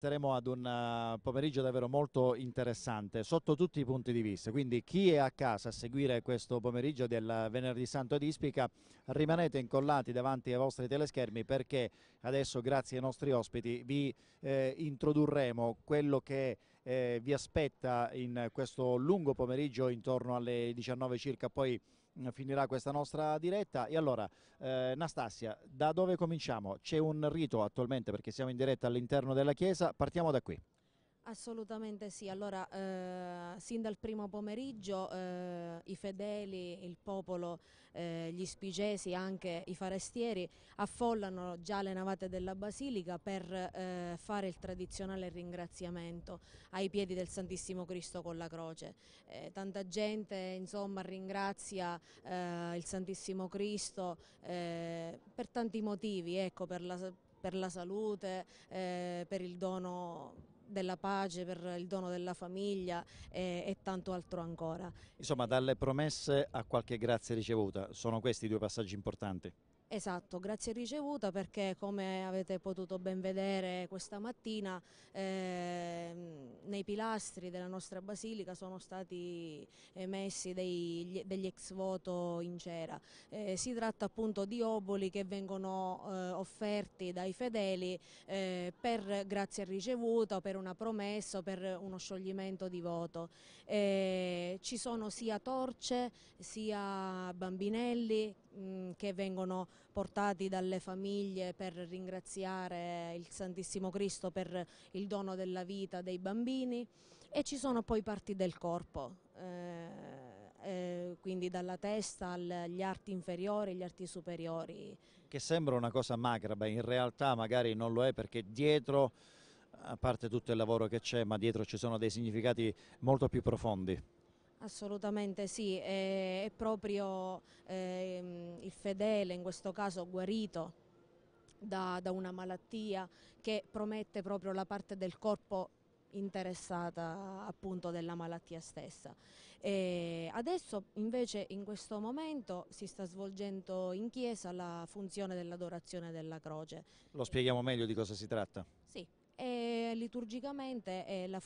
Saremo ad un pomeriggio davvero molto interessante sotto tutti i punti di vista, quindi chi è a casa a seguire questo pomeriggio del Venerdì Santo ad Ispica, rimanete incollati davanti ai vostri teleschermi perché adesso grazie ai nostri ospiti vi introdurremo quello che vi aspetta in questo lungo pomeriggio intorno alle 19 circa, poi finirà questa nostra diretta. E allora Nastasia, da dove cominciamo? C'è un rito attualmente perché siamo in diretta all'interno della chiesa, partiamo da qui. Assolutamente sì, allora sin dal primo pomeriggio i fedeli, il popolo, gli spigesi, anche i forestieri affollano già le navate della Basilica per fare il tradizionale ringraziamento ai piedi del Santissimo Cristo con la croce. Tanta gente insomma ringrazia il Santissimo Cristo per tanti motivi, ecco, per la salute, per il dono della pace, per il dono della famiglia e tanto altro ancora. Insomma, dalle promesse a qualche grazia ricevuta, sono questi i due passaggi importanti. Esatto, grazie ricevuta perché come avete potuto ben vedere questa mattina nei pilastri della nostra basilica sono stati messi degli ex voto in cera. Si tratta appunto di oboli che vengono offerti dai fedeli per grazia ricevuta o per una promessa o per uno scioglimento di voto. Ci sono sia torce sia bambinelli che vengono portati dalle famiglie per ringraziare il Santissimo Cristo per il dono della vita dei bambini e ci sono poi parti del corpo, quindi dalla testa agli arti inferiori, agli arti superiori. Che sembra una cosa macabra, in realtà magari non lo è perché dietro, a parte tutto il lavoro che c'è, ma dietro ci sono dei significati molto più profondi. Assolutamente sì, è proprio il fedele, in questo caso guarito da una malattia che promette proprio la parte del corpo interessata appunto della malattia stessa. E adesso invece in questo momento si sta svolgendo in chiesa la funzione dell'adorazione della croce. Lo spieghiamo meglio di cosa si tratta. Sì. E liturgicamente è la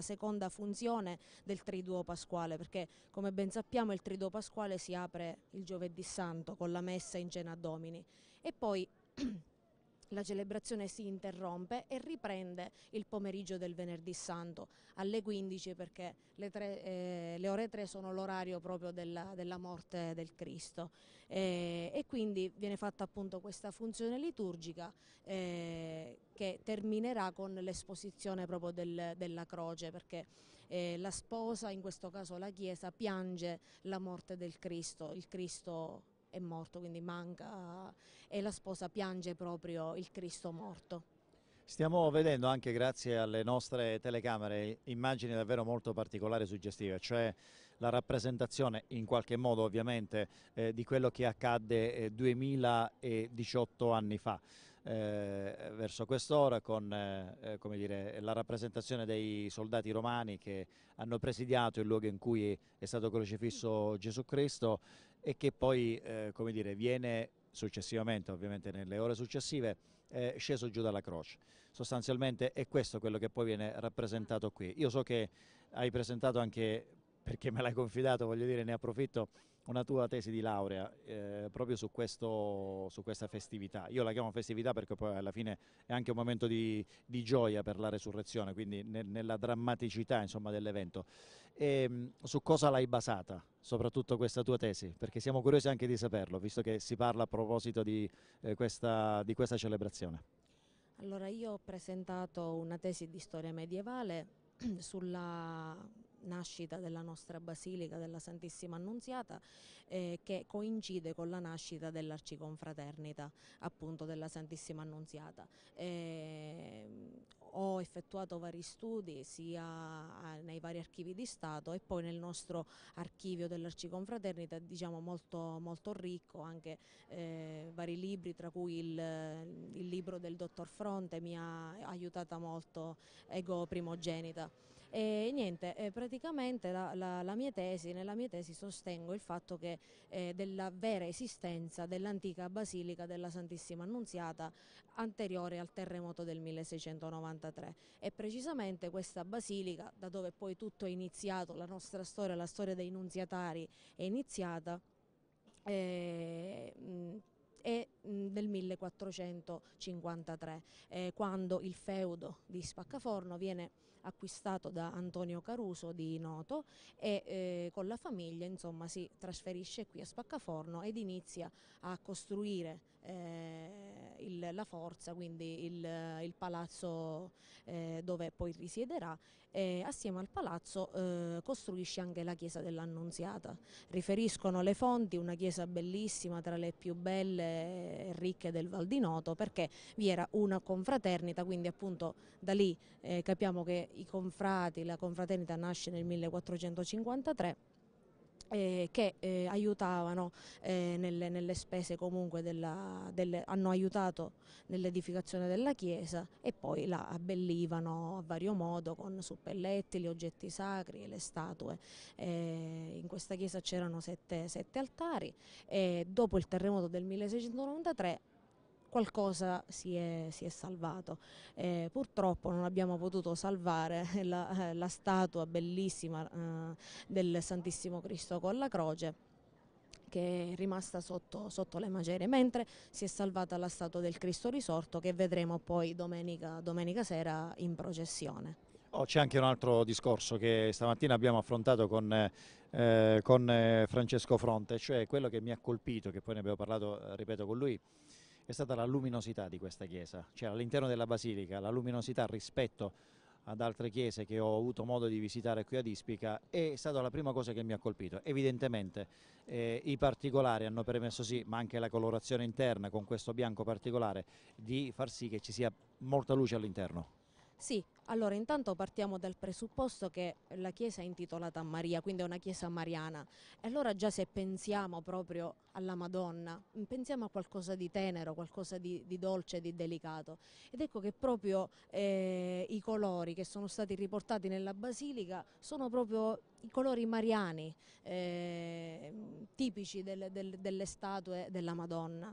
seconda funzione del Triduo Pasquale, perché come ben sappiamo il Triduo Pasquale si apre il giovedì santo con la messa in cena Domini e poi la celebrazione si interrompe e riprende il pomeriggio del venerdì santo alle 15 perché le ore 3 sono l'orario proprio della morte del Cristo e quindi viene fatta appunto questa funzione liturgica che terminerà con l'esposizione proprio della croce perché la sposa, in questo caso la Chiesa, piange la morte del Cristo, il Cristo è morto, quindi manca e la sposa piange proprio il Cristo morto. Stiamo vedendo anche grazie alle nostre telecamere immagini davvero molto particolari e suggestive, cioè la rappresentazione in qualche modo ovviamente di quello che accadde 2018 anni fa. Verso quest'ora con come dire, la rappresentazione dei soldati romani che hanno presidiato il luogo in cui è stato crocifisso Gesù Cristo e che poi come dire, viene successivamente, ovviamente nelle ore successive, sceso giù dalla croce. Sostanzialmente è questo quello che poi viene rappresentato qui. Io so che hai presentato anche, perché me l'hai confidato, voglio dire, ne approfitto, una tua tesi di laurea proprio su questa festività. Io la chiamo festività perché poi alla fine è anche un momento di gioia per la resurrezione, quindi nella drammaticità insomma, dell'evento. Su cosa l'hai basata, soprattutto questa tua tesi? Perché siamo curiosi anche di saperlo, visto che si parla a proposito di questa celebrazione. Allora, io ho presentato una tesi di storia medievale sulla nascita della nostra Basilica della Santissima Annunziata che coincide con la nascita dell'Arciconfraternita appunto della Santissima Annunziata. Ho effettuato vari studi sia nei vari archivi di Stato e poi nel nostro archivio dell'Arciconfraternita, diciamo molto, molto ricco, anche vari libri tra cui il libro del dottor Fronte mi ha aiutata molto, Ego Primogenita. E niente, praticamente nella mia tesi sostengo il fatto che della vera esistenza dell'antica basilica della Santissima Annunziata anteriore al terremoto del 1693, e precisamente questa basilica, da dove poi tutto è iniziato, la nostra storia, la storia dei nunziatari è iniziata, è del 1453, quando il feudo di Spaccaforno viene acquistato da Antonio Caruso di Noto e con la famiglia insomma si trasferisce qui a Spaccaforno ed inizia a costruire la forza, quindi il palazzo dove poi risiederà. Assieme al palazzo costruisce anche la chiesa dell'Annunziata. Riferiscono le fonti una chiesa bellissima, tra le più belle e ricche del Val di Noto, perché vi era una confraternita, quindi appunto da lì capiamo che i confrati, la confraternita nasce nel 1453, che aiutavano nelle spese comunque hanno aiutato nell'edificazione della chiesa e poi la abbellivano a vario modo con suppelletti, gli oggetti sacri e le statue. In questa chiesa c'erano sette altari e dopo il terremoto del 1693 qualcosa si è salvato. Purtroppo non abbiamo potuto salvare la statua bellissima del Santissimo Cristo con la croce, che è rimasta sotto le macerie, mentre si è salvata la statua del Cristo risorto, che vedremo poi domenica sera in processione. C'è anche un altro discorso che stamattina abbiamo affrontato con Francesco Fronte, cioè quello che mi ha colpito, che poi ne abbiamo parlato, ripeto, con lui, è stata la luminosità di questa chiesa, cioè all'interno della basilica la luminosità rispetto ad altre chiese che ho avuto modo di visitare qui ad Ispica è stata la prima cosa che mi ha colpito. Evidentemente i particolari hanno permesso, sì, ma anche la colorazione interna con questo bianco particolare, di far sì che ci sia molta luce all'interno. Sì, allora intanto partiamo dal presupposto che la chiesa è intitolata a Maria, quindi è una chiesa mariana. E allora già se pensiamo proprio alla Madonna, pensiamo a qualcosa di tenero, qualcosa di dolce, di delicato. Ed ecco che proprio i colori che sono stati riportati nella basilica sono proprio i colori mariani, tipici delle statue della Madonna.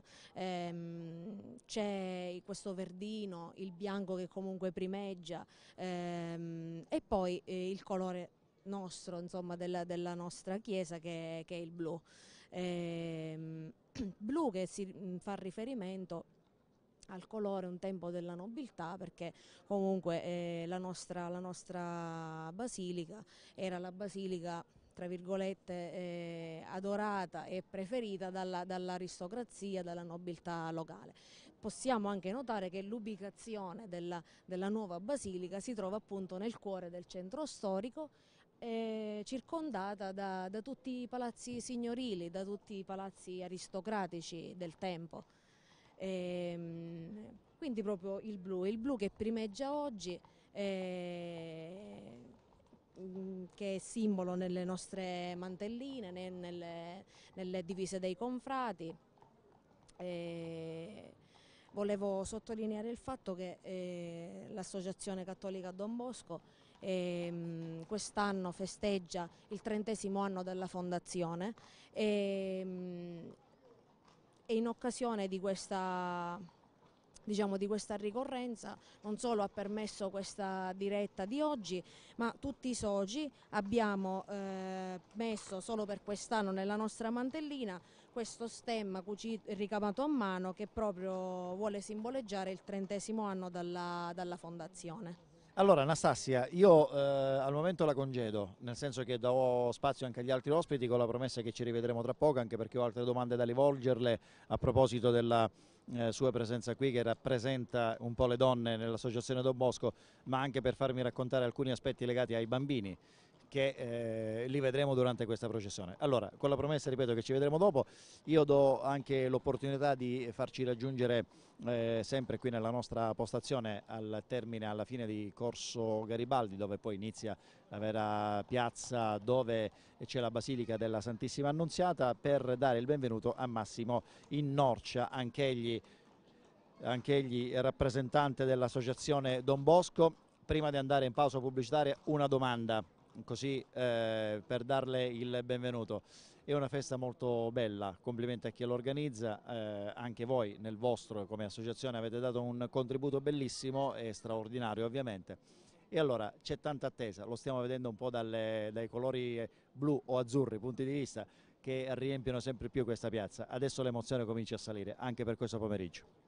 C'è questo verdino, il bianco che comunque primeggia, e poi il colore nostro, insomma, della nostra chiesa che è il blu. Blu che fa riferimento al colore un tempo della nobiltà, perché comunque la nostra basilica era la basilica tra virgolette adorata e preferita dall'aristocrazia, dalla nobiltà locale. Possiamo anche notare che l'ubicazione della nuova basilica si trova appunto nel cuore del centro storico, circondata da tutti i palazzi signorili, da tutti i palazzi aristocratici del tempo. Quindi proprio il blu che primeggia oggi, che è simbolo nelle nostre mantelline, nelle divise dei confrati. Volevo sottolineare il fatto che l'Associazione Cattolica Don Bosco quest'anno festeggia il 30° anno della fondazione e in occasione di questa, diciamo, di questa ricorrenza non solo ha permesso questa diretta di oggi, ma tutti i soci abbiamo messo solo per quest'anno nella nostra mantellina questo stemma ricamato a mano che proprio vuole simboleggiare il 30° anno dalla fondazione. Allora Anastasia, io al momento la congedo, nel senso che do spazio anche agli altri ospiti con la promessa che ci rivedremo tra poco, anche perché ho altre domande da rivolgerle a proposito della sua presenza qui, che rappresenta un po' le donne nell'Associazione Don Bosco, ma anche per farmi raccontare alcuni aspetti legati ai bambini, che li vedremo durante questa processione. Allora, con la promessa, ripeto, che ci vedremo dopo, io do anche l'opportunità di farci raggiungere sempre qui nella nostra postazione al termine, alla fine di Corso Garibaldi, dove poi inizia la vera piazza dove c'è la Basilica della Santissima Annunziata, per dare il benvenuto a Massimo Innorcia, anch'egli rappresentante dell'Associazione Don Bosco. prima di andare in pausa pubblicitaria una domanda, così per darle il benvenuto. È una festa molto bella, complimenti a chi l'organizza, anche voi nel vostro come associazione avete dato un contributo bellissimo e straordinario ovviamente. E allora c'è tanta attesa, lo stiamo vedendo un po' dai colori blu o azzurri, punti di vista che riempiono sempre più questa piazza. Adesso l'emozione comincia a salire, anche per questo pomeriggio.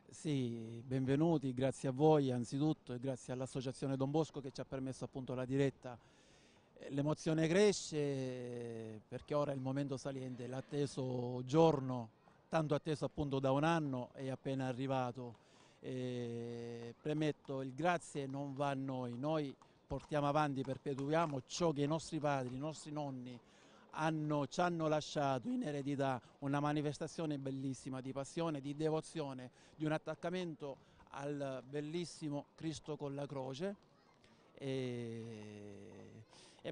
Sì, benvenuti, grazie a voi anzitutto e grazie all'Associazione Don Bosco che ci ha permesso appunto la diretta. L'emozione cresce perché ora è il momento saliente, l'atteso giorno, tanto atteso appunto da un anno, è appena arrivato. Premetto, il grazie non va a noi portiamo avanti, perpetuiamo ciò che i nostri padri, i nostri nonni ci hanno lasciato in eredità, una manifestazione bellissima di passione, di devozione, di un attaccamento al bellissimo Cristo con la croce e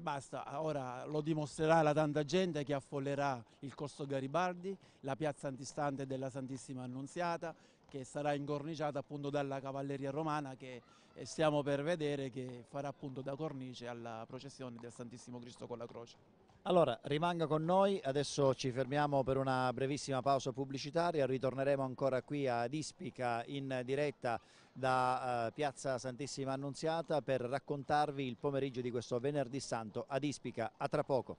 basta. Ora lo dimostrerà la tanta gente che affollerà il Corso Garibaldi, la piazza antistante della Santissima Annunziata, che sarà incorniciata appunto dalla cavalleria romana che stiamo per vedere, che farà appunto da cornice alla processione del Santissimo Cristo con la croce. Allora, rimanga con noi, adesso ci fermiamo per una brevissima pausa pubblicitaria, ritorneremo ancora qui ad Ispica in diretta da Piazza Santissima Annunziata per raccontarvi il pomeriggio di questo Venerdì Santo ad Ispica. A tra poco.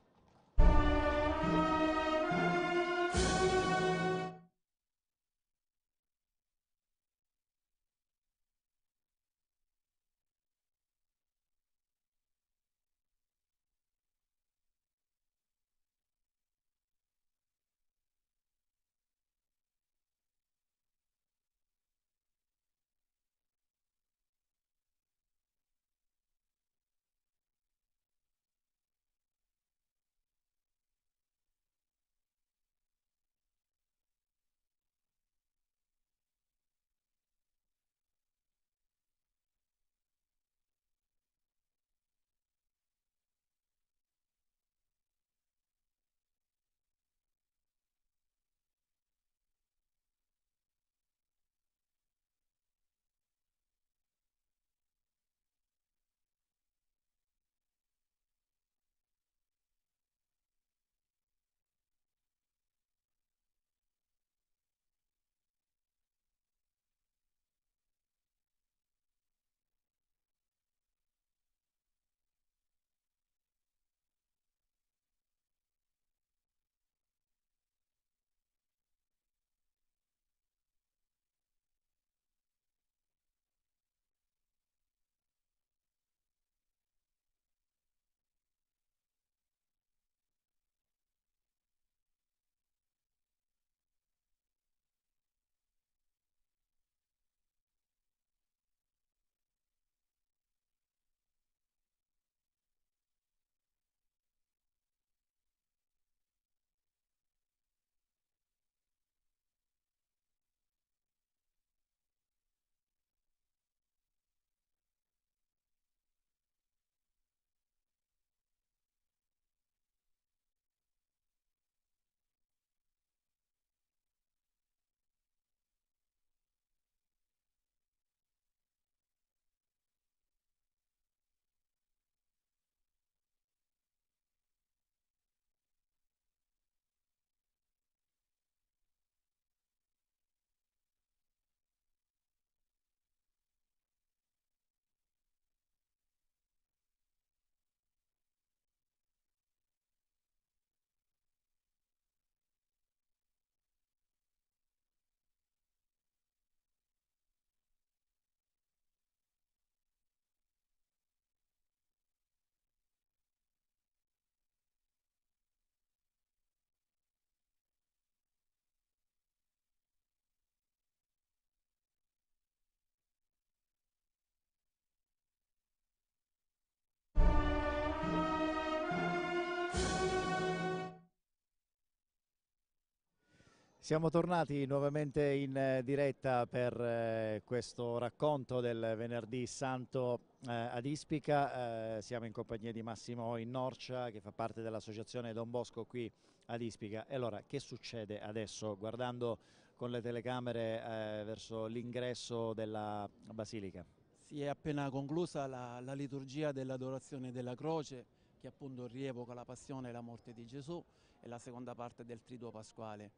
Siamo tornati nuovamente in diretta per questo racconto del Venerdì Santo ad Ispica. Siamo in compagnia di Massimo Innorcia che fa parte dell'Associazione Don Bosco qui ad Ispica. E allora, che succede adesso guardando con le telecamere verso l'ingresso della Basilica? Si è appena conclusa la liturgia dell'adorazione della croce, che appunto rievoca la passione e la morte di Gesù, e la seconda parte del Triduo Pasquale.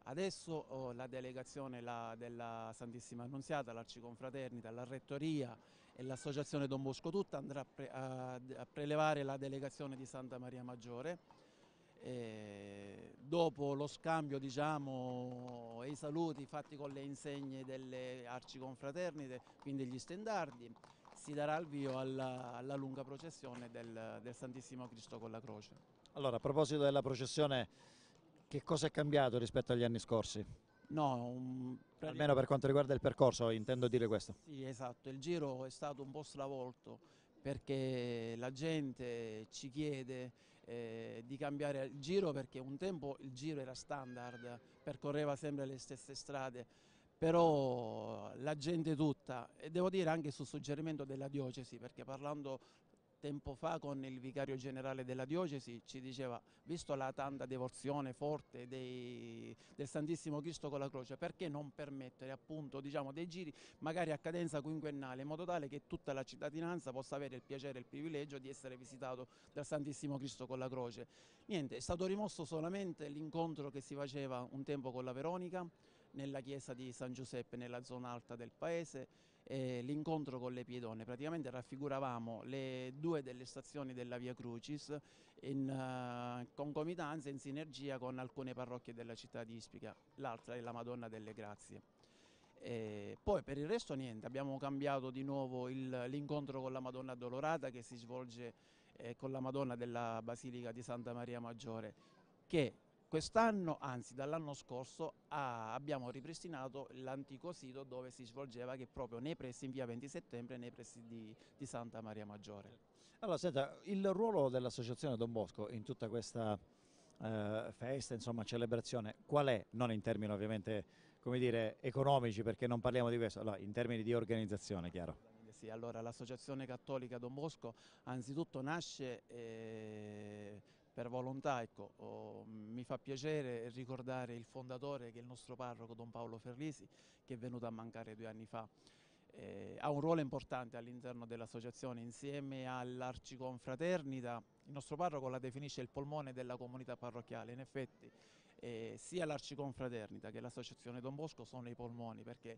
Adesso la delegazione della Santissima Annunziata, l'Arciconfraternita, la Rettoria e l'Associazione Don Bosco tutta andrà a prelevare la delegazione di Santa Maria Maggiore. Dopo lo scambio, diciamo, e i saluti fatti con le insegne delle Arciconfraternite, quindi gli stendardi, si darà il via alla lunga processione del Santissimo Cristo con la croce. Allora, a proposito della processione, che cosa è cambiato rispetto agli anni scorsi? No, Almeno per quanto riguarda il percorso, intendo dire questo. sì, esatto, il giro è stato un po' stravolto perché la gente ci chiede di cambiare il giro, perché un tempo il giro era standard, percorreva sempre le stesse strade, però la gente tutta, e devo dire anche su suggerimento della diocesi, perché parlando tempo fa con il vicario generale della diocesi ci diceva, visto la tanta devozione forte del Santissimo Cristo con la croce, perché non permettere appunto, diciamo, dei giri magari a cadenza quinquennale, in modo tale che tutta la cittadinanza possa avere il piacere e il privilegio di essere visitato dal Santissimo Cristo con la croce. Niente, è stato rimosso solamente l'incontro che si faceva un tempo con la Veronica nella chiesa di San Giuseppe, nella zona alta del paese, l'incontro con le piedone. Praticamente raffiguravamo le due delle stazioni della Via Crucis in concomitanza, in sinergia con alcune parrocchie della città di Ispica, l'altra è la Madonna delle Grazie. Poi per il resto niente, abbiamo cambiato di nuovo l'incontro con la Madonna Addolorata, che si svolge con la Madonna della Basilica di Santa Maria Maggiore, che quest'anno, anzi dall'anno scorso, abbiamo ripristinato l'antico sito dove si svolgeva, che è proprio nei pressi, in via 20 settembre, nei pressi di Santa Maria Maggiore. Allora, senta, il ruolo dell'Associazione Don Bosco in tutta questa festa, insomma, celebrazione, qual è? Non in termini ovviamente, come dire, economici, perché non parliamo di questo, allora, in termini di organizzazione, chiaro. Sì, allora l'Associazione Cattolica Don Bosco anzitutto nasce per volontà, ecco, mi fa piacere ricordare il fondatore, che è il nostro parroco Don Paolo Ferlisi, che è venuto a mancare 2 anni fa. Ha un ruolo importante all'interno dell'associazione, insieme all'Arciconfraternita. Il nostro parroco la definisce il polmone della comunità parrocchiale. In effetti sia l'Arciconfraternita che l'Associazione Don Bosco sono i polmoni, perché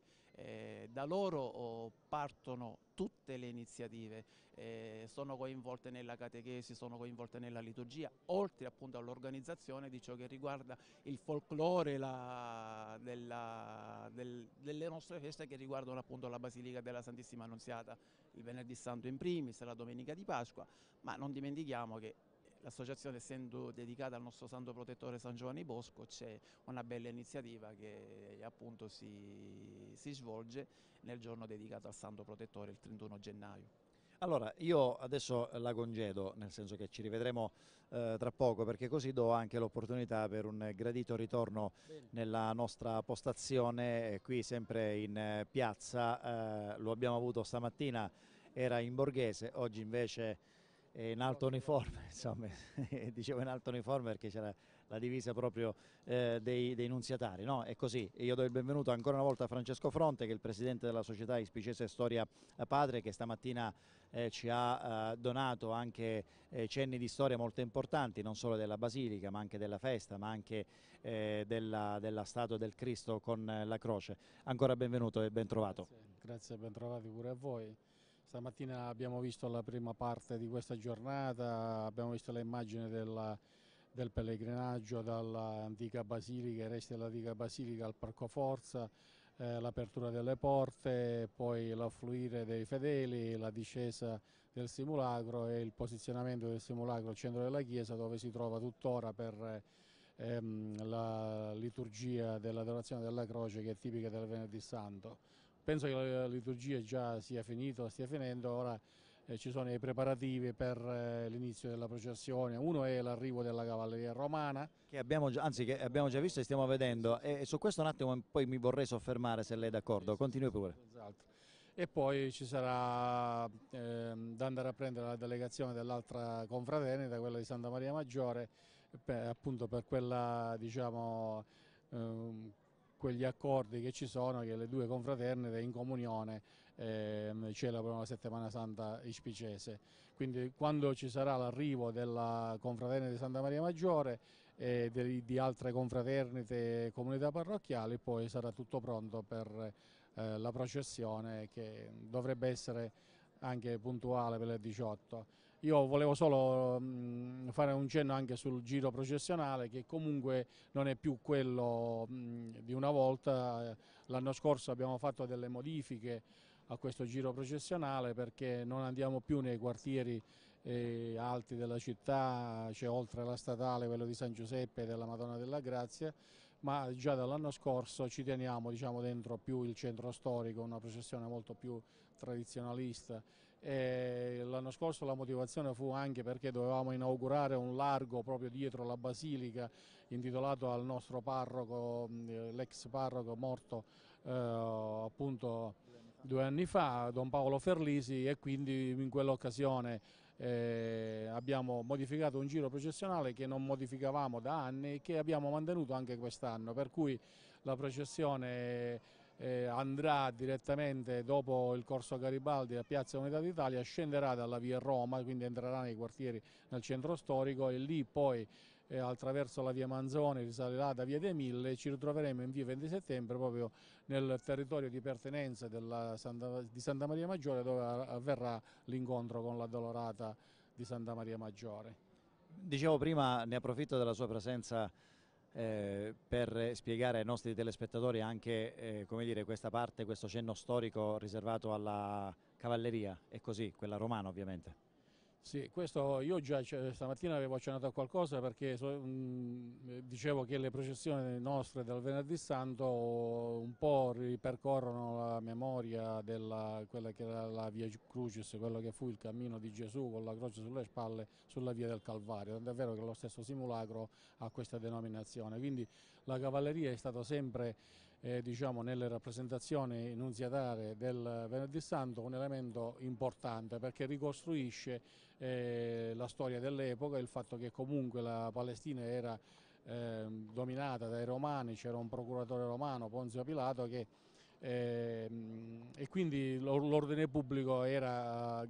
da loro partono tutte le iniziative, sono coinvolte nella catechesi, sono coinvolte nella liturgia, oltre appunto all'organizzazione di ciò che riguarda il folklore delle nostre feste, che riguardano appunto la Basilica della Santissima Annunziata, il Venerdì Santo in primis, la Domenica di Pasqua, ma non dimentichiamo che l'associazione, essendo dedicata al nostro santo protettore San Giovanni Bosco, c'è una bella iniziativa che appunto si svolge nel giorno dedicato al santo protettore, il 31 gennaio. Allora, io adesso la congedo, nel senso che ci rivedremo tra poco, perché così do anche l'opportunità per un gradito ritorno nella nostra postazione, qui sempre in piazza. Lo abbiamo avuto stamattina, era in Borghese, oggi invece è in alto uniforme, insomma, dicevo in alto uniforme perché c'era la divisa proprio dei nunziatari, no? È così. Io do il benvenuto ancora una volta a Francesco Fronte, che è il presidente della società Ispicese Storia Patria, che stamattina ci ha donato anche cenni di storia molto importanti, non solo della Basilica, ma anche della festa, ma anche della statua del Cristo con la croce. Ancora benvenuto e ben trovato. Grazie, ben trovati pure a voi. Stamattina abbiamo visto la prima parte di questa giornata, abbiamo visto le immagini del pellegrinaggio dall'antica basilica, i resti dell'antica basilica al Parco Forza, l'apertura delle porte, poi l'affluire dei fedeli, la discesa del simulacro e il posizionamento del simulacro al centro della chiesa, dove si trova tuttora per la liturgia dell'adorazione della croce, che è tipica del Venerdì Santo. Penso che la liturgia già sia stia finendo, ora ci sono i preparativi per l'inizio della processione. Uno è l'arrivo della cavalleria romana, che abbiamo già visto e stiamo vedendo, e su questo un attimo poi mi vorrei soffermare, se lei è d'accordo. Continui pure. Esatto. E poi ci sarà da andare a prendere la delegazione dell'altra confraternita, quella di Santa Maria Maggiore, appunto per quella, diciamo, quegli accordi che ci sono, che le due confraternite in comunione celebrano la settimana santa ispicese. Quindi quando ci sarà l'arrivo della confraternita di Santa Maria Maggiore e di altre confraternite e comunità parrocchiali, poi sarà tutto pronto per la processione, che dovrebbe essere anche puntuale per le 18. Io volevo solo fare un cenno anche sul giro processionale, che comunque non è più quello di una volta. L'anno scorso abbiamo fatto delle modifiche a questo giro processionale, perché non andiamo più nei quartieri alti della città, cioè oltre la statale, quello di San Giuseppe e della Madonna della Grazia, ma già dall'anno scorso ci teniamo, diciamo, dentro più il centro storico, una processione molto più tradizionalista. L'anno scorso la motivazione fu anche perché dovevamo inaugurare un largo proprio dietro la basilica, intitolato al nostro parroco, l'ex parroco morto appunto 2 anni fa, Don Paolo Ferlisi, e quindi in quell'occasione abbiamo modificato un giro processionale che non modificavamo da anni e che abbiamo mantenuto anche quest'anno, per cui la processione andrà direttamente dopo il Corso Garibaldi a Piazza Unità d'Italia, scenderà dalla via Roma, quindi entrerà nei quartieri nel centro storico, e lì poi attraverso la via Manzoni risalirà da via dei Mille, e ci ritroveremo in via 20 settembre proprio nel territorio di pertenenza di Santa Maria Maggiore, dove avverrà l'incontro con l'addolorata di Santa Maria Maggiore. Dicevo prima, ne approfitto della sua presenza per spiegare ai nostri telespettatori anche come dire, questa parte, questo cenno storico riservato alla cavalleria, è così, quella romana ovviamente. Sì, questo io già stamattina avevo accennato a qualcosa, perché dicevo che le processioni nostre del Venerdì Santo un po' ripercorrono la memoria della quella che era la Via Crucis, quello che fu il cammino di Gesù con la croce sulle spalle sulla via del Calvario, tant'è vero che lo stesso simulacro ha questa denominazione. Quindi la cavalleria è stato sempre diciamo, nelle rappresentazioni nunziatarie del Venerdì Santo un elemento importante, perché ricostruisce la storia dell'epoca, il fatto che comunque la Palestina era dominata dai romani, c'era un procuratore romano, Ponzio Pilato, e quindi l'ordine pubblico era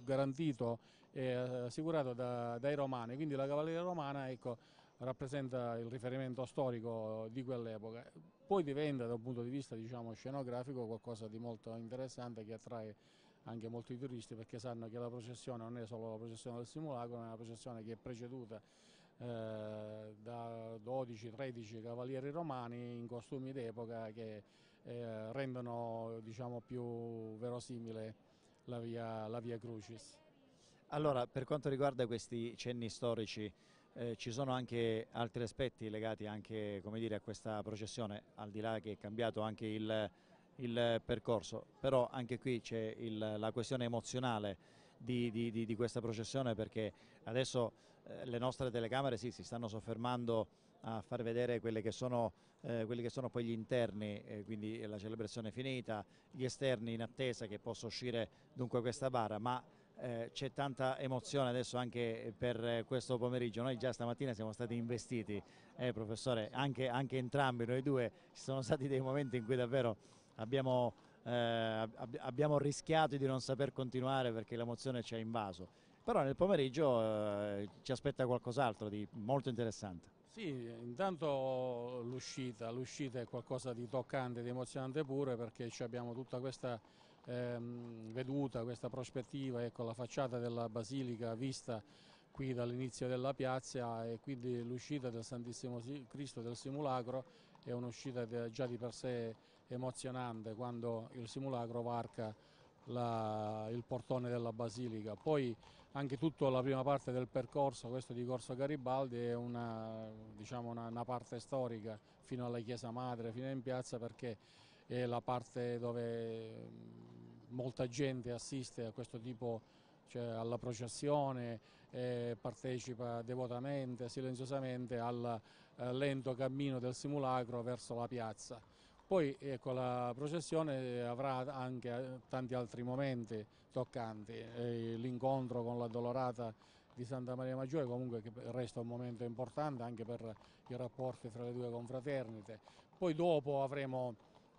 garantito e assicurato dai romani, quindi la cavalleria romana, ecco, rappresenta il riferimento storico di quell'epoca. Poi diventa, da un punto di vista, diciamo, scenografico, qualcosa di molto interessante, che attrae anche molti turisti, perché sanno che la processione non è solo la processione del simulacro, ma è una processione che è preceduta da 12-13 cavalieri romani in costumi d'epoca, che rendono, diciamo, più verosimile la via Crucis. Allora, per quanto riguarda questi cenni storici, ci sono anche altri aspetti legati anche, come dire, a questa processione, al di là che è cambiato anche il percorso, però anche qui c'è la questione emozionale di questa processione, perché adesso le nostre telecamere sì, si stanno soffermando a far vedere quelli che sono poi gli interni, quindi la celebrazione finita, gli esterni in attesa che possa uscire dunque questa bara, ma c'è tanta emozione adesso anche per questo pomeriggio. Noi già stamattina siamo stati investiti, professore, anche entrambi noi due. Ci sono stati dei momenti in cui davvero abbiamo rischiato di non saper continuare perché l'emozione ci ha invaso, però nel pomeriggio ci aspetta qualcos'altro di molto interessante. Sì, intanto l'uscita è qualcosa di toccante, di emozionante pure, perché abbiamo tutta questa veduta, questa prospettiva, ecco, la facciata della Basilica vista qui dall'inizio della piazza, e quindi l'uscita del Santissimo Cristo del simulacro è un'uscita già di per sé emozionante, quando il simulacro varca il portone della Basilica. Poi anche tutta la prima parte del percorso, questo di Corso Garibaldi, è diciamo una parte storica fino alla chiesa madre, fino in piazza, perché è la parte dove molta gente assiste a questo tipo, cioè alla processione, partecipa devotamente, silenziosamente al lento cammino del simulacro verso la piazza. Poi ecco, la processione avrà anche tanti altri momenti toccanti, l'incontro con l'addolorata di Santa Maria Maggiore comunque che resta un momento importante anche per i rapporti fra le due confraternite. Poi dopo avremo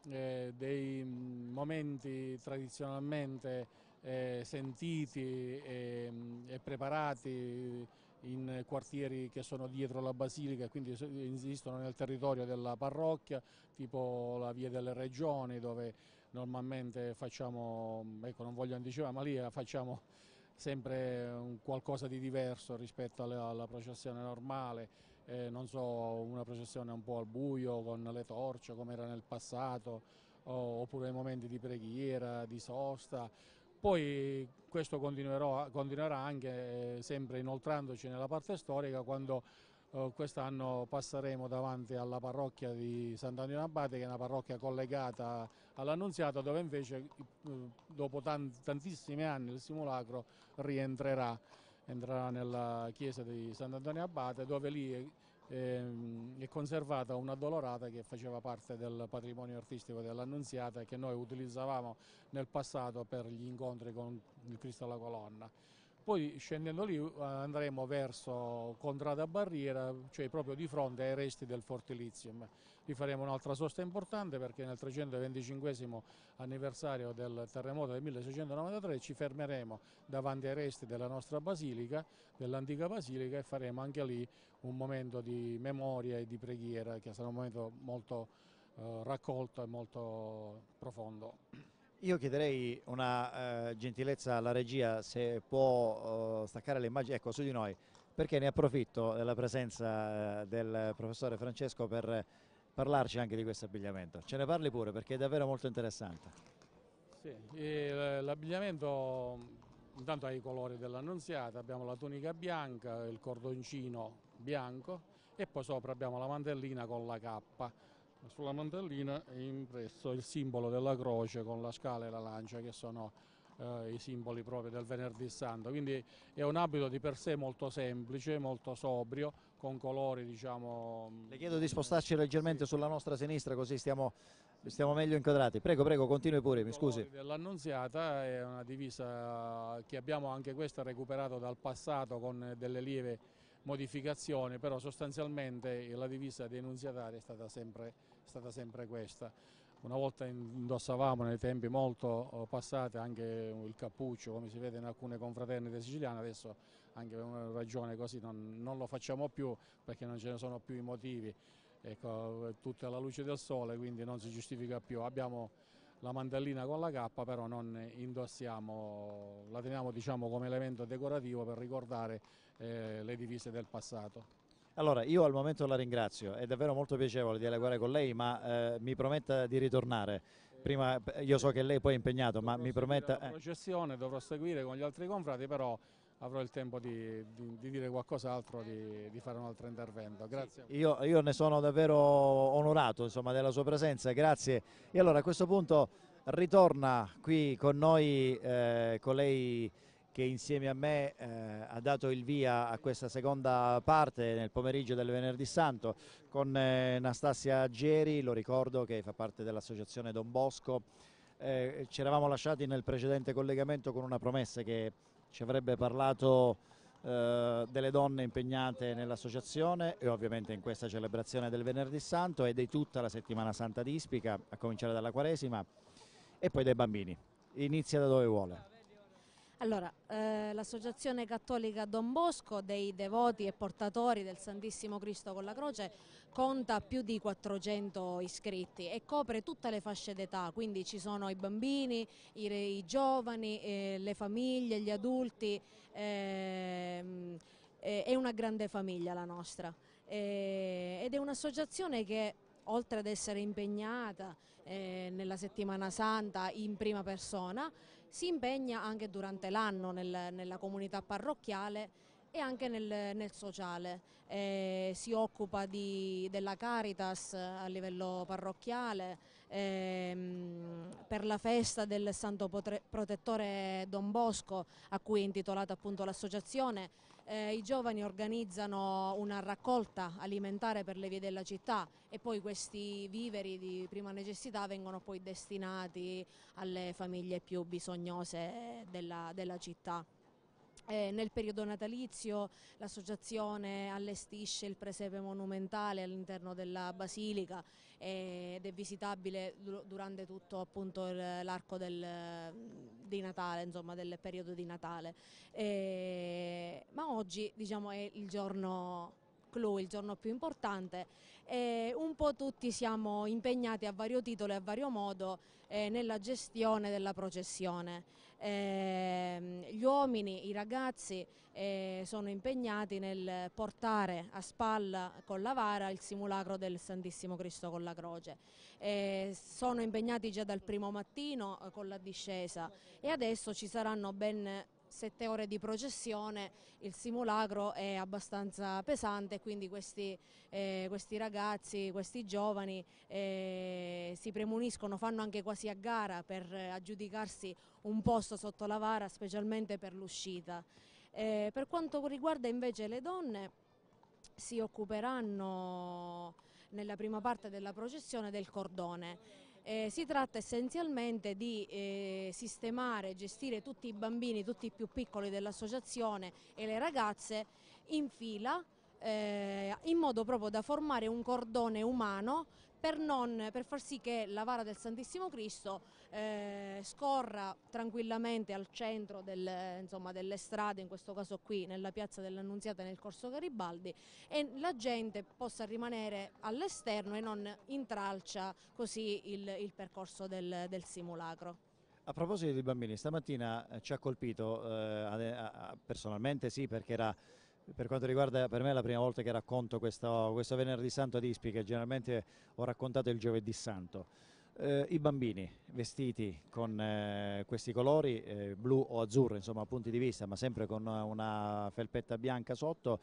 dei momenti tradizionalmente sentiti e preparati in quartieri che sono dietro la Basilica e quindi esistono nel territorio della parrocchia, tipo la Via delle Regioni, dove normalmente facciamo, ecco, non voglio anticipare, ma lì facciamo sempre qualcosa di diverso rispetto alla processione normale, non so, una processione un po' al buio con le torce come era nel passato, oppure momenti di preghiera, di sosta. Poi questo continuerà anche sempre inoltrandoci nella parte storica quando quest'anno passeremo davanti alla parrocchia di Sant'Antonio Abate, che è una parrocchia collegata all'Annunziata, dove invece dopo tantissimi anni il simulacro entrerà nella chiesa di Sant'Antonio Abate, dove lì è conservata una addolorata che faceva parte del patrimonio artistico dell'Annunziata e che noi utilizzavamo nel passato per gli incontri con il Cristo alla colonna. Poi scendendo lì andremo verso Contrada Barriera, cioè proprio di fronte ai resti del Fortilizium. Lì faremo un'altra sosta importante perché nel 325 anniversario del terremoto del 1693 ci fermeremo davanti ai resti della nostra basilica, dell'antica basilica, e faremo anche lì un momento di memoria e di preghiera che sarà un momento molto raccolto e molto profondo. Io chiederei una gentilezza alla regia, se può staccare le immagini, ecco, su di noi, perché ne approfitto della presenza del professore Francesco per parlarci anche di questo abbigliamento. Ce ne parli pure perché è davvero molto interessante. Sì, l'abbigliamento intanto ha i colori dell'Annunziata, abbiamo la tunica bianca, il cordoncino bianco e poi sopra abbiamo la mantellina con la cappa. Sulla mantellina è impresso il simbolo della croce con la scala e la lancia, che sono i simboli proprio del Venerdì Santo. Quindi è un abito di per sé molto semplice, molto sobrio, con colori, diciamo... Le chiedo di spostarci leggermente sulla nostra sinistra, così stiamo meglio inquadrati. Prego, prego, continui pure, mi scusi. Dell'Annunziata è una divisa che abbiamo anche questa recuperato dal passato con delle lievi modificazioni, però sostanzialmente la divisa dei nunziatari è stata sempre questa. Una volta indossavamo nei tempi molto passati anche il cappuccio, come si vede in alcune confraternite siciliane, adesso anche per una ragione così non lo facciamo più perché non ce ne sono più i motivi, ecco, tutta alla luce del sole, quindi non si giustifica più. Abbiamo la mantellina con la cappa, però non indossiamo, la teniamo, diciamo, come elemento decorativo per ricordare le divise del passato. Allora, io al momento la ringrazio, è davvero molto piacevole dialogare con lei, ma mi prometta di ritornare. Prima, io so che lei poi è impegnato, ma mi prometta... La processione dovrò seguire con gli altri confrati, però avrò il tempo di dire qualcos'altro, di fare un altro intervento. Grazie. Sì, io ne sono davvero onorato, insomma, della sua presenza, grazie. E allora a questo punto ritorna qui con noi colei che insieme a me ha dato il via a questa seconda parte nel pomeriggio del Venerdì Santo con Nastasia Geri, lo ricordo, che fa parte dell'associazione Don Bosco. Ci eravamo lasciati nel precedente collegamento con una promessa che ci avrebbe parlato delle donne impegnate nell'associazione e ovviamente in questa celebrazione del Venerdì Santo e di tutta la settimana santa di Ispica, a cominciare dalla Quaresima, e poi dai bambini. Inizia da dove vuole. Allora, l'Associazione Cattolica Don Bosco dei devoti e portatori del Santissimo Cristo con la Croce conta più di 400 iscritti e copre tutte le fasce d'età, quindi ci sono i bambini, i giovani, le famiglie, gli adulti, è una grande famiglia la nostra ed è un'associazione che, oltre ad essere impegnata nella Settimana Santa in prima persona, si impegna anche durante l'anno nella comunità parrocchiale e anche nel sociale. Si occupa della Caritas a livello parrocchiale, per la festa del Santo Protettore Don Bosco, a cui è intitolata appunto l'associazione. I giovani organizzano una raccolta alimentare per le vie della città e poi questi viveri di prima necessità vengono poi destinati alle famiglie più bisognose della città. Nel periodo natalizio l'associazione allestisce il presepe monumentale all'interno della basilica ed è visitabile durante tutto appunto l'arco di Natale, insomma del periodo di Natale. Ma oggi diciamo è il giorno clou, il giorno più importante, e un po' tutti siamo impegnati a vario titolo e a vario modo nella gestione della processione. Gli uomini, i ragazzi sono impegnati nel portare a spalla con la vara il simulacro del Santissimo Cristo con la croce. Sono impegnati già dal primo mattino con la discesa e adesso ci saranno ben 7 ore di processione. Il simulacro è abbastanza pesante, quindi questi ragazzi, questi giovani si premuniscono, fanno anche quasi a gara per aggiudicarsi un posto sotto la vara, specialmente per l'uscita. Per quanto riguarda invece le donne, si occuperanno nella prima parte della processione del cordone. Si tratta essenzialmente di sistemare e gestire tutti i bambini, tutti i più piccoli dell'associazione e le ragazze in fila, in modo proprio da formare un cordone umano per far sì che la vara del Santissimo Cristo scorra tranquillamente al centro delle strade, in questo caso qui nella piazza dell'Annunziata nel Corso Garibaldi, e la gente possa rimanere all'esterno e non intralcia così il percorso del simulacro. A proposito di bambini, stamattina ci ha colpito, personalmente sì, perché era, per quanto riguarda per me, la prima volta che racconto questo Venerdì Santo ad Ispica. Generalmente ho raccontato il Giovedì Santo. I bambini vestiti con questi colori, blu o azzurro, insomma, a punti di vista, ma sempre con una felpetta bianca sotto,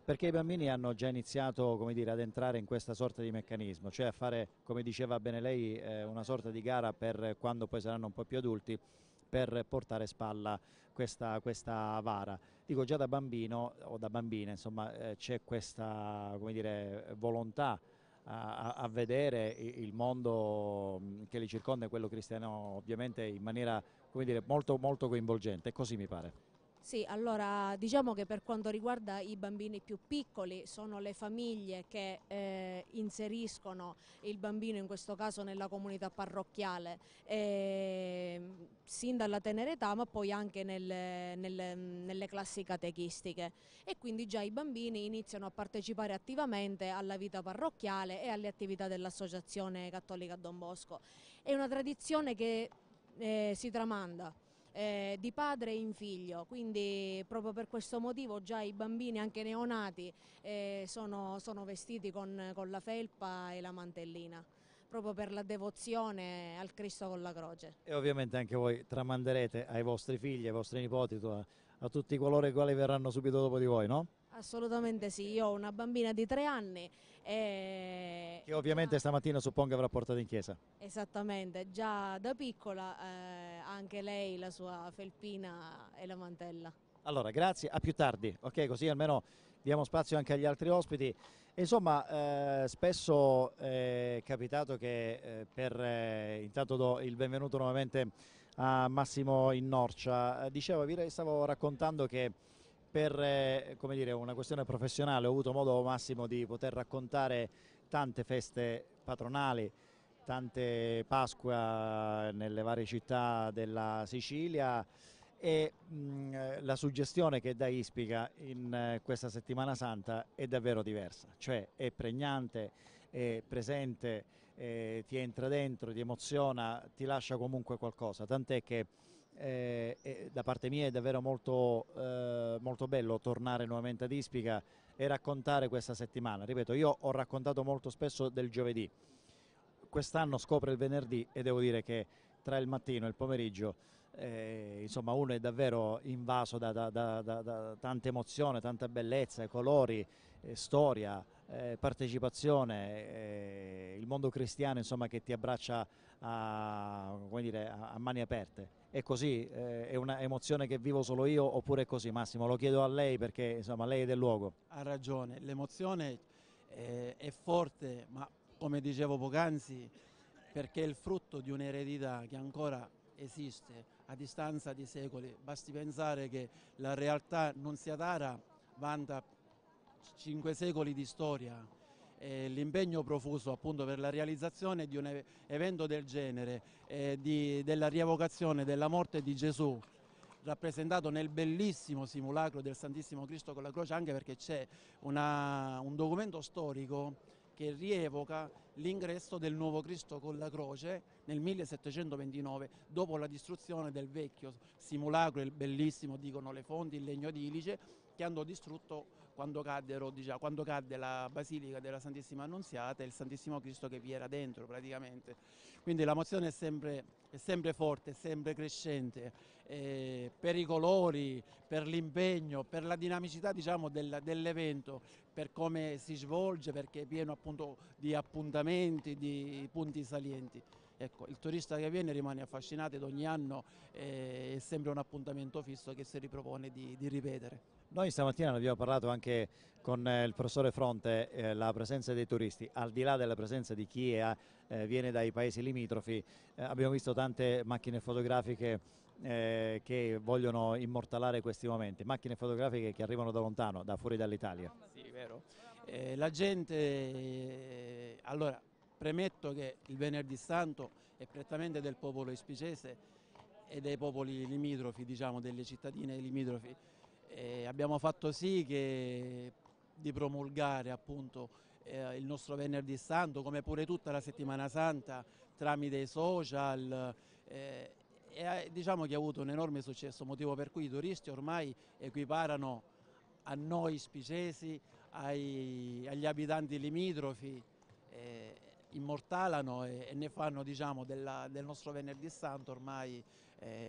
perché i bambini hanno già iniziato, come dire, ad entrare in questa sorta di meccanismo, cioè a fare, come diceva bene lei, una sorta di gara per quando poi saranno un po' più adulti, per portare a spalla questa vara. Dico, già da bambino o da bambina, insomma, c'è questa, come dire, volontà a vedere il mondo che li circonda e quello cristiano, ovviamente in maniera, come dire, molto, molto coinvolgente, così mi pare. Sì, allora diciamo che per quanto riguarda i bambini più piccoli sono le famiglie che inseriscono il bambino, in questo caso nella comunità parrocchiale, sin dalla tenera età, ma poi anche nelle classi catechistiche, e quindi già i bambini iniziano a partecipare attivamente alla vita parrocchiale e alle attività dell'Associazione Cattolica Don Bosco. È una tradizione che si tramanda di padre in figlio, quindi proprio per questo motivo già i bambini, anche neonati, sono vestiti con la felpa e la mantellina, proprio per la devozione al Cristo con la croce. E ovviamente anche voi tramanderete ai vostri figli, ai vostri nipoti, a tutti coloro i quali verranno subito dopo di voi, no? Assolutamente sì, io ho una bambina di 3 anni che ovviamente stamattina suppongo avrà portato in chiesa. Esattamente, già da piccola anche lei la sua felpina e la mantella. Allora, grazie, a più tardi, ok? Così almeno diamo spazio anche agli altri ospiti. Insomma, spesso è capitato che intanto do il benvenuto nuovamente a Massimo Innorcia. Dicevo, stavo raccontando che per come dire, una questione professionale ho avuto modo, Massimo, di poter raccontare tante feste patronali, tante Pasqua nelle varie città della Sicilia, e la suggestione che dà Ispica in questa settimana santa è davvero diversa, cioè è pregnante, è presente, ti entra dentro, ti emoziona, ti lascia comunque qualcosa, tant'è che da parte mia è davvero molto, molto bello tornare nuovamente ad Ispica e raccontare questa settimana. Ripeto, io ho raccontato molto spesso del giovedì, quest'anno scopre il venerdì e devo dire che tra il mattino e il pomeriggio insomma uno è davvero invaso da tanta emozione, tanta bellezza, colori, storia, partecipazione, il mondo cristiano, insomma, che ti abbraccia come dire, a mani aperte. È così? È una emozione che vivo solo io oppure è così? Massimo, lo chiedo a lei perché insomma lei è del luogo. Ha ragione, l'emozione è forte, ma come dicevo poc'anzi, perché è il frutto di un'eredità che ancora esiste, a distanza di secoli. Basti pensare che la realtà nunziatara vanta 5 secoli di storia. L'impegno profuso appunto per la realizzazione di un evento del genere, della rievocazione della morte di Gesù, rappresentato nel bellissimo simulacro del Santissimo Cristo con la croce, anche perché c'è un documento storico che rievoca l'ingresso del nuovo Cristo con la croce nel 1729, dopo la distruzione del vecchio simulacro, il bellissimo, dicono le fonti, in legno di Ilice, che hanno distrutto quando cadde la Basilica della Santissima Annunziata e il Santissimo Cristo che vi era dentro praticamente. Quindi la mozione è sempre forte, è sempre crescente, per i colori, per l'impegno, per la dinamicità, diciamo, dell'evento, per come si svolge, perché è pieno appunto di appuntamenti, di punti salienti. Ecco, il turista che viene rimane affascinato ed ogni anno è sempre un appuntamento fisso che si ripropone di ripetere. Noi stamattina ne abbiamo parlato anche con il professore Fronte, la presenza dei turisti, al di là della presenza di chi viene dai paesi limitrofi, abbiamo visto tante macchine fotografiche che vogliono immortalare questi momenti, macchine fotografiche che arrivano da lontano, da fuori dall'Italia. Sì, vero. La gente, allora, premetto che il Venerdì Santo è prettamente del popolo ispicese e dei popoli limitrofi, diciamo, delle cittadine limitrofi. Abbiamo fatto sì di promulgare appunto il nostro Venerdì Santo, come pure tutta la Settimana Santa, tramite i social, diciamo che ha avuto un enorme successo, motivo per cui i turisti ormai equiparano a noi ispicesi, agli abitanti limitrofi, immortalano e ne fanno, diciamo, del nostro Venerdì Santo ormai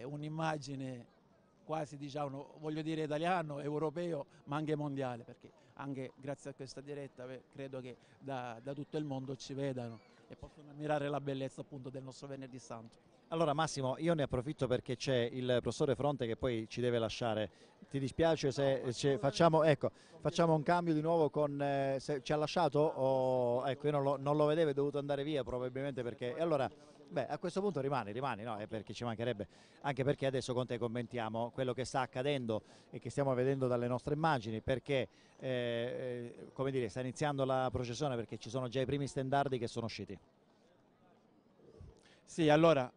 un'immagine quasi, diciamo, voglio dire italiano, europeo, ma anche mondiale, perché anche grazie a questa diretta credo che da tutto il mondo ci vedano e possono ammirare la bellezza appunto del nostro Venerdì Santo. Allora Massimo, io ne approfitto perché c'è il professore Fronte che poi ci deve lasciare. Ti dispiace se facciamo un cambio di nuovo se ci ha lasciato? Ecco, io non lo vedevo, è dovuto andare via probabilmente perché... E allora, beh, a questo punto rimani, no? Perché ci mancherebbe, anche perché adesso con te commentiamo quello che sta accadendo e che stiamo vedendo dalle nostre immagini, perché come dire, sta iniziando la processione perché ci sono già i primi stendardi che sono usciti. Sì, allora,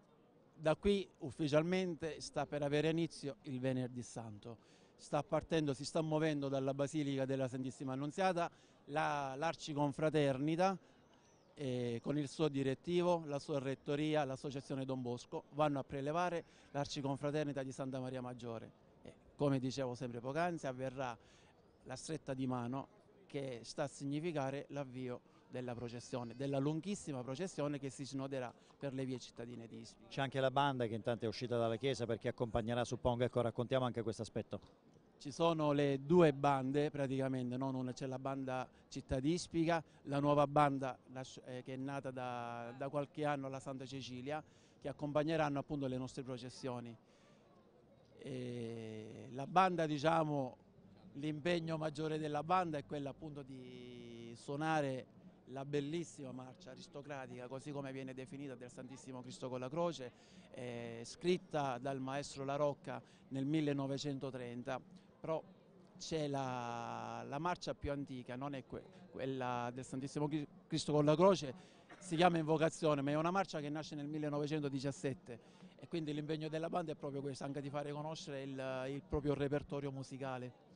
da qui ufficialmente sta per avere inizio il Venerdì Santo. Sta partendo, si sta muovendo dalla Basilica della Santissima Annunziata l'Arciconfraternita con il suo direttivo, la sua rettoria, l'associazione Don Bosco, vanno a prelevare l'Arciconfraternita di Santa Maria Maggiore. Come dicevo sempre poc'anzi, avverrà la stretta di mano che sta a significare l'avvio della processione, della lunghissima processione che si snoderà per le vie cittadine di Ispica. C'è anche la banda che intanto è uscita dalla chiesa perché accompagnerà, suppongo, ecco, raccontiamo anche questo aspetto. Ci sono le due bande praticamente, non una, c'è la banda Città di Ispica, la nuova banda che è nata da qualche anno, la Santa Cecilia, che accompagneranno appunto le nostre processioni. La banda, diciamo, l'impegno maggiore della banda è quello appunto di suonare la bellissima marcia aristocratica, così come viene definita, del Santissimo Cristo con la croce, scritta dal maestro La Rocca nel 1930, però c'è la marcia più antica, non è quella del Santissimo Cristo con la croce, si chiama Invocazione, ma è una marcia che nasce nel 1917 e quindi l'impegno della banda è proprio questo, anche di fare conoscere il proprio repertorio musicale.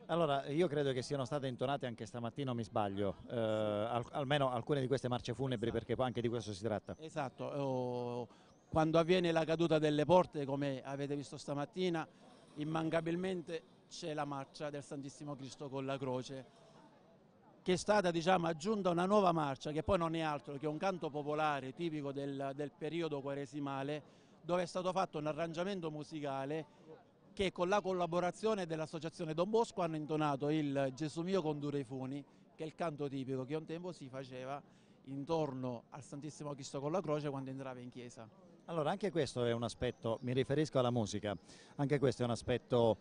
Allora, io credo che siano state intonate anche stamattina, o mi sbaglio, almeno alcune di queste marce funebri, perché poi anche di questo si tratta. Esatto, quando avviene la caduta delle porte, come avete visto stamattina, immancabilmente c'è la marcia del Santissimo Cristo con la croce, che è stata, diciamo, aggiunta una nuova marcia, che poi non è altro che un canto popolare tipico del periodo quaresimale, dove è stato fatto un arrangiamento musicale che con la collaborazione dell'associazione Don Bosco hanno intonato il Gesù mio condurre i funi, che è il canto tipico che un tempo si faceva intorno al Santissimo Cristo con la croce quando entrava in chiesa. Allora, anche questo è un aspetto, mi riferisco alla musica, anche questo è un aspetto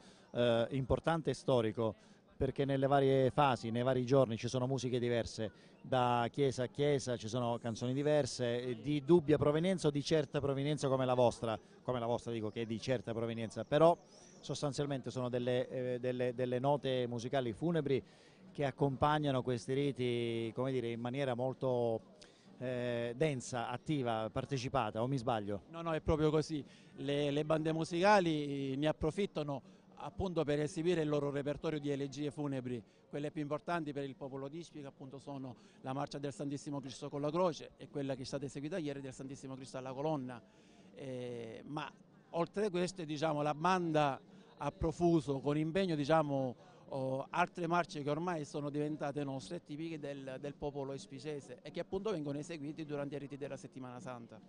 importante e storico, perché nelle varie fasi, nei vari giorni ci sono musiche diverse, da chiesa a chiesa ci sono canzoni diverse, di dubbia provenienza o di certa provenienza come la vostra dico che è di certa provenienza, però sostanzialmente sono delle note musicali funebri che accompagnano questi riti, come dire, in maniera molto densa, attiva, partecipata, o mi sbaglio? No, no, è proprio così. Le bande musicali ne approfittano appunto per esibire il loro repertorio di elegie funebri. Quelle più importanti per il popolo d'Ispica appunto sono la marcia del Santissimo Cristo con la croce e quella che è stata eseguita ieri del Santissimo Cristo alla colonna. Ma oltre a queste, diciamo, la banda ha profuso con impegno, diciamo, altre marce che ormai sono diventate nostre e tipiche del popolo ispicese e che appunto vengono eseguiti durante i riti della Settimana Santa.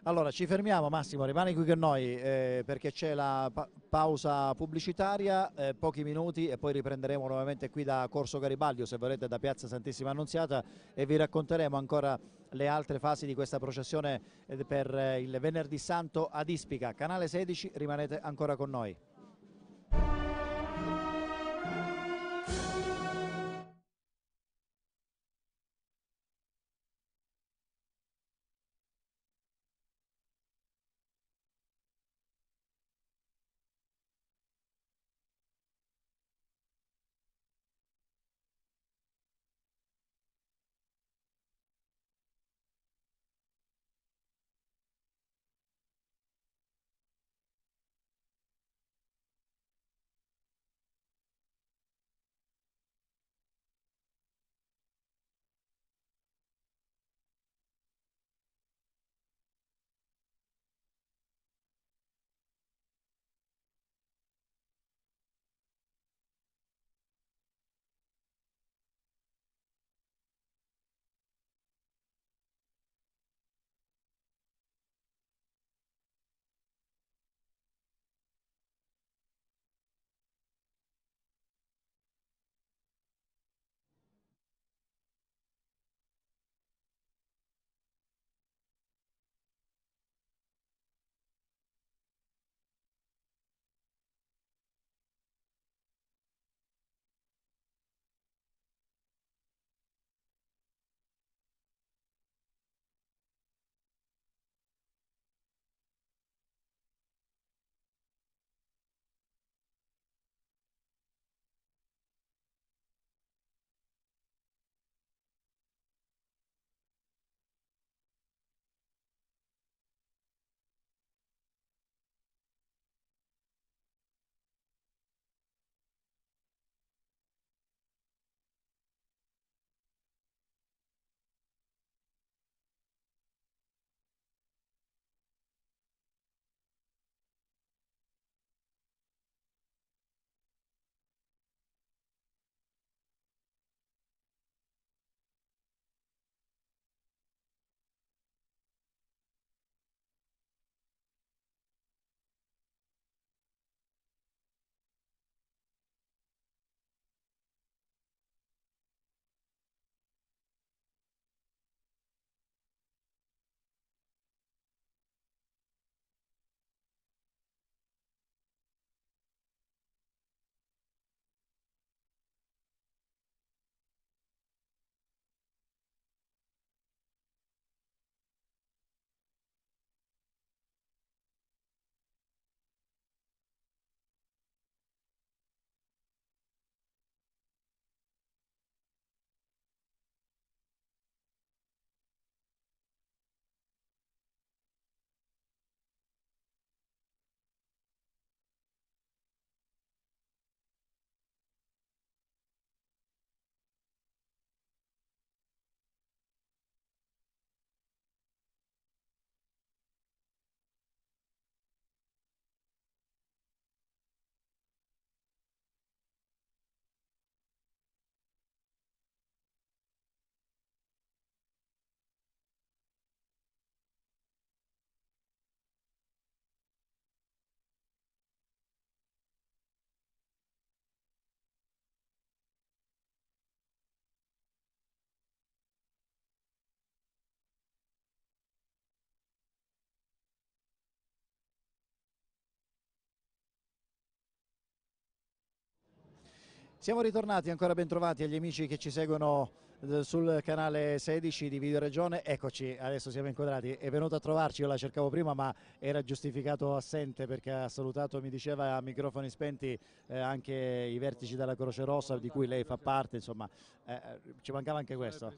Allora ci fermiamo, Massimo, rimani qui con noi perché c'è la pausa pubblicitaria, pochi minuti e poi riprenderemo nuovamente qui da Corso Garibaldi o se volete da Piazza Santissima Annunziata e vi racconteremo ancora le altre fasi di questa processione per il Venerdì Santo ad Ispica. Canale 16, rimanete ancora con noi. Siamo ritornati, ancora ben trovati agli amici che ci seguono sul canale 16 di Videoregione. Eccoci, adesso siamo inquadrati, è venuto a trovarci, io la cercavo prima ma era giustificato assente perché ha salutato, mi diceva a microfoni spenti, anche i vertici della Croce Rossa di cui lei fa parte, insomma ci mancava anche questo.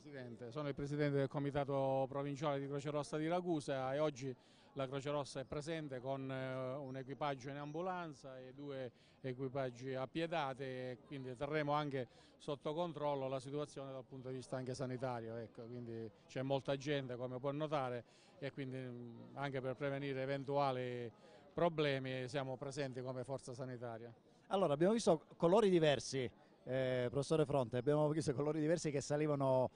Sono il presidente del comitato provinciale di Croce Rossa di Ragusa e oggi la Croce Rossa è presente con un equipaggio in ambulanza e 2 equipaggi a piedate, e quindi terremo anche sotto controllo la situazione dal punto di vista anche sanitario, ecco, quindi c'è molta gente come può notare e quindi anche per prevenire eventuali problemi siamo presenti come forza sanitaria. Allora, abbiamo visto colori diversi. Professore Fronte, abbiamo visto colori diversi che salivano,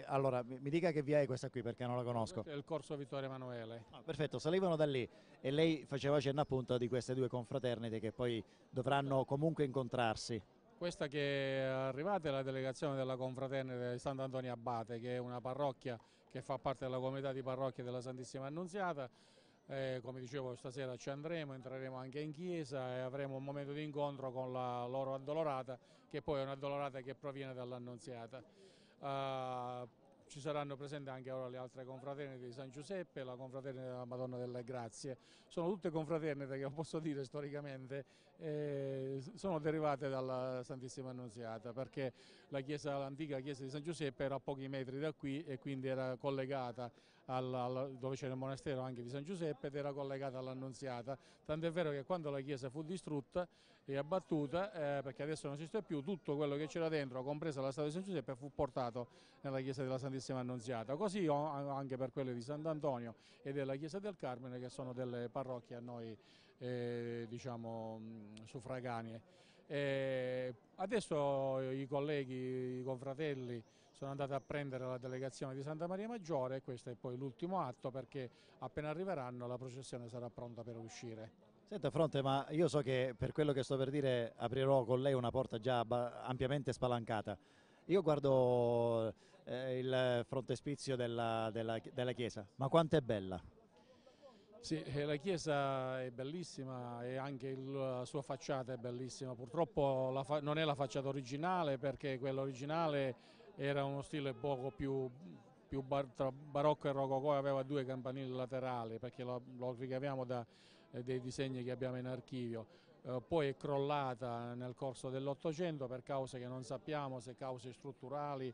allora mi dica che via è questa qui perché non la conosco. Questo è il corso Vittorio Emanuele. Ah, perfetto, salivano da lì e lei faceva cenno appunto di queste 2 confraternite che poi dovranno comunque incontrarsi. Questa che è arrivata è la delegazione della confraternita di Sant'Antonio Abate, che è una parrocchia che fa parte della comunità di parrocchie della Santissima Annunziata. Come dicevo, stasera ci andremo, entreremo anche in chiesa e avremo un momento di incontro con la loro addolorata, che poi è un'addolorata che proviene dall'Annunziata. Ci saranno presenti anche ora le altre confraternite di San Giuseppe, la confraternita della Madonna delle Grazie. Sono tutte confraternite che posso dire storicamente sono derivate dalla Santissima Annunziata, perché l'antica chiesa di San Giuseppe era a pochi metri da qui e quindi era collegata dove c'era il monastero anche di San Giuseppe ed era collegata all'Annunziata, tant'è vero che quando la chiesa fu distrutta e abbattuta, perché adesso non esiste più, tutto quello che c'era dentro, compresa la statua di San Giuseppe, fu portato nella chiesa della Santissima Annunziata, così anche per quelle di Sant'Antonio e della chiesa del Carmine, che sono delle parrocchie a noi diciamo suffraganee. Adesso i colleghi, i confratelli sono andati a prendere la delegazione di Santa Maria Maggiore e questo è poi l'ultimo atto, perché appena arriveranno la processione sarà pronta per uscire. Senta Fronte, ma io so che per quello che sto per dire aprirò con lei una porta già ampiamente spalancata. Io guardo il frontespizio della chiesa, ma quanto è bella! Sì, la chiesa è bellissima e anche la sua facciata è bellissima. Purtroppo non è la facciata originale, perché quella originale era uno stile poco più tra barocco e rococò, aveva 2 campanili laterali, perché lo ricaviamo dei disegni che abbiamo in archivio. Poi è crollata nel corso dell'800 per cause che non sappiamo, se cause strutturali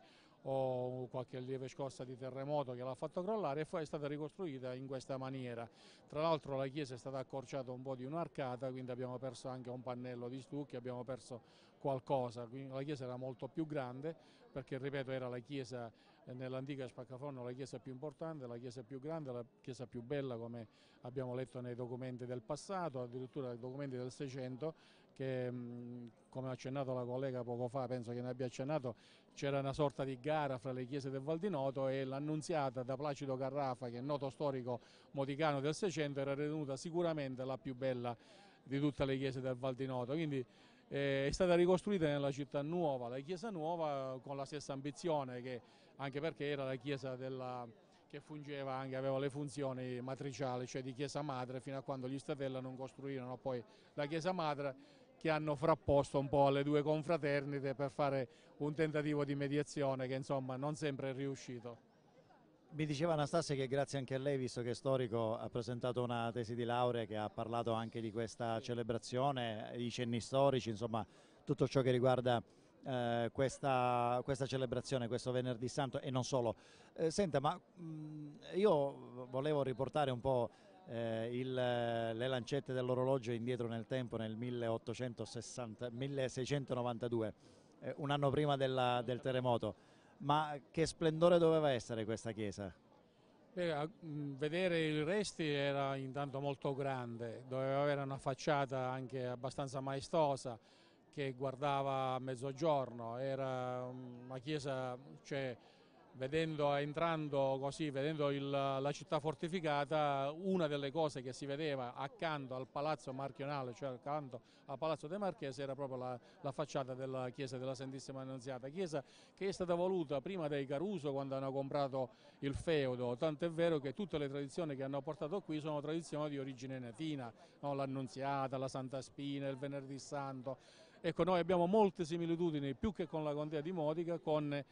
o qualche lieve scossa di terremoto che l'ha fatto crollare, e poi è stata ricostruita in questa maniera. Tra l'altro la chiesa è stata accorciata un po' di un'arcata, quindi abbiamo perso anche un pannello di stucchi, abbiamo perso qualcosa, quindi la chiesa era molto più grande, perché ripeto era la chiesa nell'antica Spaccaforno, la chiesa più importante, la chiesa più grande, la chiesa più bella, come abbiamo letto nei documenti del passato, addirittura nei documenti del 600, che come ha accennato la collega poco fa, penso che ne abbia accennato, c'era una sorta di gara fra le chiese del Val di Noto e l'Annunziata da Placido Carraffa, che è noto storico modicano del 600, era ritenuta sicuramente la più bella di tutte le chiese del Val di Noto. Quindi è stata ricostruita nella città nuova, la chiesa nuova, con la stessa ambizione, anche perché era la chiesa che fungeva anche, aveva le funzioni matriciali, cioè di chiesa madre, fino a quando gli Statella non costruirono poi la chiesa madre, che hanno frapposto un po' alle 2 confraternite per fare un tentativo di mediazione che insomma non sempre è riuscito. Mi diceva Anastasia che grazie anche a lei, visto che è storico, ha presentato una tesi di laurea che ha parlato anche di questa celebrazione, i cenni storici, insomma tutto ciò che riguarda questa celebrazione, questo Venerdì Santo e non solo. Senta, ma io volevo riportare un po' le lancette dell'orologio indietro nel tempo, nel 1692, un anno prima del terremoto. Ma che splendore doveva essere questa chiesa? Vedere i resti era intanto molto grande, doveva avere una facciata anche abbastanza maestosa che guardava a mezzogiorno, era una chiesa, cioè, entrando così, vedendo la città fortificata, una delle cose che si vedeva accanto al Palazzo Marchionale, cioè accanto al Palazzo dei Marchesi, era proprio la facciata della chiesa della Santissima Annunziata, chiesa che è stata voluta prima dai Caruso quando hanno comprato il feudo, tanto è vero che tutte le tradizioni che hanno portato qui sono tradizioni di origine latina, no? L'Annunziata, la Santa Spina, il Venerdì Santo. Ecco, noi abbiamo molte similitudini più che con la contea di Modica, con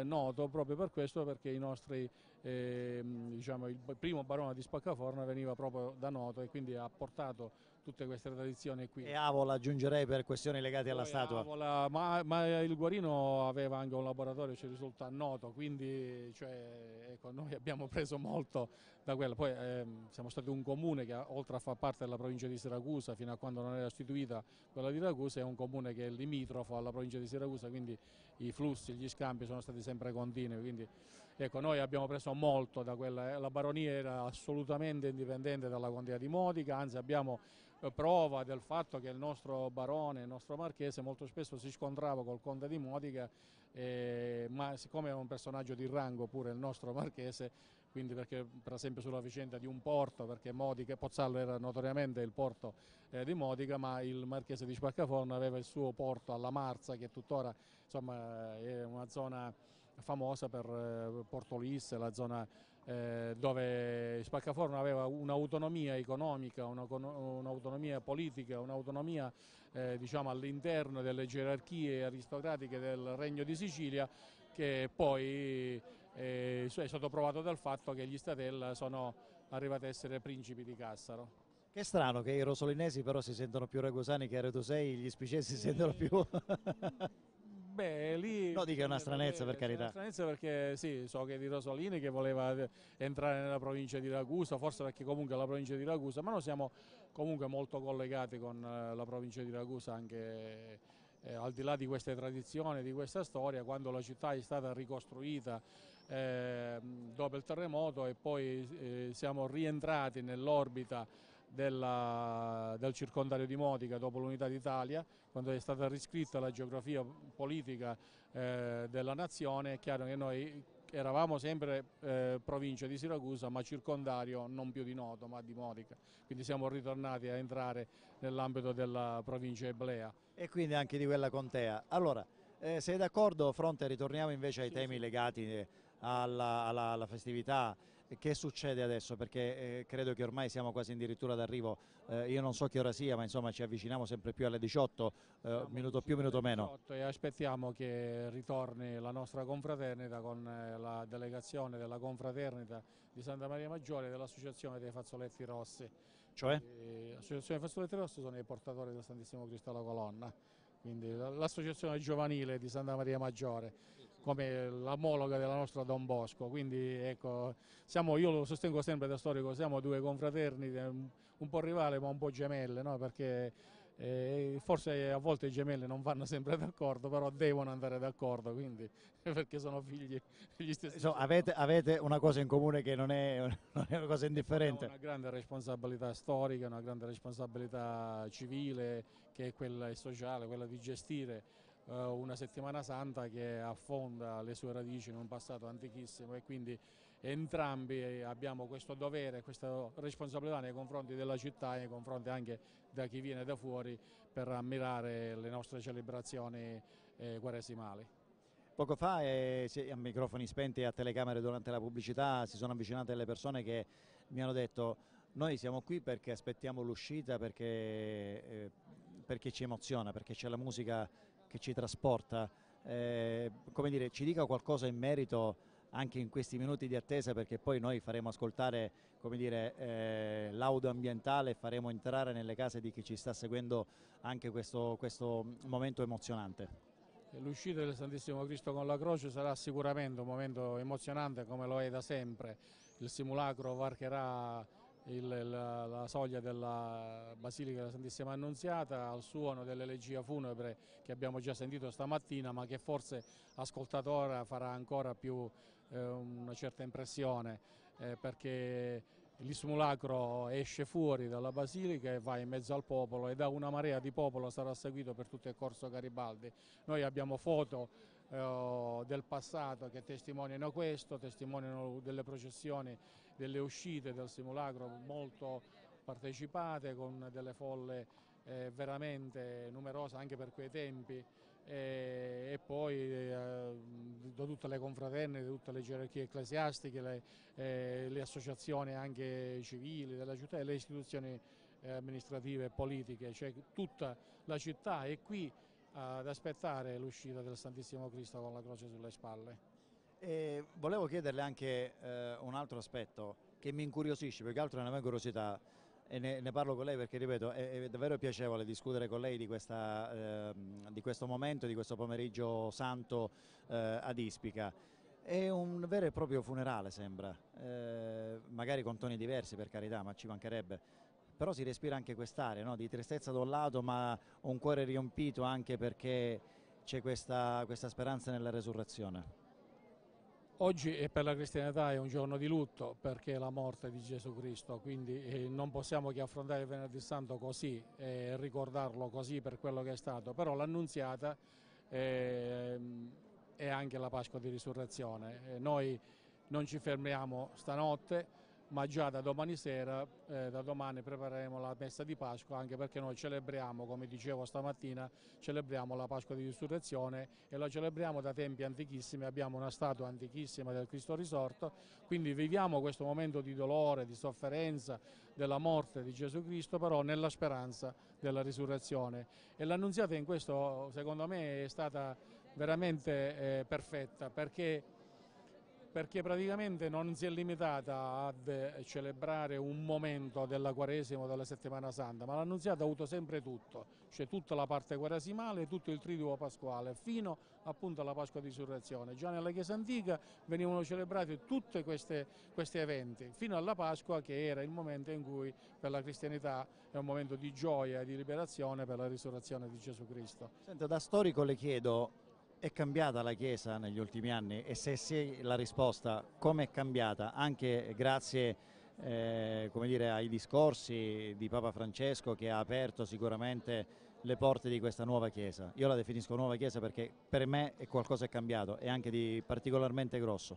Noto, proprio per questo, perché i nostri, diciamo, il primo barone di Spaccaforno veniva proprio da Noto e quindi ha portato tutte queste tradizioni qui. E Avola aggiungerei per questioni legate alla Poi statua. Avola, ma il Guarino aveva anche un laboratorio, ci risulta Noto, quindi cioè, ecco, noi abbiamo preso molto da quello. Poi siamo stati un comune che oltre a far parte della provincia di Siracusa, fino a quando non era istituita quella di Ragusa, è un comune che è limitrofo alla provincia di Siracusa, quindi i flussi, gli scambi sono stati sempre continui. Quindi, ecco, noi abbiamo preso molto da quella, la baronia era assolutamente indipendente dalla contea di Modica, anzi abbiamo prova del fatto che il nostro barone, il nostro marchese molto spesso si scontrava col conte di Modica, ma siccome era un personaggio di rango pure il nostro marchese, quindi perché per esempio sulla vicenda di un porto, perché Modica, Pozzallo era notoriamente il porto di Modica, ma il marchese di Spaccaforno aveva il suo porto alla Marza, che tuttora insomma, è una zona famosa per Porto Lisse, la zona dove Spaccaforno aveva un'autonomia economica, un'autonomia politica, un'autonomia diciamo, all'interno delle gerarchie aristocratiche del Regno di Sicilia, che poi è stato provato dal fatto che gli Statella sono arrivati a essere principi di Cassaro. Che strano che i rosolinesi però si sentono più ragusani che aretosei, gli spicesi si sentono più... Beh, lì No, dico è una stranezza per è una carità. stranezza perché sì, so che di Rosolini che voleva entrare nella provincia di Ragusa, forse perché comunque è la provincia di Ragusa, ma noi siamo comunque molto collegati con la provincia di Ragusa anche al di là di queste tradizioni, di questa storia, quando la città è stata ricostruita dopo il terremoto e poi siamo rientrati nell'orbita del circondario di Modica dopo l'unità d'Italia, quando è stata riscritta la geografia politica della nazione. È chiaro che noi eravamo sempre provincia di Siracusa, ma circondario non più di Noto ma di Modica, quindi siamo ritornati a entrare nell'ambito della provincia eblea. E quindi anche di quella contea. Allora, sei d'accordo Fronte? Ritorniamo invece ai temi legati alla festività. Che succede adesso? Perché credo che ormai siamo quasi addirittura d'arrivo, io non so che ora sia, ma insomma ci avviciniamo sempre più alle 18, minuto più, minuto meno. 18 e aspettiamo che ritorni la nostra confraternita con la delegazione della confraternita di Santa Maria Maggiore e dell'Associazione dei Fazzoletti Rossi. Cioè? L'Associazione dei Fazzoletti Rossi sono i portatori del Santissimo Cristo alla colonna, quindi l'associazione giovanile di Santa Maria Maggiore, come l'omologa della nostra Don Bosco. Quindi ecco, io lo sostengo sempre da storico, siamo due confraternite un po' rivali ma un po' gemelle, no? Perché forse a volte i gemelli non vanno sempre d'accordo, però devono andare d'accordo, quindi perché sono figli degli stessi. Insomma, avete una cosa in comune che non è una cosa indifferente. Abbiamo una grande responsabilità storica, una grande responsabilità civile, che è quella sociale, quella di gestire una settimana santa che affonda le sue radici in un passato antichissimo, e quindi entrambi abbiamo questo dovere, questa responsabilità nei confronti della città e nei confronti anche da chi viene da fuori per ammirare le nostre celebrazioni quaresimali. Poco fa, a microfoni spenti e a telecamere durante la pubblicità, si sono avvicinate delle persone che mi hanno detto: noi siamo qui perché aspettiamo l'uscita, perché ci emoziona, perché c'è la musica che ci trasporta. Come dire, ci dica qualcosa in merito anche in questi minuti di attesa, perché poi noi faremo ascoltare, come dire, l'audio ambientale e faremo entrare nelle case di chi ci sta seguendo anche questo momento emozionante. L'uscita del Santissimo Cristo con la croce sarà sicuramente un momento emozionante, come lo è da sempre. Il simulacro varcherà la soglia della Basilica della Santissima Annunziata al suono dell'elegia funebre che abbiamo già sentito stamattina, ma che forse ascoltato ora farà ancora più una certa impressione, perché il simulacro esce fuori dalla Basilica e va in mezzo al popolo, e da una marea di popolo sarà seguito per tutto il corso Garibaldi. Noi abbiamo foto del passato che testimoniano questo, testimoniano delle processioni, delle uscite del simulacro molto partecipate, con delle folle veramente numerose anche per quei tempi, e poi da tutte le confraternite, da tutte le gerarchie ecclesiastiche, le associazioni anche civili della città e le istituzioni amministrative e politiche, cioè tutta la città è qui ad aspettare l'uscita del Santissimo Cristo con la croce sulle spalle. E volevo chiederle anche un altro aspetto che mi incuriosisce, più che altro nella mia curiosità, e ne parlo con lei perché, ripeto, è davvero piacevole discutere con lei di questo momento, di questo pomeriggio santo ad Ispica. È un vero e proprio funerale, sembra, magari con toni diversi, per carità, ma ci mancherebbe. Però si respira anche quest'area, no? Di tristezza da un lato, ma un cuore riempito anche perché c'è questa speranza nella resurrezione. Oggi per la cristianità è un giorno di lutto perché è la morte di Gesù Cristo, quindi non possiamo che affrontare il Venerdì Santo così e ricordarlo così per quello che è stato, però l'Annunziata è anche la Pasqua di Risurrezione. Noi non ci fermiamo stanotte, ma già da domani sera, da domani prepareremo la messa di Pasqua, anche perché noi celebriamo, come dicevo stamattina, celebriamo la Pasqua di Risurrezione e la celebriamo da tempi antichissimi, abbiamo una statua antichissima del Cristo risorto, quindi viviamo questo momento di dolore, di sofferenza, della morte di Gesù Cristo, però nella speranza della risurrezione. E l'Annunziata in questo, secondo me, è stata veramente perfetta, perché praticamente non si è limitata a celebrare un momento della Quaresima o della Settimana Santa, ma l'Annunziata ha avuto sempre tutto, cioè tutta la parte quaresimale, tutto il triduo pasquale, fino appunto alla Pasqua di Risurrezione. Già nella Chiesa antica venivano celebrati tutti questi eventi, fino alla Pasqua, che era il momento in cui per la cristianità è un momento di gioia e di liberazione per la risurrezione di Gesù Cristo. Senta, da storico le chiedo, è cambiata la Chiesa negli ultimi anni e se sì la risposta, come è cambiata? Anche grazie come dire, ai discorsi di Papa Francesco, che ha aperto sicuramente le porte di questa nuova Chiesa. Io la definisco nuova Chiesa perché per me è qualcosa è cambiato e anche di particolarmente grosso.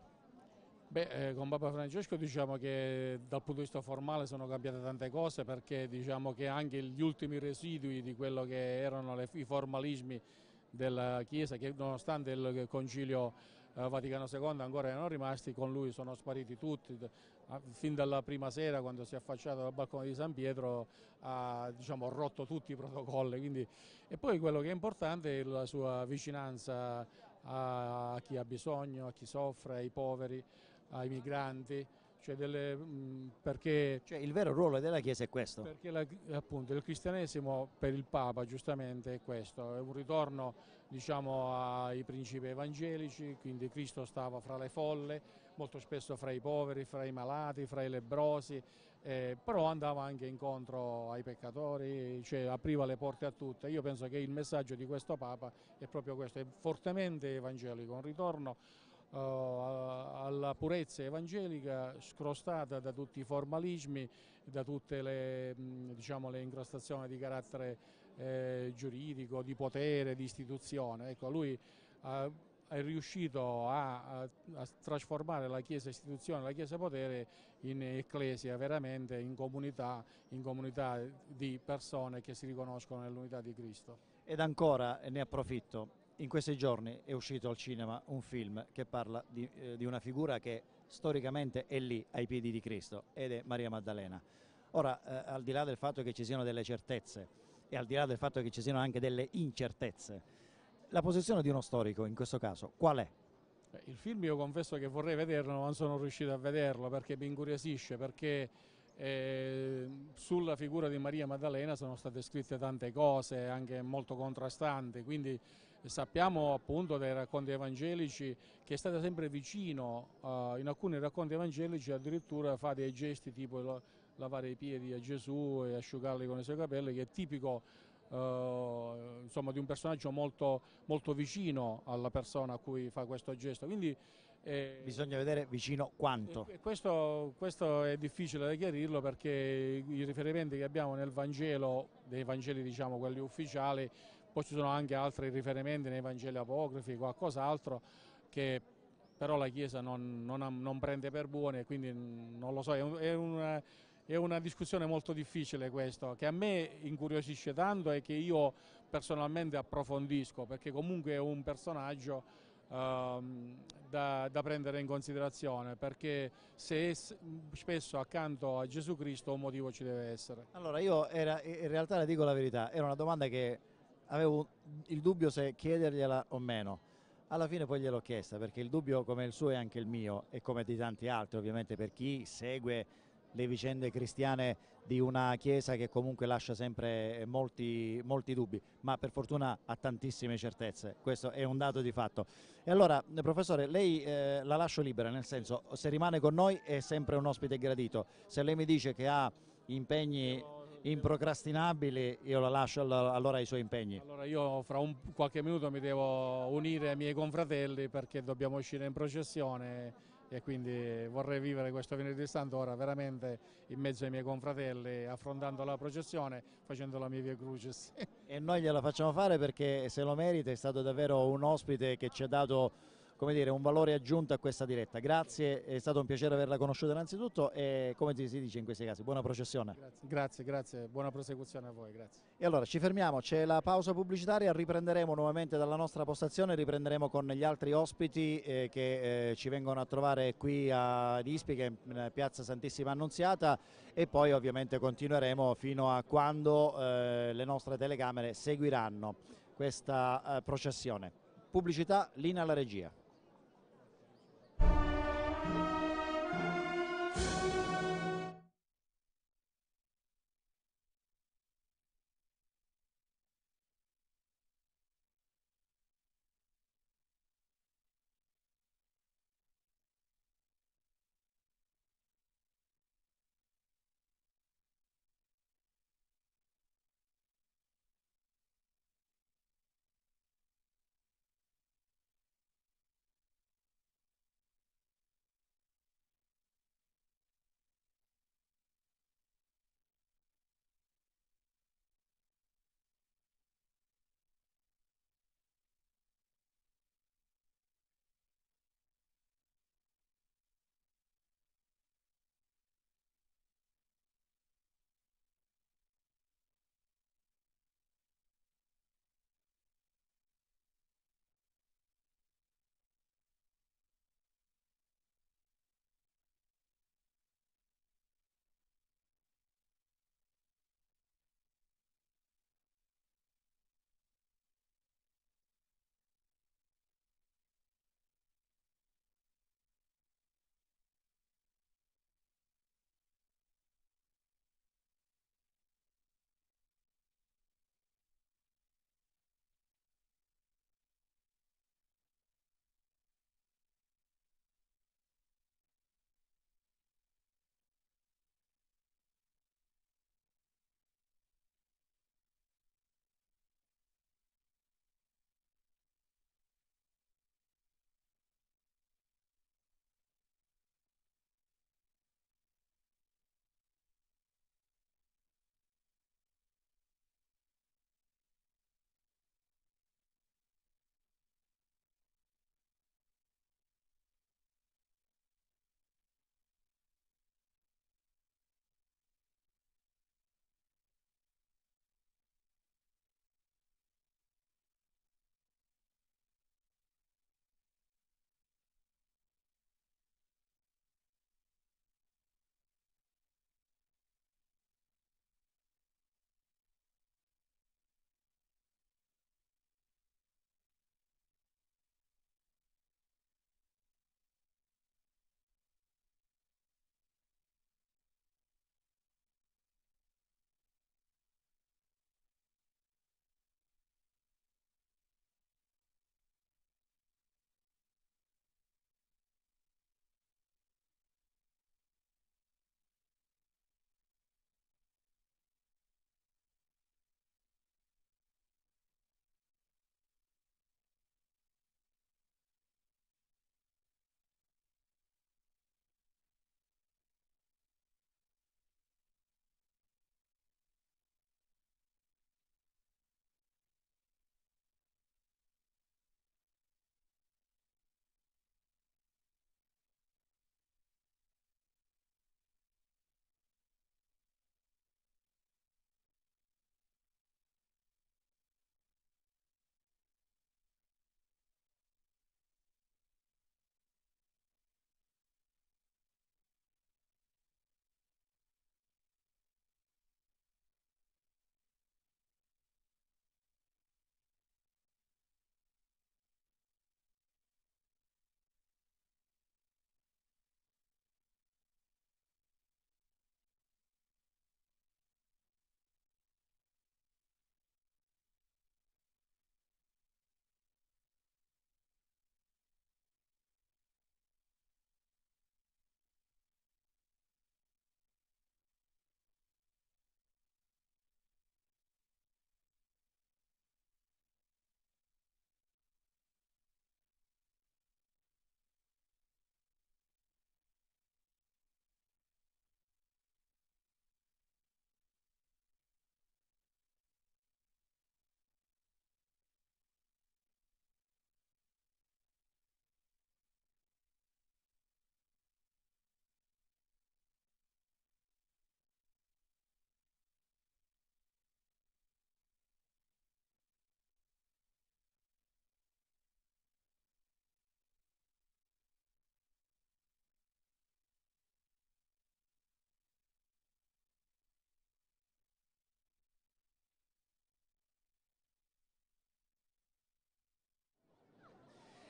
Con Papa Francesco diciamo che dal punto di vista formale sono cambiate tante cose, perché diciamo che anche gli ultimi residui di quello che erano i formalismi della Chiesa, che nonostante il Concilio Vaticano II ancora erano rimasti, con lui sono spariti tutti. Fin dalla prima sera, quando si è affacciato dal balcone di San Pietro, ha diciamo, rotto tutti i protocolli. Quindi... E poi quello che è importante è la sua vicinanza a chi ha bisogno, a chi soffre, ai poveri, ai migranti. Perché il vero ruolo della Chiesa è questo. Perché appunto il cristianesimo per il Papa giustamente è questo, è un ritorno diciamo ai principi evangelici, quindi Cristo stava fra le folle, molto spesso fra i poveri, fra i malati, fra i lebbrosi, però andava anche incontro ai peccatori, cioè apriva le porte a tutte. Io penso che il messaggio di questo Papa è proprio questo, è fortemente evangelico, un ritorno alla purezza evangelica, scrostata da tutti i formalismi, da tutte diciamo, le incrostazioni di carattere giuridico, di potere, di istituzione. Ecco, lui è riuscito a trasformare la Chiesa istituzione, la Chiesa potere in ecclesia, veramente in comunità di persone che si riconoscono nell'unità di Cristo. Ed ancora, ne approfitto, in questi giorni è uscito al cinema un film che parla di una figura che storicamente è lì ai piedi di Cristo, ed è Maria Maddalena. Ora, al di là del fatto che ci siano delle certezze e al di là del fatto che ci siano anche delle incertezze, la posizione di uno storico in questo caso qual è? Il film io confesso che vorrei vederlo, ma non sono riuscito a vederlo perché mi incuriosisce, perché sulla figura di Maria Maddalena sono state scritte tante cose anche molto contrastanti, quindi sappiamo appunto dai racconti evangelici che è stata sempre vicino, in alcuni racconti evangelici addirittura fa dei gesti tipo lavare i piedi a Gesù e asciugarli con i suoi capelli, che è tipico insomma, di un personaggio molto, molto vicino alla persona a cui fa questo gesto. Quindi bisogna vedere vicino quanto. Questo è difficile da chiarirlo, perché i riferimenti che abbiamo nel Vangelo, dei Vangeli diciamo quelli ufficiali, poi ci sono anche altri riferimenti nei Vangeli apocrifi, qualcos'altro che però la Chiesa non prende per buone, quindi non lo so, è una discussione molto difficile questo, che a me incuriosisce tanto e che io personalmente approfondisco, perché comunque è un personaggio da prendere in considerazione, perché se è spesso accanto a Gesù Cristo un motivo ci deve essere. Allora io in realtà le dico la verità, era una domanda che avevo il dubbio se chiedergliela o meno. Alla fine poi gliel'ho chiesta, perché il dubbio come il suo è anche il mio e come di tanti altri, ovviamente, per chi segue le vicende cristiane di una chiesa che comunque lascia sempre molti dubbi, ma per fortuna ha tantissime certezze, questo è un dato di fatto. E allora, professore, lei la lascio libera, nel senso, se rimane con noi è sempre un ospite gradito, se lei mi dice che ha impegni improcrastinabili, io la lascio allora ai suoi impegni. Allora io fra qualche minuto mi devo unire ai miei confratelli perché dobbiamo uscire in processione e quindi vorrei vivere questo venerdì santo ora veramente in mezzo ai miei confratelli, affrontando la processione, facendo la mia Via Crucis. E noi gliela facciamo fare perché se lo merita, è stato davvero un ospite che ci ha dato, come dire, un valore aggiunto a questa diretta. Grazie, è stato un piacere averla conosciuta innanzitutto e, come si dice in questi casi, buona processione. Grazie, buona prosecuzione a voi, grazie. E allora ci fermiamo, c'è la pausa pubblicitaria, riprenderemo nuovamente dalla nostra postazione, riprenderemo con gli altri ospiti che ci vengono a trovare qui ad Ispica, in piazza Santissima Annunziata, e poi ovviamente continueremo fino a quando le nostre telecamere seguiranno questa processione. Pubblicità, linea alla regia.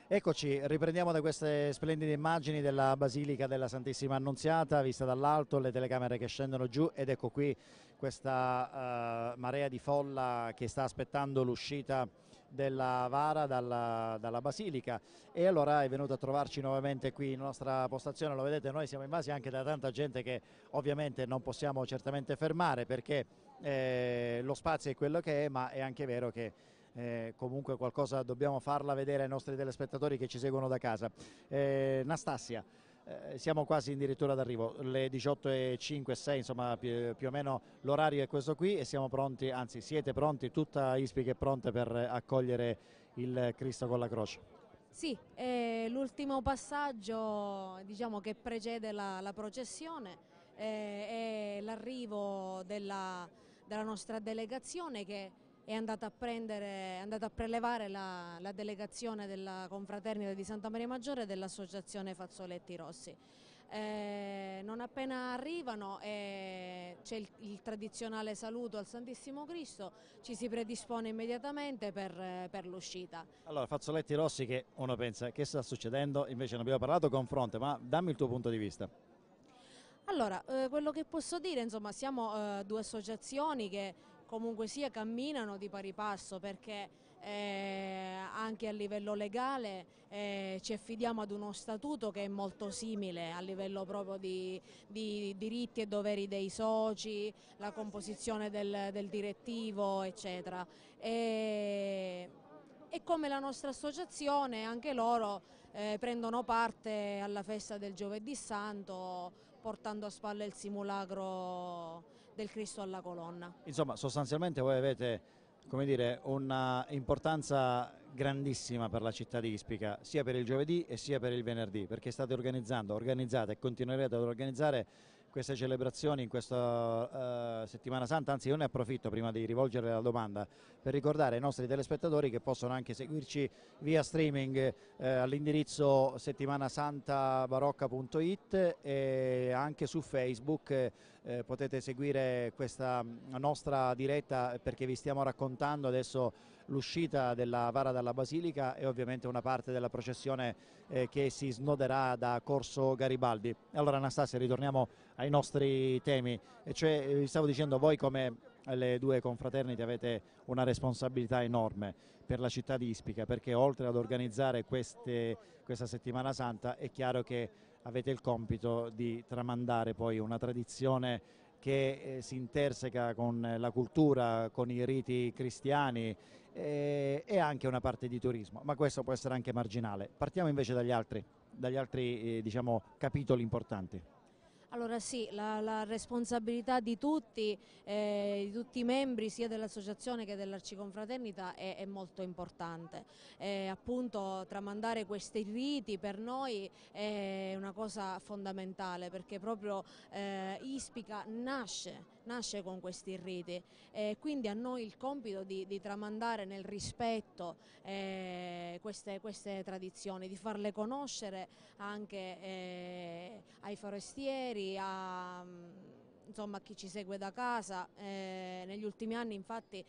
Eccoci, riprendiamo da queste splendide immagini della Basilica della Santissima Annunziata, vista dall'alto, le telecamere che scendono giù ed ecco qui questa marea di folla che sta aspettando l'uscita della Vara dalla Basilica, e allora è venuto a trovarci nuovamente qui in nostra postazione. Lo vedete, noi siamo invasi anche da tanta gente che ovviamente non possiamo certamente fermare perché lo spazio è quello che è, ma è anche vero che comunque qualcosa dobbiamo farla vedere ai nostri telespettatori che ci seguono da casa. Nastasia, siamo quasi addirittura d'arrivo, le 18:05, 6, insomma più o meno l'orario è questo qui e siamo pronti, anzi siete pronti, tutta Ispica è pronta per accogliere il Cristo con la croce. Sì, l'ultimo passaggio, diciamo, che precede la processione è l'arrivo della nostra delegazione, che è andata a prelevare la delegazione della Confraternita di Santa Maria Maggiore e dell'Associazione Fazzoletti Rossi. Non appena arrivano c'è il tradizionale saluto al Santissimo Cristo, ci si predispone immediatamente per l'uscita. Allora, Fazzoletti Rossi, che uno pensa che sta succedendo, invece ne abbiamo parlato con Fronte, ma dammi il tuo punto di vista. Allora, quello che posso dire, insomma, siamo due associazioni che comunque sia camminano di pari passo, perché anche a livello legale ci affidiamo ad uno statuto che è molto simile a livello proprio di diritti e doveri dei soci, la composizione del direttivo, eccetera. E come la nostra associazione, anche loro prendono parte alla festa del Giovedì Santo, portando a spalle il simulacro del Cristo alla colonna. Insomma, sostanzialmente voi avete, come dire, una importanza grandissima per la città di Ispica, sia per il giovedì e sia per il venerdì, perché state organizzate e continuerete ad organizzare queste celebrazioni in questa settimana santa. Anzi, io ne approfitto prima di rivolgere la domanda per ricordare ai nostri telespettatori che possono anche seguirci via streaming all'indirizzo settimanasantabarocca.it e anche su Facebook. Potete seguire questa nostra diretta perché vi stiamo raccontando adesso l'uscita della Vara dalla Basilica e ovviamente una parte della processione che si snoderà da Corso Garibaldi. Allora Anastasia, ritorniamo ai nostri temi, e cioè vi stavo dicendo, voi come le due confraternite avete una responsabilità enorme per la città di Ispica, perché oltre ad organizzare questa settimana santa è chiaro che avete il compito di tramandare poi una tradizione che si interseca con la cultura, con i riti cristiani e anche una parte di turismo, ma questo può essere anche marginale. Partiamo invece dagli altri diciamo, capitoli importanti. Allora sì, la responsabilità di tutti i membri sia dell'associazione che dell'Arciconfraternita è molto importante. Appunto tramandare questi riti per noi è una cosa fondamentale, perché proprio Ispica nasce con questi riti, quindi a noi il compito di tramandare nel rispetto queste tradizioni, di farle conoscere anche ai forestieri, insomma, a chi ci segue da casa. Negli ultimi anni infatti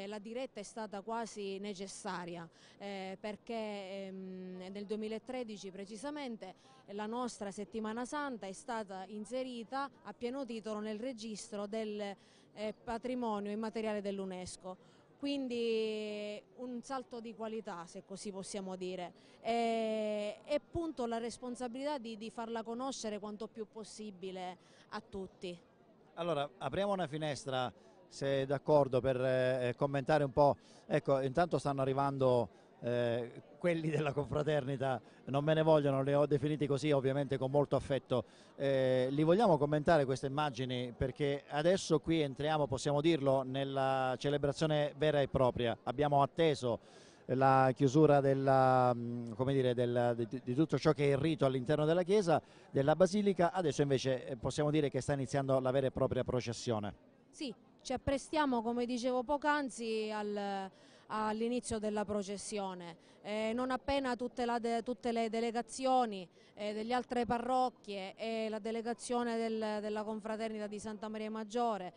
la diretta è stata quasi necessaria perché nel 2013 precisamente la nostra settimana santa è stata inserita a pieno titolo nel registro del patrimonio immateriale dell'UNESCO. Quindi un salto di qualità, se così possiamo dire, e appunto la responsabilità di farla conoscere quanto più possibile a tutti. Allora, apriamo una finestra, se d'accordo, per commentare un po'. Ecco, intanto stanno arrivando quelli della confraternita, non me ne vogliono, li ho definiti così ovviamente con molto affetto. Li vogliamo commentare queste immagini perché adesso qui entriamo, possiamo dirlo, nella celebrazione vera e propria. Abbiamo atteso la chiusura come dire, di tutto ciò che è il rito all'interno della chiesa, della basilica, adesso invece possiamo dire che sta iniziando la vera e propria processione. Sì, ci apprestiamo, come dicevo poc'anzi, all'inizio della processione. Non appena tutte le delegazioni delle altre parrocchie e la delegazione della confraternita di Santa Maria Maggiore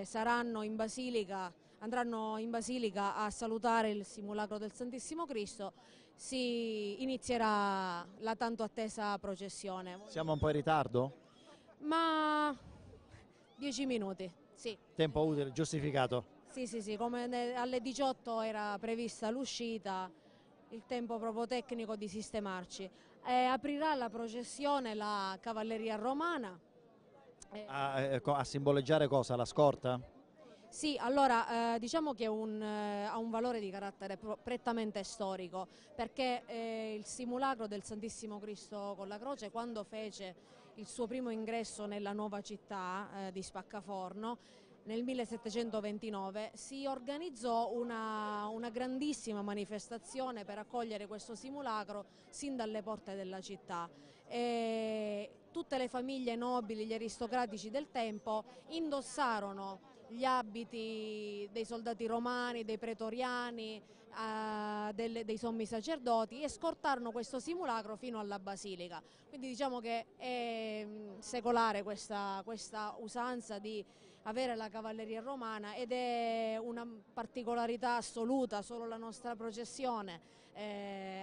saranno in Basilica andranno in Basilica a salutare il simulacro del Santissimo Cristo, si inizierà la tanto attesa processione. Siamo un po' in ritardo? Ma 10 minuti, sì. Tempo utile, giustificato. Sì, come alle 18 era prevista l'uscita, il tempo proprio tecnico di sistemarci. Aprirà la processione la Cavalleria Romana. A simboleggiare cosa? La scorta? Sì, allora diciamo che ha un valore di carattere prettamente storico, perché il simulacro del Santissimo Cristo con la croce, quando fece il suo primo ingresso nella nuova città di Spaccaforno, nel 1729 si organizzò una grandissima manifestazione per accogliere questo simulacro sin dalle porte della città. Tutte le famiglie nobili, gli aristocratici del tempo indossarono gli abiti dei soldati romani, dei pretoriani, dei sommi sacerdoti e scortarono questo simulacro fino alla Basilica. Quindi diciamo che è secolare questa usanza di avere la cavalleria romana ed è una particolarità assoluta, solo la nostra processione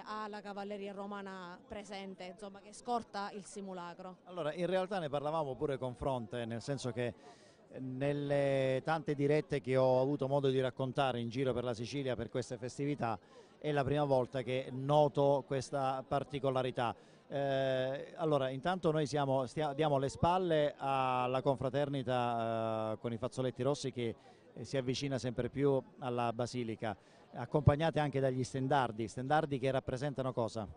ha la cavalleria romana presente, insomma, che scorta il simulacro. Allora, in realtà ne parlavamo pure con Fronte, nel senso che nelle tante dirette che ho avuto modo di raccontare in giro per la Sicilia per queste festività è la prima volta che noto questa particolarità. Allora, intanto noi diamo le spalle alla confraternita con i fazzoletti rossi che si avvicina sempre più alla Basilica, accompagnate anche dagli stendardi che rappresentano cosa?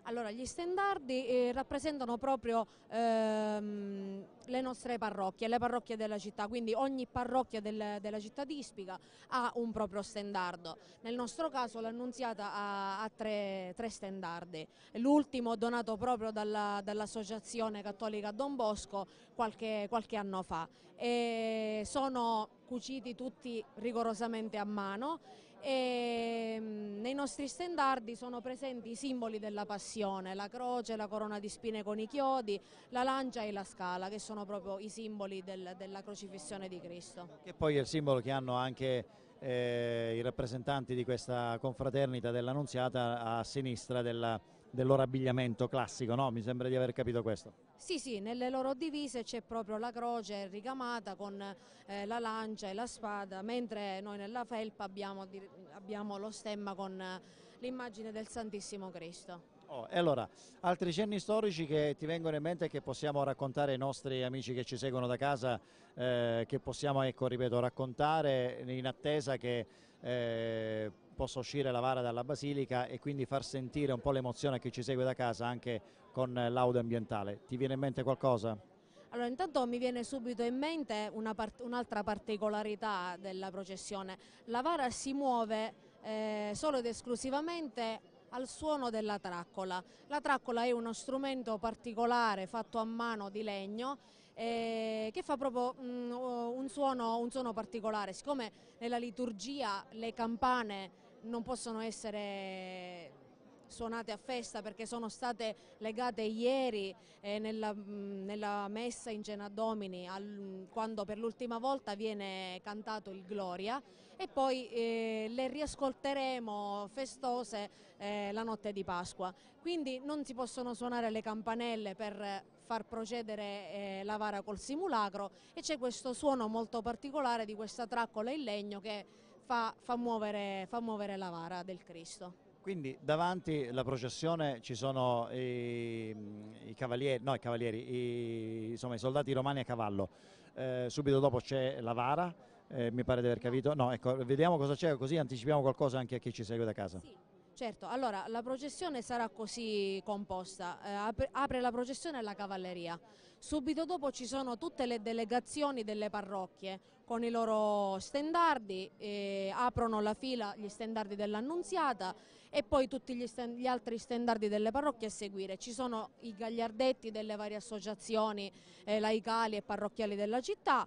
Allora, gli stendardi rappresentano proprio le nostre parrocchie, le parrocchie della città, quindi ogni parrocchia della città di Ispica ha un proprio stendardo. Nel nostro caso l'Annunziata ha tre stendardi, l'ultimo donato proprio dall'Associazione Cattolica Don Bosco qualche anno fa. Sono cuciti tutti rigorosamente a mano. Nei nostri stendardi sono presenti i simboli della passione, la croce, la corona di spine con i chiodi, la lancia e la scala, che sono proprio i simboli della crocifissione di Cristo. Che poi è il simbolo che hanno anche i rappresentanti di questa confraternita dell'Annunziata a sinistra del loro abbigliamento classico, no? Mi sembra di aver capito questo. Sì, nelle loro divise c'è proprio la croce ricamata con la lancia e la spada, mentre noi nella felpa abbiamo lo stemma con l'immagine del Santissimo Cristo. E allora, altri cenni storici che ti vengono in mente e che possiamo raccontare ai nostri amici che ci seguono da casa, che possiamo, ecco, ripeto, raccontare in attesa che possa uscire la vara dalla Basilica e quindi far sentire un po' l'emozione a chi ci segue da casa anche con l'audio ambientale. Ti viene in mente qualcosa? Allora, intanto mi viene subito in mente un'altra particolarità della processione. La vara si muove solo ed esclusivamente al suono della traccola. La traccola è uno strumento particolare fatto a mano di legno che fa proprio un suono particolare. Siccome nella liturgia le campane non possono essere suonate a festa perché sono state legate ieri nella messa in Cena Domini quando per l'ultima volta viene cantato il Gloria e poi le riascolteremo festose la notte di Pasqua. Quindi non si possono suonare le campanelle per far procedere la vara col simulacro e c'è questo suono molto particolare di questa traccola in legno che fa muovere la vara del Cristo. Quindi davanti alla processione ci sono i cavalieri, insomma i soldati romani a cavallo, subito dopo c'è la vara, mi pare di aver capito, no, ecco, vediamo cosa c'è così anticipiamo qualcosa anche a chi ci segue da casa. Sì. Certo, allora la processione sarà così composta, apre la processione la cavalleria, subito dopo ci sono tutte le delegazioni delle parrocchie con i loro stendardi, aprono la fila gli stendardi dell'Annunziata e poi tutti gli altri stendardi delle parrocchie a seguire. Ci sono i gagliardetti delle varie associazioni laicali e parrocchiali della città,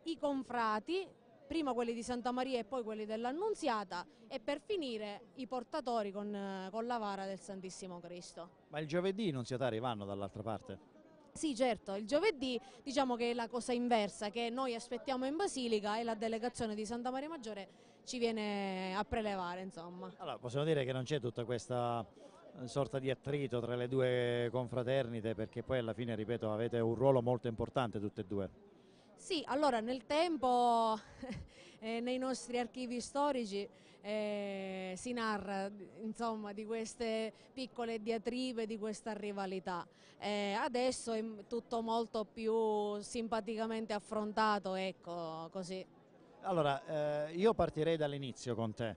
i confrati, prima quelli di Santa Maria e poi quelli dell'Annunziata e per finire i portatori con la vara del Santissimo Cristo. Ma il giovedì i nunziatari vanno dall'altra parte? Sì, certo, il giovedì diciamo che è la cosa inversa, che noi aspettiamo in Basilica e la delegazione di Santa Maria Maggiore ci viene a prelevare, insomma. Allora, possiamo dire che non c'è tutta questa sorta di attrito tra le due confraternite, perché poi alla fine, ripeto, avete un ruolo molto importante tutte e due. Sì, allora nel tempo nei nostri archivi storici si narra insomma di queste piccole diatribe, di questa rivalità. Adesso è tutto molto più simpaticamente affrontato, ecco, così. Allora, io partirei dall'inizio con te,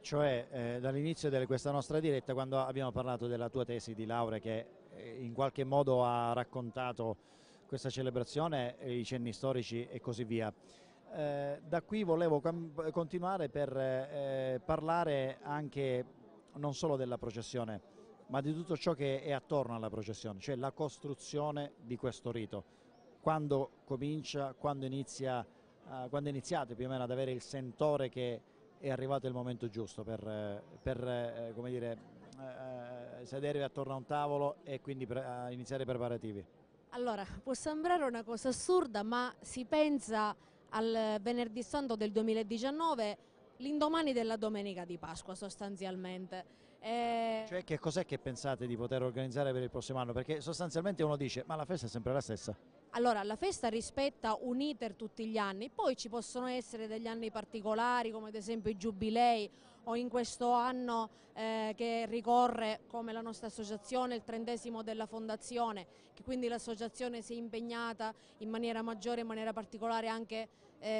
cioè dall'inizio di questa nostra diretta, quando abbiamo parlato della tua tesi di laurea che in qualche modo ha raccontato questa celebrazione, i cenni storici e così via. Da qui volevo continuare per parlare anche non solo della processione, ma di tutto ciò che è attorno alla processione, cioè la costruzione di questo rito. Quando comincia, quando iniziate più o meno ad avere il sentore che è arrivato il momento giusto per come dire, sedere attorno a un tavolo e quindi iniziare i preparativi. Allora, può sembrare una cosa assurda, ma si pensa al venerdì santo del 2019, l'indomani della domenica di Pasqua sostanzialmente. Cioè, che cos'è che pensate di poter organizzare per il prossimo anno? Perché sostanzialmente uno dice, ma la festa è sempre la stessa. Allora, la festa rispetta un iter tutti gli anni, poi ci possono essere degli anni particolari come ad esempio i giubilei o in questo anno che ricorre come la nostra associazione il 30° della fondazione, che quindi l'associazione si è impegnata in maniera maggiore, in maniera particolare anche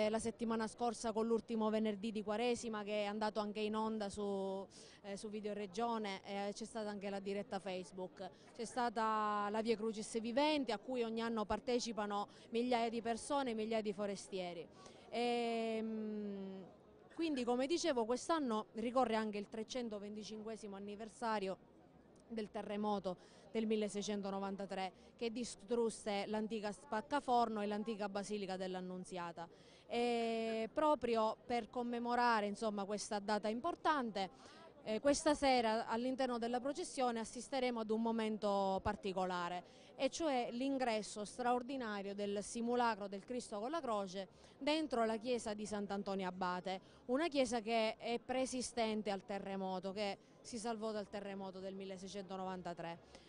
la settimana scorsa con l'ultimo venerdì di Quaresima che è andato anche in onda su Videoregione, c'è stata anche la diretta Facebook, c'è stata la Via Crucis Viventi a cui ogni anno partecipano migliaia di persone, migliaia di forestieri. Quindi come dicevo quest'anno ricorre anche il 325° anniversario del terremoto del 1693 che distrusse l'antica Spaccaforno e l'antica Basilica dell'Annunziata. E proprio per commemorare insomma, questa data importante, questa sera all'interno della processione assisteremo ad un momento particolare, e cioè l'ingresso straordinario del simulacro del Cristo con la croce dentro la chiesa di Sant'Antonio Abate, una chiesa che è preesistente al terremoto, che si salvò dal terremoto del 1693.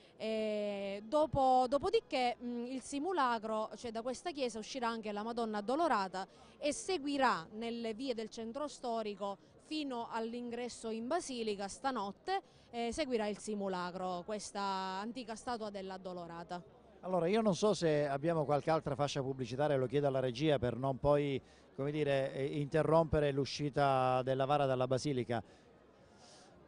Dopodiché il simulacro, cioè da questa chiesa uscirà anche la Madonna Addolorata e seguirà nelle vie del centro storico fino all'ingresso in Basilica stanotte, seguirà il simulacro, questa antica statua dell'Addolorata. Allora, io non so se abbiamo qualche altra fascia pubblicitaria, lo chiedo alla regia per non poi, come dire, interrompere l'uscita della Vara dalla Basilica.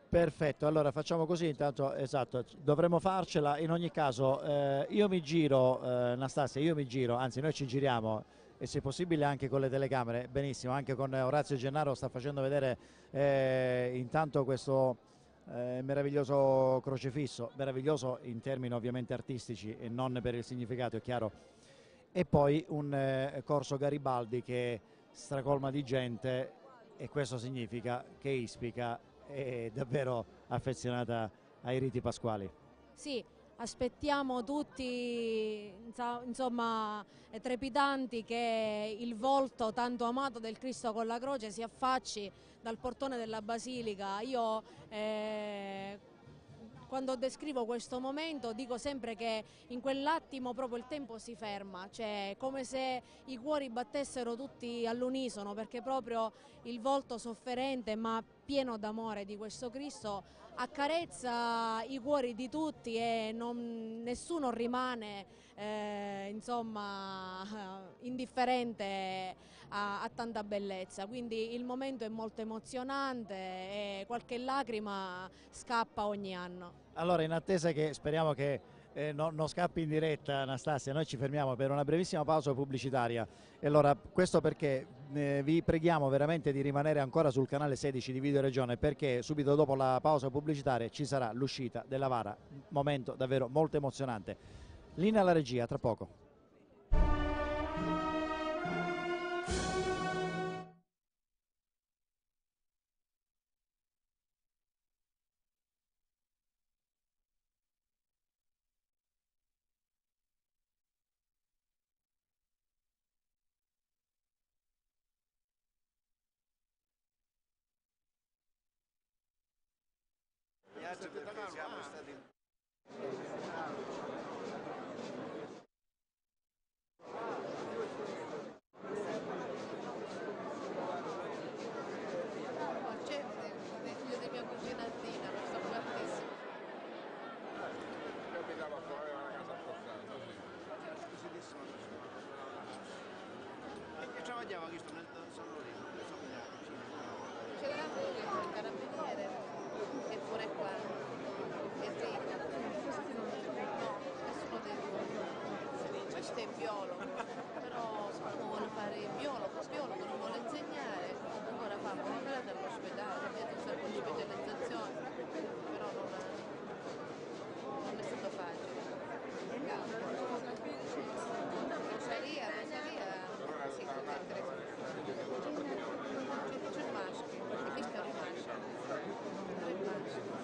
Perfetto, allora facciamo così, intanto esatto, dovremmo farcela. In ogni caso io mi giro, Anastasia, io mi giro, anzi noi ci giriamo e se possibile anche con le telecamere, benissimo, anche con Orazio Gennaro sta facendo vedere intanto questo meraviglioso crocefisso, meraviglioso in termini ovviamente artistici e non per il significato, è chiaro, e poi un corso Garibaldi che stracolma di gente e questo significa che Ispica è davvero affezionata ai riti pasquali. Sì, aspettiamo tutti, insomma, trepidanti che il volto tanto amato del Cristo con la croce si affacci dal portone della Basilica. Io quando descrivo questo momento dico sempre che in quell'attimo proprio il tempo si ferma, cioè come se i cuori battessero tutti all'unisono, perché proprio il volto sofferente ma pieno d'amore di questo Cristo accarezza i cuori di tutti e nessuno rimane insomma, indifferente a tanta bellezza, quindi il momento è molto emozionante e qualche lacrima scappa ogni anno. Allora, in attesa che speriamo che non scappi in diretta, Anastasia, noi ci fermiamo per una brevissima pausa pubblicitaria. E allora, questo perché vi preghiamo veramente di rimanere ancora sul canale 16 di Videoregione, perché subito dopo la pausa pubblicitaria ci sarà l'uscita della Vara, momento davvero molto emozionante. Linea alla regia, tra poco. ringrazio perché siamo stati... di mia cugina Tina, lo so fortissimo. Io abitavo fuori da una casa appostata. Squisitissima persona. E travagliava questo nel San Lorenzo, non so come vicino. C'è l'altro dietro il carabiniere, eppure qua. E Rita. No, nessuno dei due. Questo è biologo, però siccome vuole fare biologo non vuole insegnare, ora fa volontariato all'ospedale, mi ha detto sempre specializzazione, però non è stato facile. Rosalia, sì, c'è il maschio, e questo è un maschio. Tre maschi.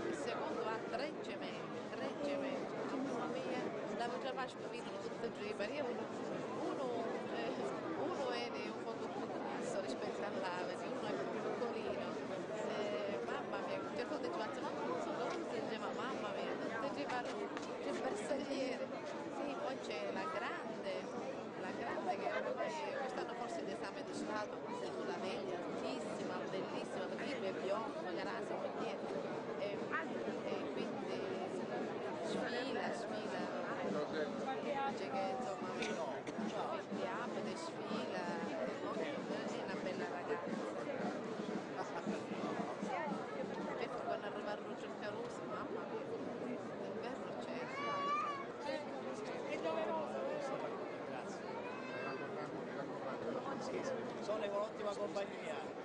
Il secondo ha tre gemelli, mamma mia, stavo già facendo tutti e due i parievoli. Uno è un po' più grosso rispetto all'altro, uno è più piccolino. Mamma mia, un certo punto dice, ma non so dove si diceva, mamma mia, tutti i parievoli, c'è il bersagliere. Sì, poi c'è la grande che ormai quest'anno forse è d'esame di Stato, la veglia, altissima, bellissima, perché è bionda, grasso, dietro. E quindi sfila, dice che insomma quindi apre, sfila, è una bella ragazza. Certo quando arriva a Ruggio il Caruso, mamma mia, l'inverno c'è. Sono in un'ottima compagnia.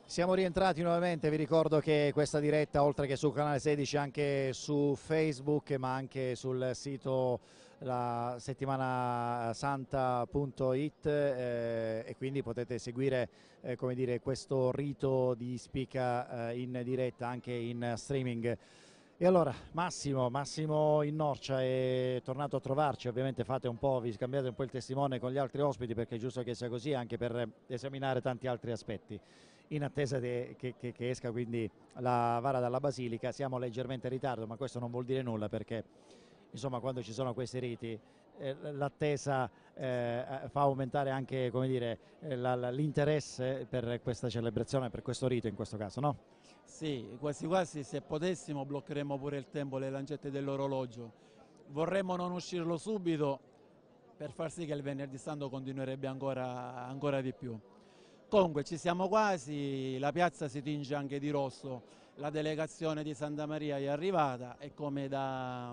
Siamo rientrati nuovamente, vi ricordo che questa diretta oltre che su Canale 16 anche su Facebook ma anche sul sito la settimanasanta.it e quindi potete seguire come dire, questo rito di Spica in diretta anche in streaming. E allora Massimo in Norcia è tornato a trovarci, ovviamente vi scambiate un po' il testimone con gli altri ospiti perché è giusto che sia così anche per esaminare tanti altri aspetti. In attesa che esca quindi la vara dalla Basilica, siamo leggermente in ritardo, ma questo non vuol dire nulla perché insomma quando ci sono questi riti l'attesa fa aumentare anche come dire, l'interesse per questa celebrazione, per questo rito in questo caso, no? Sì, quasi quasi se potessimo bloccheremmo pure il tempo, le lancette dell'orologio. Vorremmo non uscirlo subito per far sì che il Venerdì Santo continuerebbe ancora di più. Comunque ci siamo quasi, la piazza si tinge anche di rosso, la delegazione di Santa Maria è arrivata e come da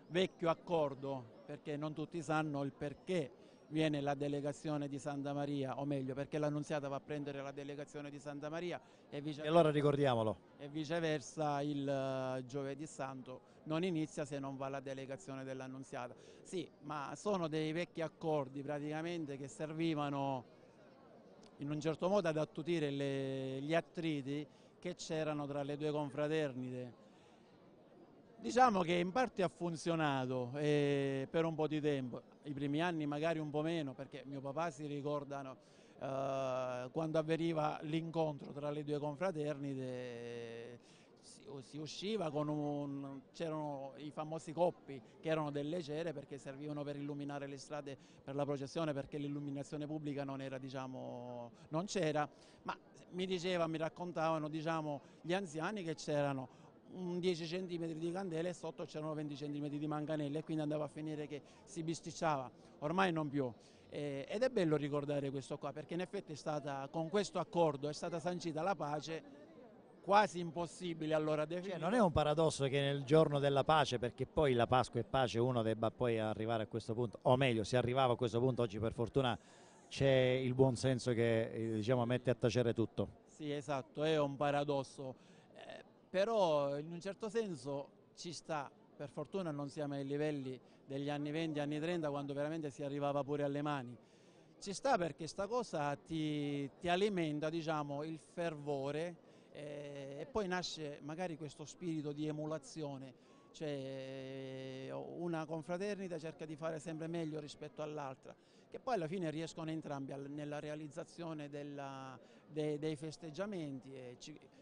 vecchio accordo, perché non tutti sanno il perché viene la delegazione di Santa Maria, o meglio perché l'Annunziata va a prendere la delegazione di Santa Maria e allora ricordiamolo. E viceversa il Giovedì Santo non inizia se non va la delegazione dell'Annunziata. Sì, ma sono dei vecchi accordi praticamente che servivano in un certo modo ad attutire gli attriti che c'erano tra le due confraternite. Diciamo che in parte ha funzionato per un po' di tempo, i primi anni magari un po' meno, perché mio papà si ricorda quando avveniva l'incontro tra le due confraternite si usciva con c'erano i famosi coppi che erano delle cere perché servivano per illuminare le strade per la processione, perché l'illuminazione pubblica non era, diciamo, non c'era, ma mi raccontavano, diciamo, gli anziani che c'erano 10 cm di candele e sotto c'erano 20 cm di manganelle e quindi andava a finire che si bisticciava, ormai non più. Ed è bello ricordare questo qua perché in effetti con questo accordo è stata sancita la pace, quasi impossibile allora definire. Cioè, non è un paradosso che nel giorno della pace, perché poi la Pasqua è pace, uno debba poi arrivare a questo punto, o meglio, si arrivava a questo punto, oggi per fortuna c'è il buon senso che diciamo, mette a tacere tutto. Sì, esatto, è un paradosso, però in un certo senso ci sta, per fortuna non siamo ai livelli degli anni 20, anni 30, quando veramente si arrivava pure alle mani. Ci sta perché sta cosa ti alimenta, diciamo, il fervore e poi nasce magari questo spirito di emulazione, cioè una confraternita cerca di fare sempre meglio rispetto all'altra, che poi alla fine riescono entrambi nella realizzazione dei festeggiamenti e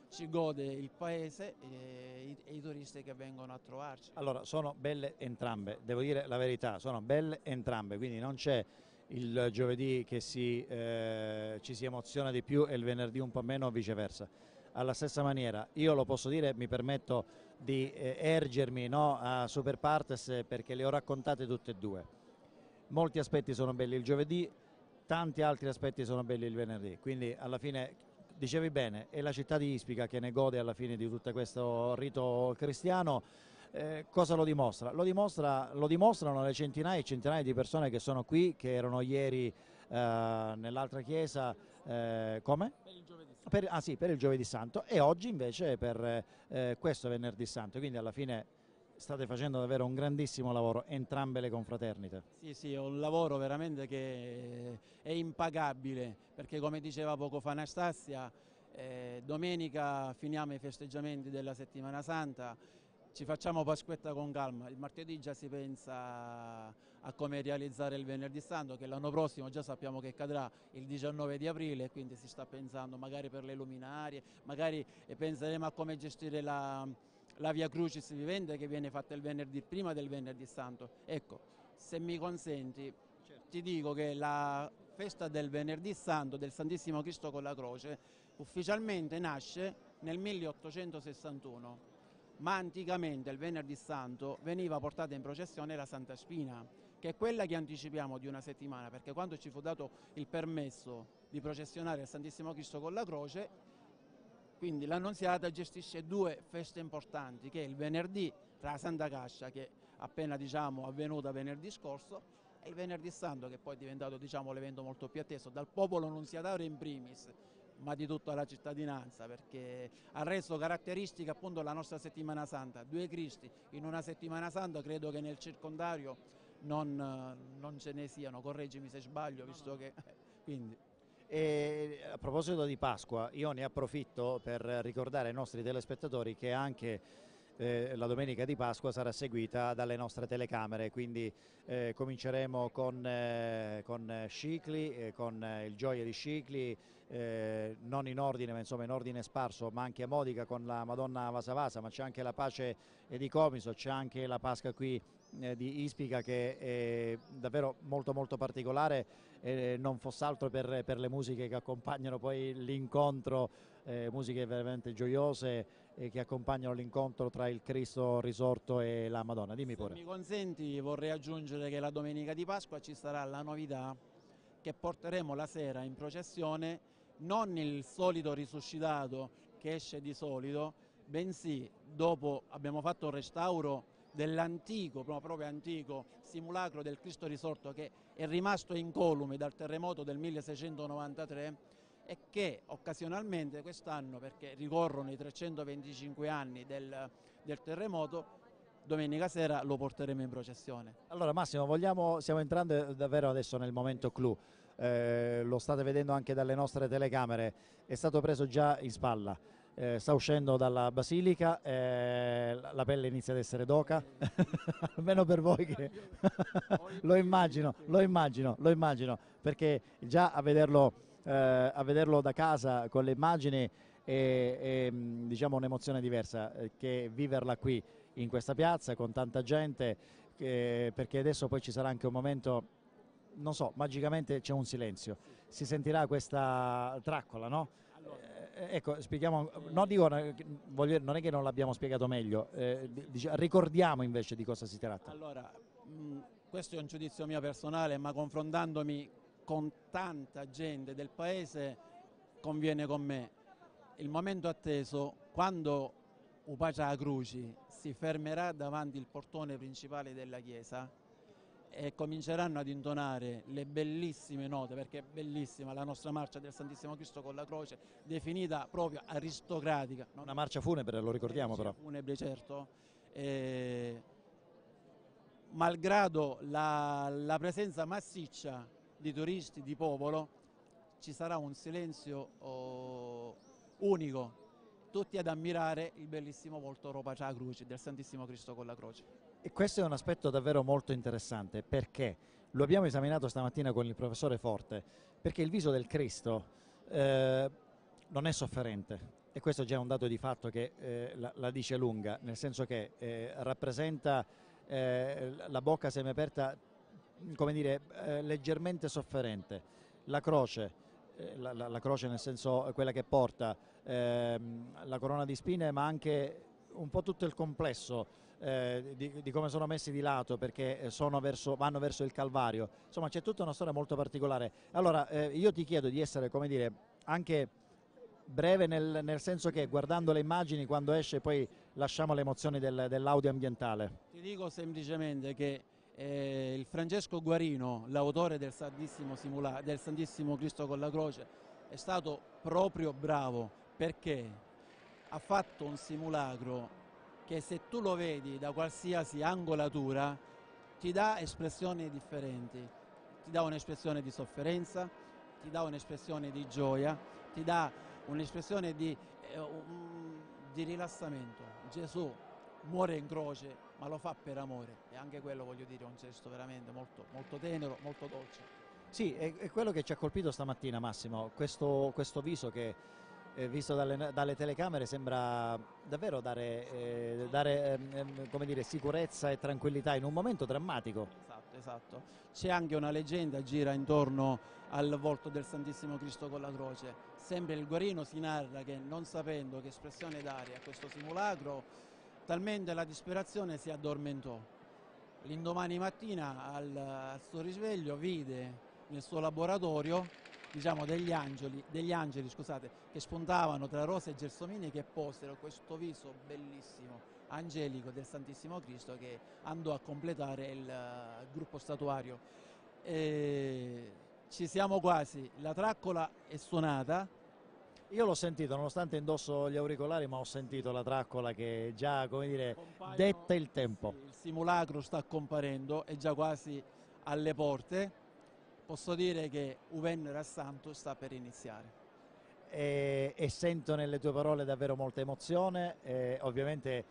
ci gode il paese e i turisti che vengono a trovarci. Allora, sono belle entrambe, devo dire la verità, sono belle entrambe, quindi non c'è il giovedì che ci si emoziona di più e il venerdì un po' meno o viceversa. Alla stessa maniera, io lo posso dire, mi permetto di ergermi, no, a Super Partes perché le ho raccontate tutte e due. Molti aspetti sono belli il giovedì, tanti altri aspetti sono belli il venerdì, quindi alla fine, dicevi bene, è la città di Ispica che ne gode alla fine di tutto questo rito cristiano. Cosa lo dimostra? Lo dimostrano le centinaia e centinaia di persone che sono qui, che erano ieri nell'altra chiesa, come? Per il giovedì. Per il giovedì santo e oggi invece per questo venerdì santo, quindi alla fine state facendo davvero un grandissimo lavoro entrambe le confraternite. Sì, sì, è un lavoro veramente che è impagabile, perché come diceva poco fa Anastasia, domenica finiamo i festeggiamenti della Settimana Santa, ci facciamo Pasquetta con calma, il martedì già si pensa a come realizzare il venerdì santo, che l'anno prossimo già sappiamo che cadrà il 19 di aprile e quindi si sta pensando magari per le luminarie, magari penseremo a come gestire la Via Crucis vivente che viene fatta il venerdì prima del venerdì santo. Ecco, se mi consenti, ti dico che la festa del venerdì santo del Santissimo Cristo con la croce ufficialmente nasce nel 1861. Ma anticamente il venerdì santo veniva portata in processione la Santa Spina, che è quella che anticipiamo di una settimana, perché quando ci fu dato il permesso di processionare il Santissimo Cristo con la croce, quindi l'Annunziata gestisce due feste importanti, che è il venerdì tra la Santa Cascia, che è appena, diciamo, avvenuta venerdì scorso, e il venerdì santo, che poi è diventato, diciamo, l'evento molto più atteso dal popolo nunziatario in primis, ma di tutta la cittadinanza, perché ha reso caratteristica appunto la nostra settimana santa. Due Cristi in una settimana santa, credo che nel circondario non ce ne siano, correggimi se sbaglio, visto che quindi. E a proposito di Pasqua, io ne approfitto per ricordare ai nostri telespettatori che anche la domenica di Pasqua sarà seguita dalle nostre telecamere, quindi cominceremo con Scicli, con il Gioia di Scicli, non in ordine ma insomma in ordine sparso, ma anche a Modica con la Madonna Vasa Vasa, ma c'è anche la Pace di Comiso, c'è anche la Pasqua qui di Ispica che è davvero molto molto particolare, non fosse altro per le musiche che accompagnano poi l'incontro, musiche veramente gioiose che accompagnano l'incontro tra il Cristo risorto e la Madonna. Dimmi pure. Se mi consenti, vorrei aggiungere che la domenica di Pasqua ci sarà la novità che porteremo la sera in processione non il solito risuscitato che esce di solito, bensì dopo abbiamo fatto un restauro dell'antico, proprio antico simulacro del Cristo risorto che è rimasto incolume dal terremoto del 1693 e che occasionalmente quest'anno, perché ricorrono i 325 anni del terremoto, domenica sera lo porteremo in processione. Allora Massimo, stiamo entrando davvero adesso nel momento clou, lo state vedendo anche dalle nostre telecamere, è stato preso già in spalla. Sta uscendo dalla basilica, la pelle inizia ad essere d'oca, almeno per voi che lo immagino, perché già a vederlo a vederlo da casa con le immagini è diciamo un'emozione diversa che viverla qui in questa piazza con tanta gente, perché adesso poi ci sarà anche un momento, non so, magicamente c'è un silenzio, si sentirà questa traccola, no? Ecco, spieghiamo, no, dico, non è che non l'abbiamo spiegato meglio, ricordiamo invece di cosa si tratta. Allora, questo è un giudizio mio personale, ma confrontandomi con tanta gente del paese conviene con me. Il momento atteso, quando Upacia Cruci si fermerà davanti il portone principale della chiesa e cominceranno ad intonare le bellissime note, perché è bellissima la nostra marcia del Santissimo Cristo con la croce, definita proprio aristocratica. Una marcia funebre, lo ricordiamo però. Funebre, certo. Malgrado la presenza massiccia di turisti, di popolo, ci sarà un silenzio unico, tutti ad ammirare il bellissimo volto Upacia Cruci del Santissimo Cristo con la croce. E questo è un aspetto davvero molto interessante, perché lo abbiamo esaminato stamattina con il professore Forte, perché il viso del Cristo non è sofferente, e questo già è un dato di fatto che la dice lunga, nel senso che rappresenta la bocca semiaperta, come dire, leggermente sofferente. La croce, la croce nel senso quella che porta la corona di spine, ma anche un po' tutto il complesso di come sono messi di lato, perché vanno verso il Calvario. Insomma, c'è tutta una storia molto particolare. Allora io ti chiedo di essere, come dire, anche breve nel senso che, guardando le immagini, quando esce poi lasciamo le emozioni dell'audio ambientale. Ti dico semplicemente che il Francesco Guarino, l'autore del Santissimo Cristo con la croce, è stato proprio bravo, perché ha fatto un simulacro che, se tu lo vedi da qualsiasi angolatura, ti dà espressioni differenti, ti dà un'espressione di sofferenza, ti dà un'espressione di gioia, ti dà un'espressione di rilassamento. Gesù muore in croce, ma lo fa per amore, e anche quello, voglio dire, è un gesto veramente molto, molto tenero, molto dolce. Sì, è quello che ci ha colpito stamattina, Massimo, questo viso che visto dalle telecamere sembra davvero dare come dire, sicurezza e tranquillità in un momento drammatico. Esatto. C'è anche una leggenda, gira intorno al volto del Santissimo Cristo con la croce. Sempre il Guarino si narra che, non sapendo che espressione dare a questo simulacro, talmente la disperazione, si addormentò. L'indomani mattina al suo risveglio vide nel suo laboratorio, diciamo, degli angeli, scusate, che spuntavano tra rose e gelsomini, che posero questo viso bellissimo, angelico del Santissimo Cristo, che andò a completare il gruppo statuario. Ci siamo quasi, la traccola è suonata. Io l'ho sentito, nonostante indosso gli auricolari, ma ho sentito la traccola che già, come dire, detta il tempo. Sì, il simulacro sta comparendo, è già quasi alle porte. Posso dire che Uvenera Santo sta per iniziare. E sento nelle tue parole davvero molta emozione. Ovviamente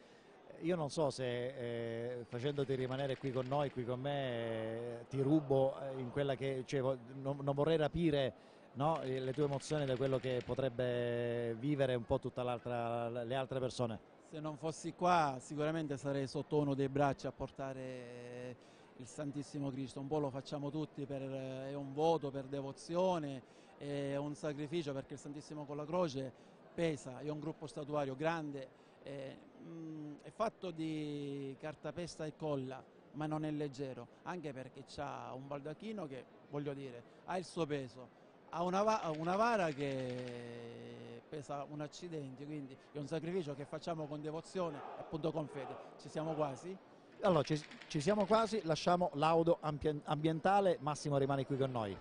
io non so se facendoti rimanere qui con noi, qui con me, ti rubo in quella che, cioè, non vorrei rapire, no, le tue emozioni da quello che potrebbe vivere un po' le altre persone. Se non fossi qua sicuramente sarei sotto uno dei bracci a portare il Santissimo Cristo. Un po' lo facciamo tutti, è un voto, per devozione, è un sacrificio, perché il Santissimo con la croce pesa, è un gruppo statuario grande, è fatto di cartapesta e colla, ma non è leggero, anche perché c'ha un baldacchino che, voglio dire, ha il suo peso, ha una vara che pesa un accidente, quindi è un sacrificio che facciamo con devozione e appunto con fede. Ci siamo quasi? Allora, ci siamo quasi, lasciamo l'audio ambientale, Massimo rimane qui con noi.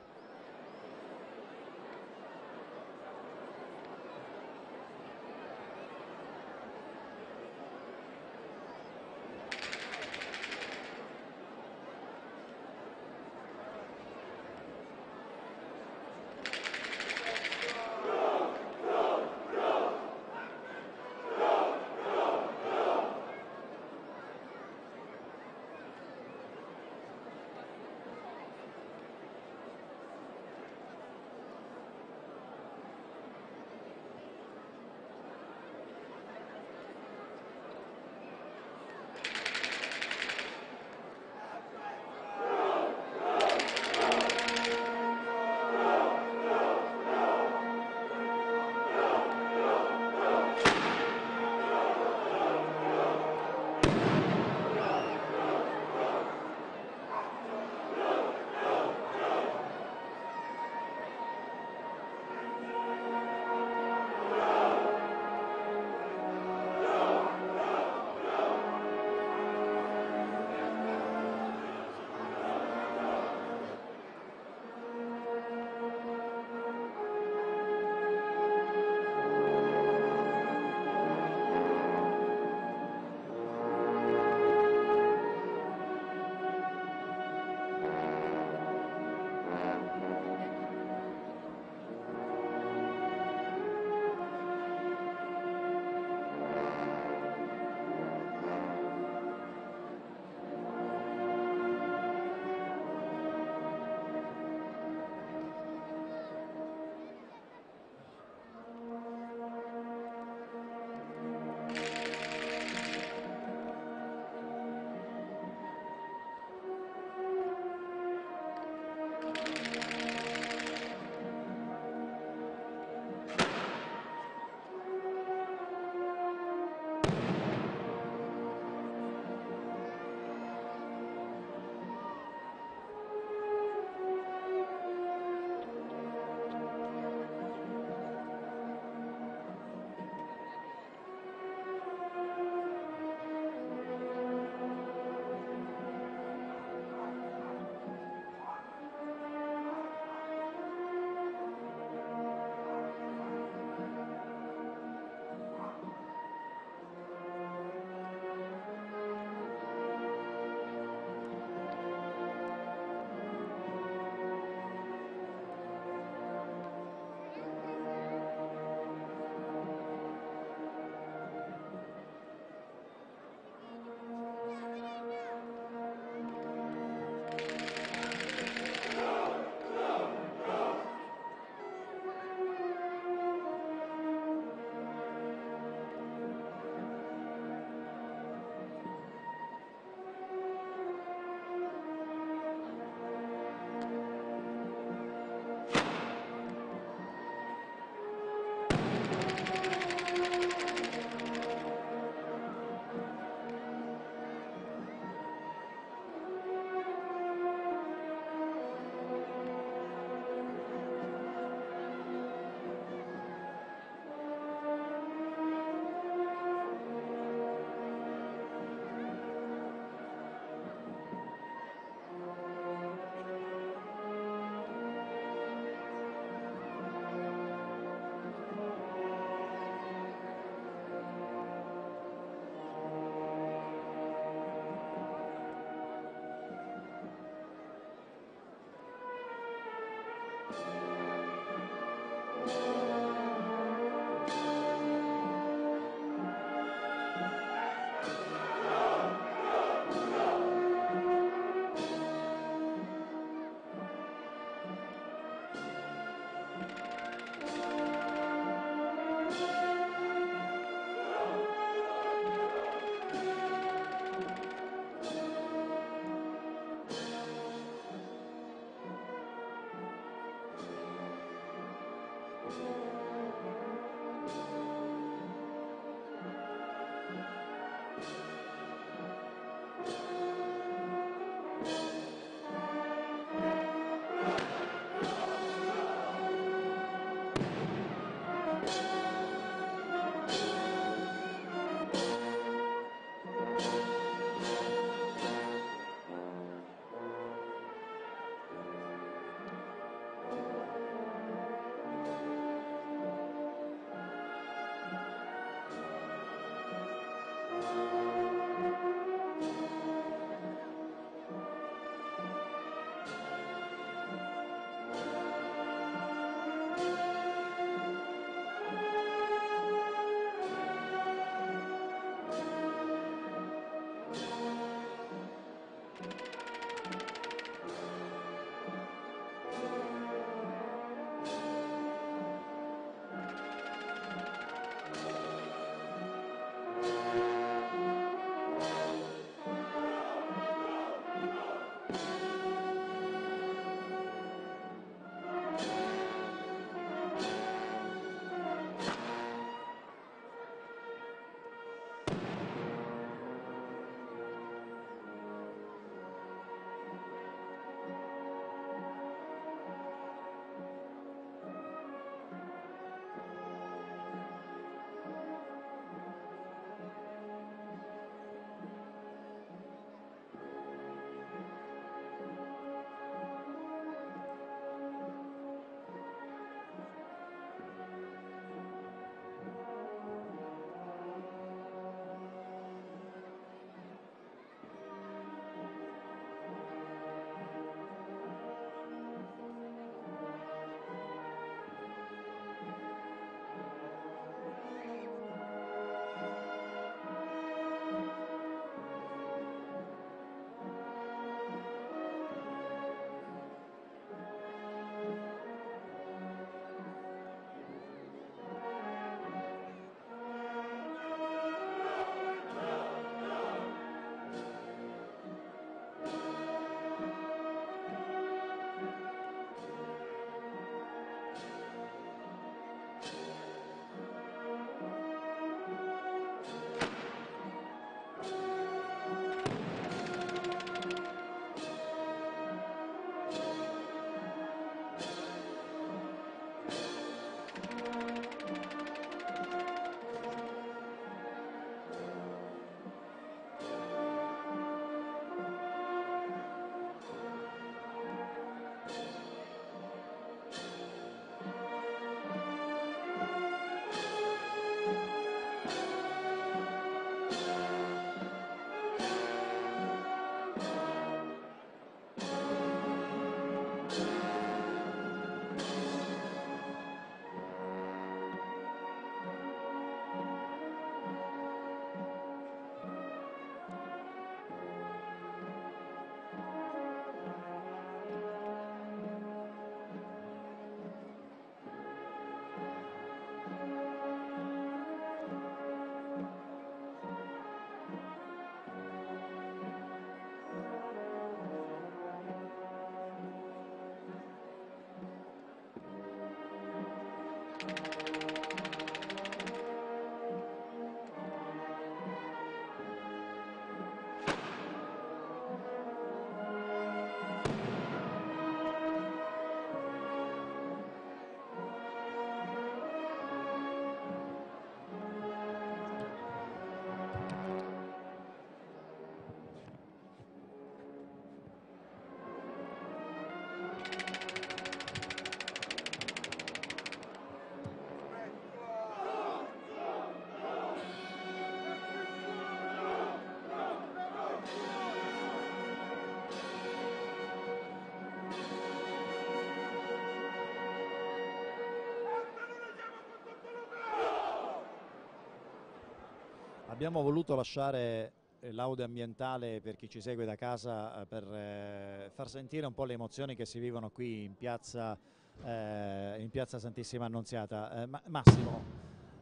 Abbiamo voluto lasciare l'audio ambientale per chi ci segue da casa per far sentire un po' le emozioni che si vivono qui in piazza Santissima Annunziata.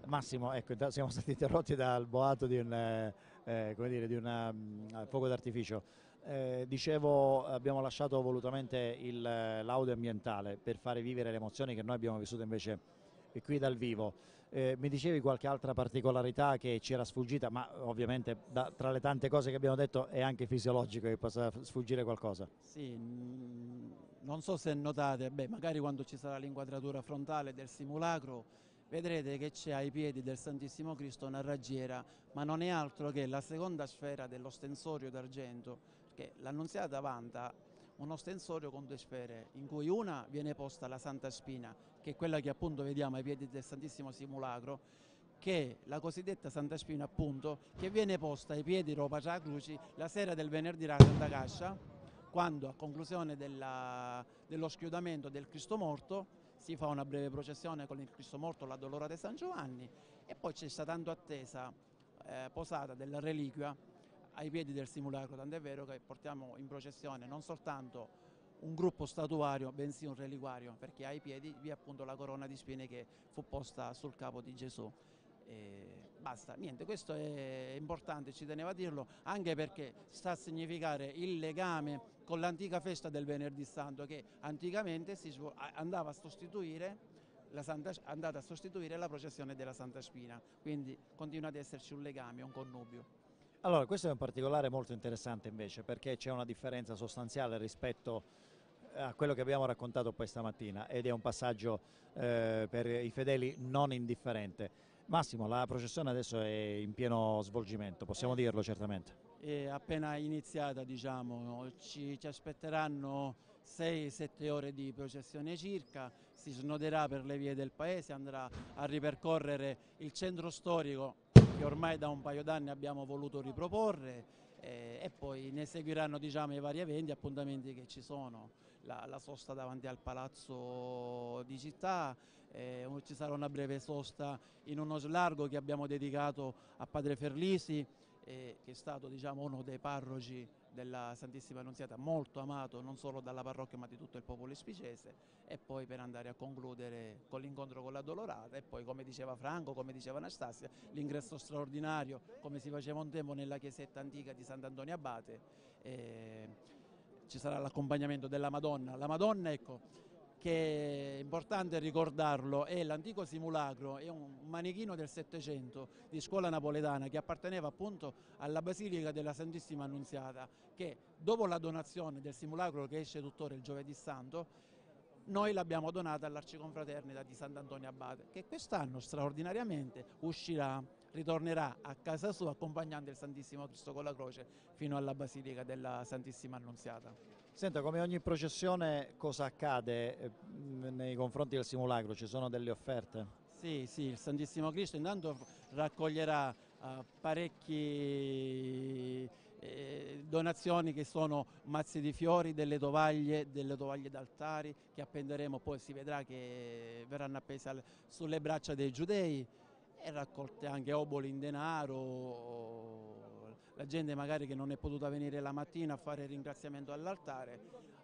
Massimo, ecco, siamo stati interrotti dal boato di un fuoco d'artificio. Dicevo, abbiamo lasciato volutamente l'audio ambientale per fare vivere le emozioni che noi abbiamo vissuto invece qui dal vivo. Mi dicevi qualche altra particolarità che ci era sfuggita, ma ovviamente tra le tante cose che abbiamo detto è anche fisiologico che possa sfuggire qualcosa. Sì, non so se notate, magari quando ci sarà l'inquadratura frontale del simulacro vedrete che c'è ai piedi del Santissimo Cristo una raggiera, ma non è altro che la seconda sfera dell'ostensorio d'argento, perché l'Annunziata vanta uno ostensorio con due sfere, in cui una viene posta la Santa Spina, che è quella che appunto vediamo ai piedi del Santissimo Simulacro, che è la cosiddetta Santa Spina appunto, che viene posta ai piedi della Croce la sera del venerdì della Santa Cascia, quando a conclusione dello schiudamento del Cristo morto si fa una breve processione con il Cristo morto, la Dolorata di San Giovanni, e poi c'è sta tanto attesa posata della reliquia ai piedi del simulacro, tant'è vero che portiamo in processione non soltanto un gruppo statuario, bensì un reliquario, perché ai piedi vi è appunto la corona di spine che fu posta sul capo di Gesù. Basta, niente, questo è importante, ci tenevo a dirlo, anche perché sta a significare il legame con l'antica festa del Venerdì Santo, che anticamente andava a sostituire la processione della Santa Spina, quindi continua ad esserci un legame, un connubio. Allora, questo è un particolare molto interessante invece, perché c'è una differenza sostanziale rispetto a quello che abbiamo raccontato poi stamattina, ed è un passaggio per i fedeli non indifferente. Massimo, la processione adesso è in pieno svolgimento, possiamo dirlo certamente. È appena iniziata, diciamo, ci aspetteranno 6-7 ore di processione circa, si snoderà per le vie del paese, andrà a ripercorrere il centro storico che ormai da un paio d'anni abbiamo voluto riproporre, e poi ne seguiranno, diciamo, i vari eventi, appuntamenti che ci sono, la sosta davanti al Palazzo di Città, ci sarà una breve sosta in uno slargo che abbiamo dedicato a Padre Ferlisi, che è stato, diciamo, uno dei parroci della Santissima Annunziata, molto amato non solo dalla parrocchia ma di tutto il popolo ispicese, e poi per andare a concludere con l'incontro con la Dolorata, e poi, come diceva Franco, come diceva Anastasia, l'ingresso straordinario come si faceva un tempo nella chiesetta antica di Sant'Antonio Abate. Ci sarà l'accompagnamento della Madonna. La Madonna, ecco, che è importante ricordarlo, è l'antico simulacro, è un manichino del Settecento di scuola napoletana che apparteneva appunto alla Basilica della Santissima Annunziata, che dopo la donazione del simulacro che esce tuttora il Giovedì Santo, noi l'abbiamo donata all'Arciconfraternita di Sant'Antonio Abate, che quest'anno straordinariamente ritornerà a casa sua accompagnando il Santissimo Cristo con la croce fino alla Basilica della Santissima Annunziata. Senta, come ogni processione, cosa accade nei confronti del simulacro? Ci sono delle offerte? Sì, il Santissimo Cristo intanto raccoglierà parecchi donazioni, che sono mazzi di fiori, delle tovaglie d'altari che appenderemo, poi si vedrà che verranno appese sulle braccia dei giudei, e raccolte anche oboli in denaro. La gente magari che non è potuta venire la mattina a fare il ringraziamento all'altare,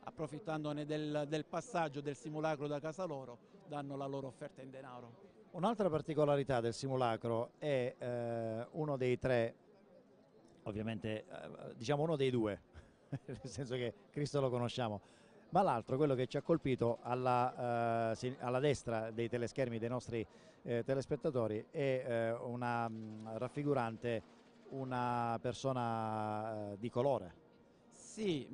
approfittandone del passaggio del simulacro da casa loro, danno la loro offerta in denaro. Un'altra particolarità del simulacro è uno dei tre, ovviamente diciamo uno dei due, nel senso che Cristo lo conosciamo, ma l'altro, quello che ci ha colpito alla destra dei teleschermi dei nostri telespettatori, è una raffigurante una persona di colore. Sì,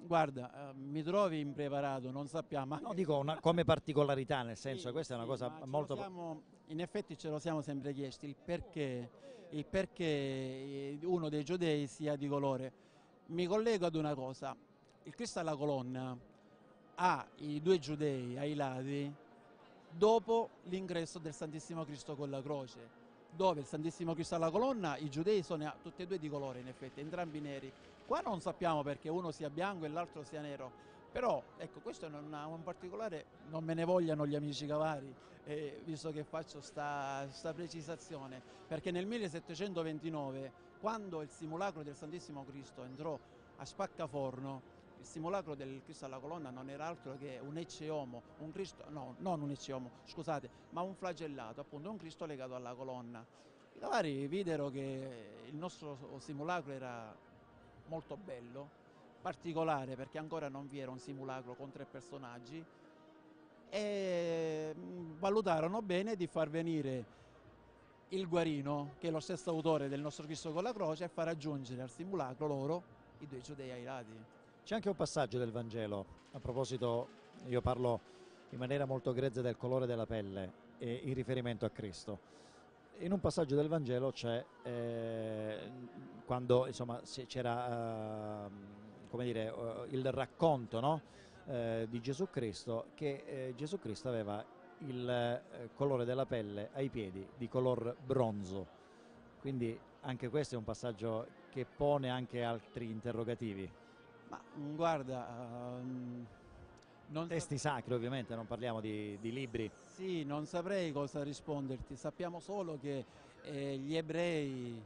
guarda, mi trovi impreparato, non sappiamo. No, dico come particolarità, nel senso che questa è una cosa molto... In effetti ce lo siamo sempre chiesti, il perché uno dei giudei sia di colore. Mi collego ad una cosa, il Cristo alla colonna ha i due giudei ai lati dopo l'ingresso del Santissimo Cristo con la croce, dove il Santissimo Cristo alla colonna i giudei sono tutti e due di colore, in effetti, entrambi neri. Qua non sappiamo perché uno sia bianco e l'altro sia nero, Però ecco, questo è un particolare, non me ne vogliano gli amici cavari, visto che faccio sta precisazione, perché nel 1729, quando il simulacro del Santissimo Cristo entrò a Spaccaforno, il simulacro del Cristo alla colonna non era altro che un ecce homo, un Cristo, no, non un ecce homo, scusate, ma un flagellato, appunto un Cristo legato alla colonna. I cavari videro che il nostro simulacro era molto bello, particolare perché ancora non vi era un simulacro con 3 personaggi, e valutarono bene di far venire il Guarino, che è lo stesso autore del nostro Cristo con la croce, e far aggiungere al simulacro loro i 2 giudei airati. C'è anche un passaggio del Vangelo, a proposito, io parlo in maniera molto grezza del colore della pelle in riferimento a Cristo. In un passaggio del Vangelo c'è quando insomma c'era come dire, il racconto, no? Di Gesù Cristo, che Gesù Cristo aveva il colore della pelle ai piedi di color bronzo, quindi anche questo è un passaggio che pone anche altri interrogativi. Ma guarda, non Testi sacri, ovviamente, non parliamo di libri. sì, non saprei cosa risponderti. Sappiamo solo che gli ebrei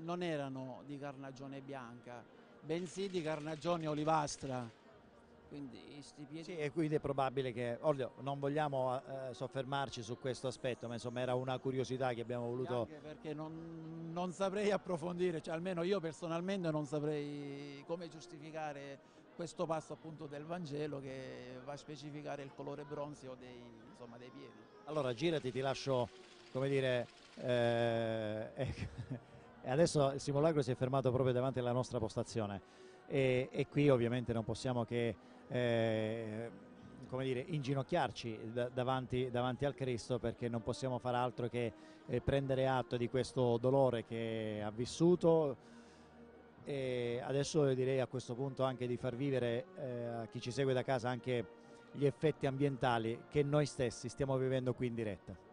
non erano di carnagione bianca, bensì di carnagione olivastra. Quindi sti piedi... Sì, e quindi è probabile che, ovvio, non vogliamo soffermarci su questo aspetto, ma insomma era una curiosità che abbiamo voluto. Anche perché non saprei approfondire, cioè almeno io personalmente non saprei come giustificare questo passo appunto del Vangelo che va a specificare il colore bronzeo dei piedi. Allora girati, ti lascio, come dire, e adesso il simulacro si è fermato proprio davanti alla nostra postazione e qui ovviamente non possiamo che come dire, inginocchiarci davanti al Cristo, perché non possiamo fare altro che prendere atto di questo dolore che ha vissuto, e adesso io direi a questo punto anche di far vivere a chi ci segue da casa anche gli effetti ambientali che noi stessi stiamo vivendo qui in diretta.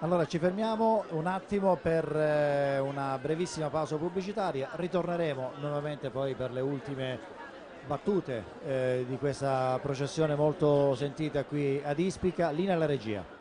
Allora ci fermiamo un attimo per una brevissima pausa pubblicitaria, ritorneremo nuovamente poi per le ultime battute di questa processione molto sentita qui ad Ispica. Linea alla regia.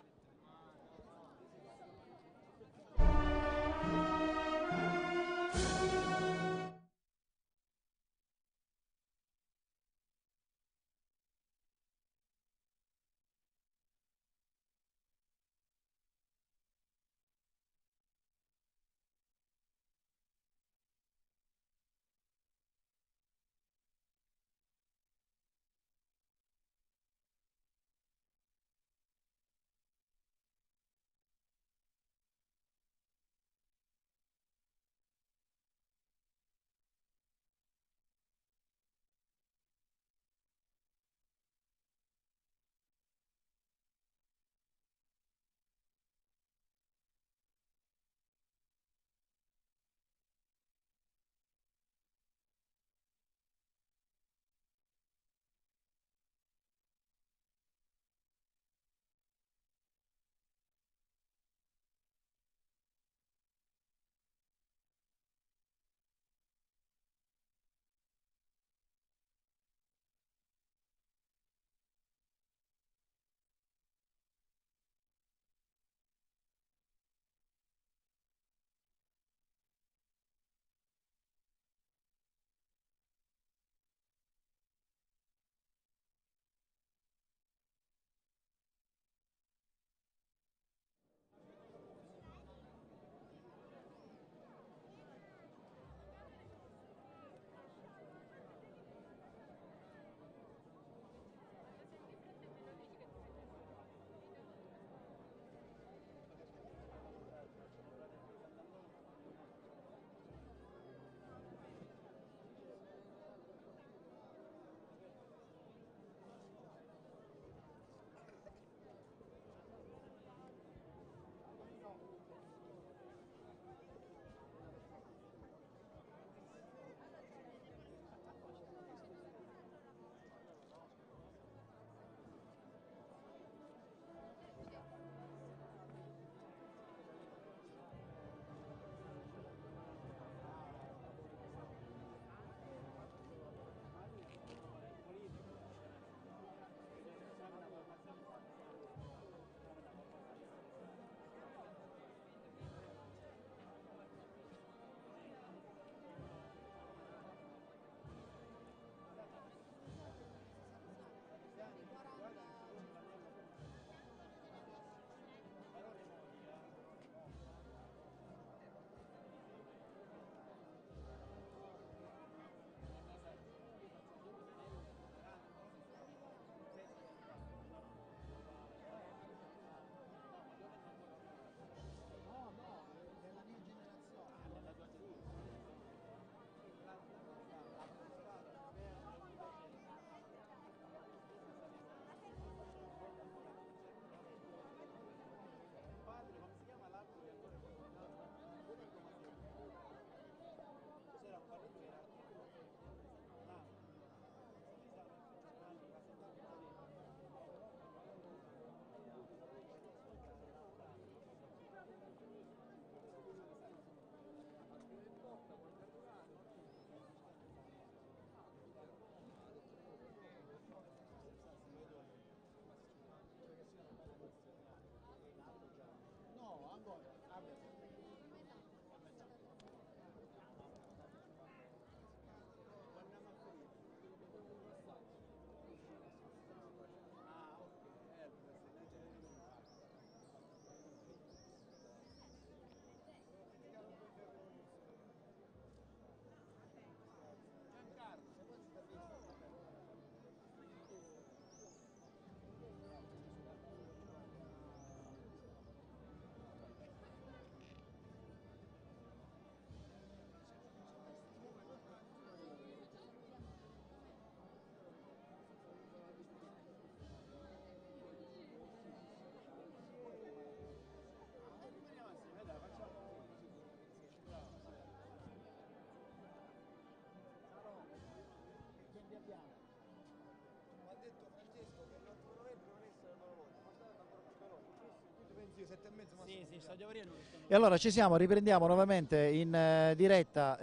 E allora ci siamo, riprendiamo nuovamente in diretta.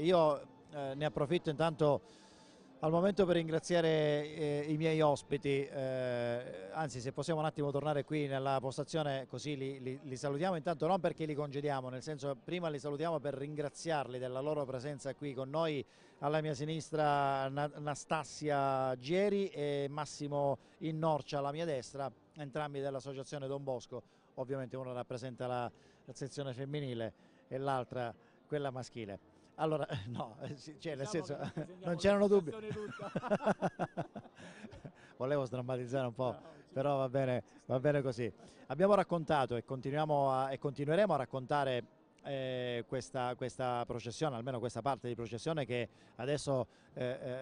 Io ne approfitto intanto al momento per ringraziare i miei ospiti, anzi se possiamo un attimo tornare qui nella postazione così li salutiamo, intanto non perché li congediamo, nel senso prima li salutiamo per ringraziarli della loro presenza qui con noi. Alla mia sinistra Anastasia Gieri e Massimo Innorcia alla mia destra, entrambi dell'associazione Don Bosco. Ovviamente uno rappresenta la sezione femminile e l'altra quella maschile. Allora, no, cioè, nel senso, non c'erano dubbi. Volevo sdrammatizzare un po', però va bene così. Abbiamo raccontato e continueremo a raccontare questa processione, almeno questa parte di processione che adesso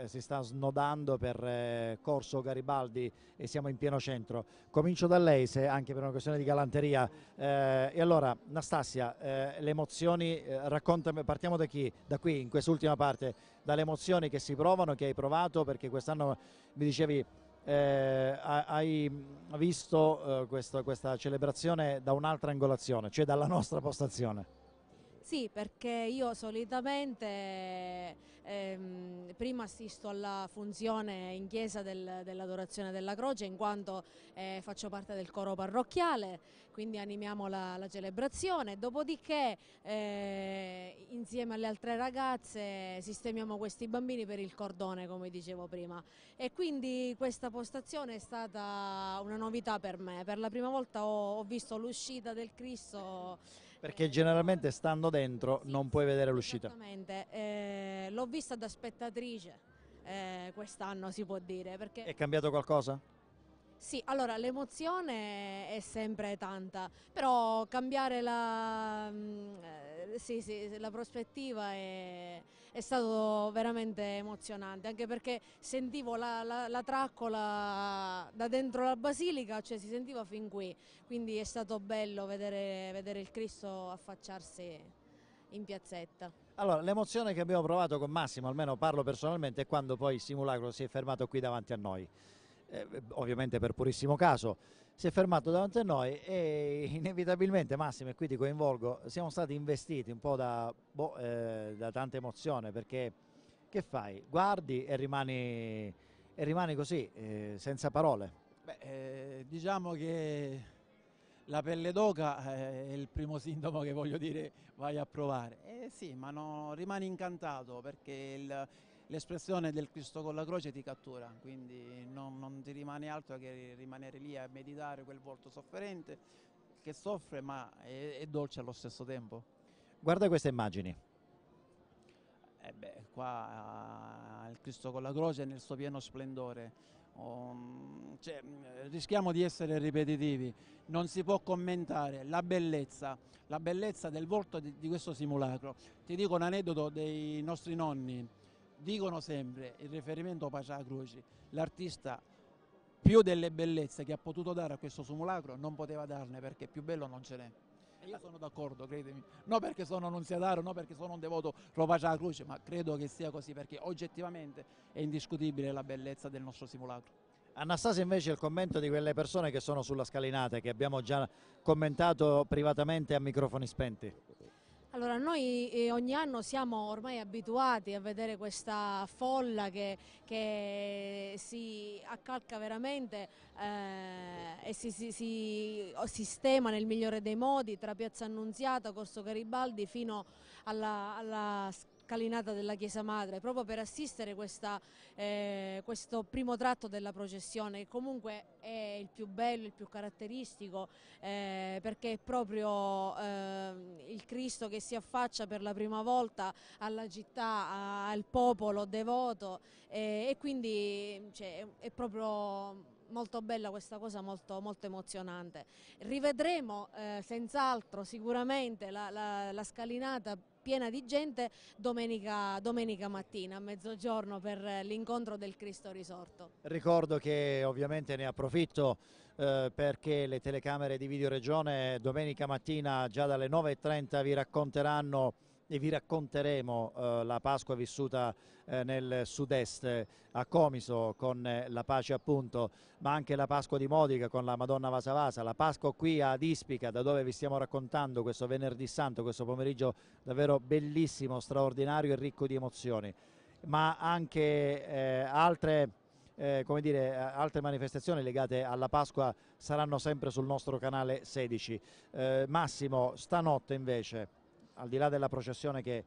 si sta snodando per Corso Garibaldi e siamo in pieno centro. Comincio da lei, se anche per una questione di galanteria. E allora, Nastasia, le emozioni, raccontami, partiamo da qui, in quest'ultima parte, dalle emozioni che si provano, che hai provato, perché quest'anno mi dicevi hai visto questa celebrazione da un'altra angolazione, cioè dalla nostra postazione. Sì, perché io solitamente prima assisto alla funzione in chiesa dell'adorazione della croce, in quanto faccio parte del coro parrocchiale, quindi animiamo la celebrazione, dopodiché insieme alle altre ragazze sistemiamo questi bambini per il cordone, come dicevo prima, e quindi questa postazione è stata una novità per me. Per la prima volta ho visto l'uscita del Cristo. Perché generalmente stando dentro non puoi vedere l'uscita. Esattamente, l'ho vista da spettatrice quest'anno, si può dire. Perché È cambiato qualcosa? sì, allora l'emozione è sempre tanta, però cambiare la prospettiva è stato veramente emozionante, anche perché sentivo la traccola da dentro la basilica, cioè si sentiva fin qui, quindi è stato bello vedere il Cristo affacciarsi in piazzetta. Allora, l'emozione che abbiamo provato con Massimo, almeno parlo personalmente, è quando poi il simulacro si è fermato qui davanti a noi. Ovviamente per purissimo caso si è fermato davanti a noi e inevitabilmente, Massimo, e qui ti coinvolgo, siamo stati investiti un po' da tanta emozione, perché che fai? Guardi e rimani così, senza parole. Diciamo che la pelle d'oca è il primo sintomo che voglio dire vai a provare. Sì, ma rimani incantato perché l'espressione del Cristo con la croce ti cattura, quindi non ti rimane altro che rimanere lì a meditare quel volto sofferente che soffre ma è dolce allo stesso tempo. Guarda queste immagini. Qua il Cristo con la croce nel suo pieno splendore. Rischiamo di essere ripetitivi, non si può commentare la bellezza del volto di questo simulacro. Ti dico un aneddoto dei nostri nonni. Dicono sempre il riferimento Pace alla Croce, l'artista più delle bellezze che ha potuto dare a questo simulacro non poteva darne, perché più bello non ce n'è. E io sono d'accordo, credimi, non perché sono nunziatario, non perché sono un devoto pro Pace alla Croce, ma credo che sia così perché oggettivamente è indiscutibile la bellezza del nostro simulacro. Anastasia, invece, il commento di quelle persone che sono sulla scalinata, che abbiamo già commentato privatamente a microfoni spenti. Allora, noi ogni anno siamo ormai abituati a vedere questa folla che si accalca veramente e si sistema nel migliore dei modi tra Piazza Annunziata, Corso Garibaldi fino alla scalinata della Chiesa Madre, proprio per assistere questo primo tratto della processione, che comunque è il più bello, il più caratteristico, perché è proprio il Cristo che si affaccia per la prima volta alla città, al popolo devoto, e quindi è proprio molto bella questa cosa, molto, molto emozionante. Rivedremo senz'altro sicuramente la scalinata piena di gente domenica mattina a mezzogiorno per l'incontro del Cristo risorto. Ricordo che ovviamente ne approfitto perché le telecamere di Videoregione domenica mattina già dalle 9:30 vi racconteranno e vi racconteremo la Pasqua vissuta nel sud-est a Comiso con la pace appunto, ma anche la Pasqua di Modica con la Madonna Vasa Vasa, la Pasqua qui ad Ispica da dove vi stiamo raccontando questo venerdì santo, questo pomeriggio davvero bellissimo, straordinario e ricco di emozioni, ma anche altre come dire, altre manifestazioni legate alla Pasqua saranno sempre sul nostro canale 16. Massimo, stanotte invece, al di là della processione che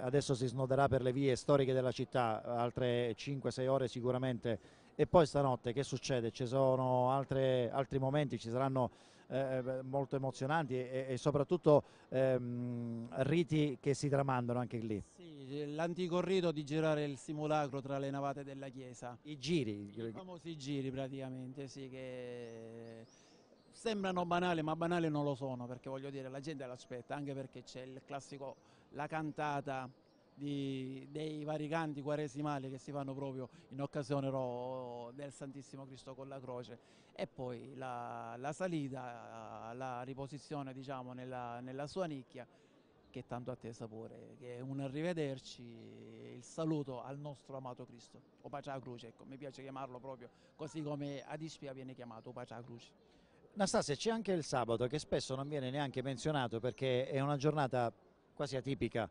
adesso si snoderà per le vie storiche della città, altre 5-6 ore sicuramente, e poi stanotte che succede? Ci sono altri momenti, ci saranno molto emozionanti e soprattutto riti che si tramandano anche lì. Sì, l'antico rito di girare il simulacro tra le navate della chiesa. I giri. I famosi giri praticamente, sì, che sembrano banali, ma banali non lo sono, perché voglio dire, la gente l'aspetta, anche perché c'è il classico, la cantata dei vari canti quaresimali che si fanno proprio in occasione del Santissimo Cristo con la croce, e poi la salita, la riposizione diciamo nella sua nicchia, che è tanto attesa pure, che è un arrivederci, il saluto al nostro amato Cristo, o pace alla croce, ecco, mi piace chiamarlo proprio così come ad Ispia viene chiamato, o pace alla croce. Anastasia, c'è anche il sabato che spesso non viene neanche menzionato perché è una giornata quasi atipica.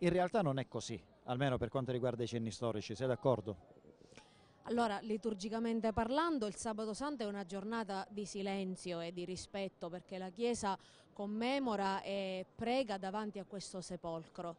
In realtà non è così, almeno per quanto riguarda i cenni storici, sei d'accordo? Allora, liturgicamente parlando, il Sabato Santo è una giornata di silenzio e di rispetto perché la Chiesa commemora e prega davanti a questo sepolcro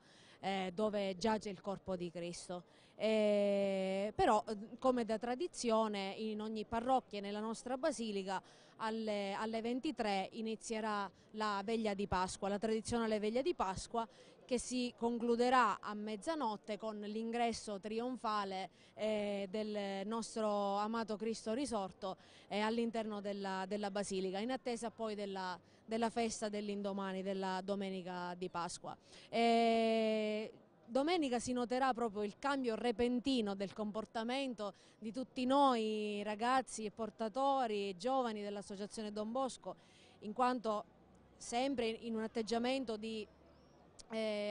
dove giace il corpo di Cristo. Però, come da tradizione, in ogni parrocchia e nella nostra basilica alle 23 inizierà la veglia di Pasqua, la tradizionale veglia di Pasqua, che si concluderà a mezzanotte con l'ingresso trionfale del nostro amato Cristo risorto all'interno della Basilica, in attesa poi della festa dell'indomani, della Domenica di Pasqua. Domenica si noterà proprio il cambio repentino del comportamento di tutti noi ragazzi e portatori giovani dell'Associazione Don Bosco, in quanto sempre in un atteggiamento di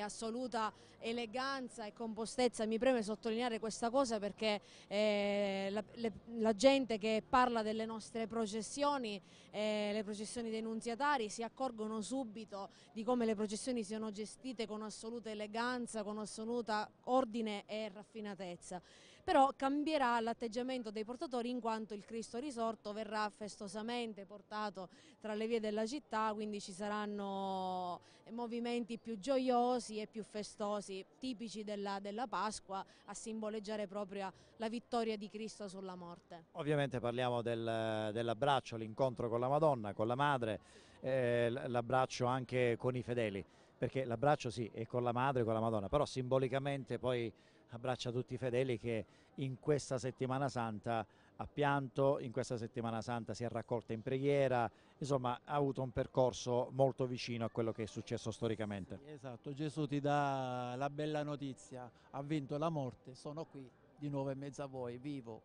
assoluta eleganza e compostezza. Mi preme sottolineare questa cosa perché la gente che parla delle nostre processioni, le processioni dei nunziatari, si accorgono subito di come le processioni siano gestite con assoluta eleganza, con assoluta ordine e raffinatezza. Però cambierà l'atteggiamento dei portatori in quanto il Cristo risorto verrà festosamente portato tra le vie della città, quindi ci saranno movimenti più gioiosi e più festosi, tipici della Pasqua, a simboleggiare proprio la vittoria di Cristo sulla morte. Ovviamente parliamo dell'abbraccio, l'incontro con la Madonna, con la Madre, l'abbraccio anche con i fedeli, perché l'abbraccio sì è con la Madre, con la Madonna, però simbolicamente poi abbraccia tutti i fedeli che in questa settimana santa ha pianto, in questa settimana santa si è raccolta in preghiera, insomma ha avuto un percorso molto vicino a quello che è successo storicamente. Esatto, Gesù ti dà la bella notizia, ha vinto la morte, sono qui di nuovo in mezzo a voi, vivo.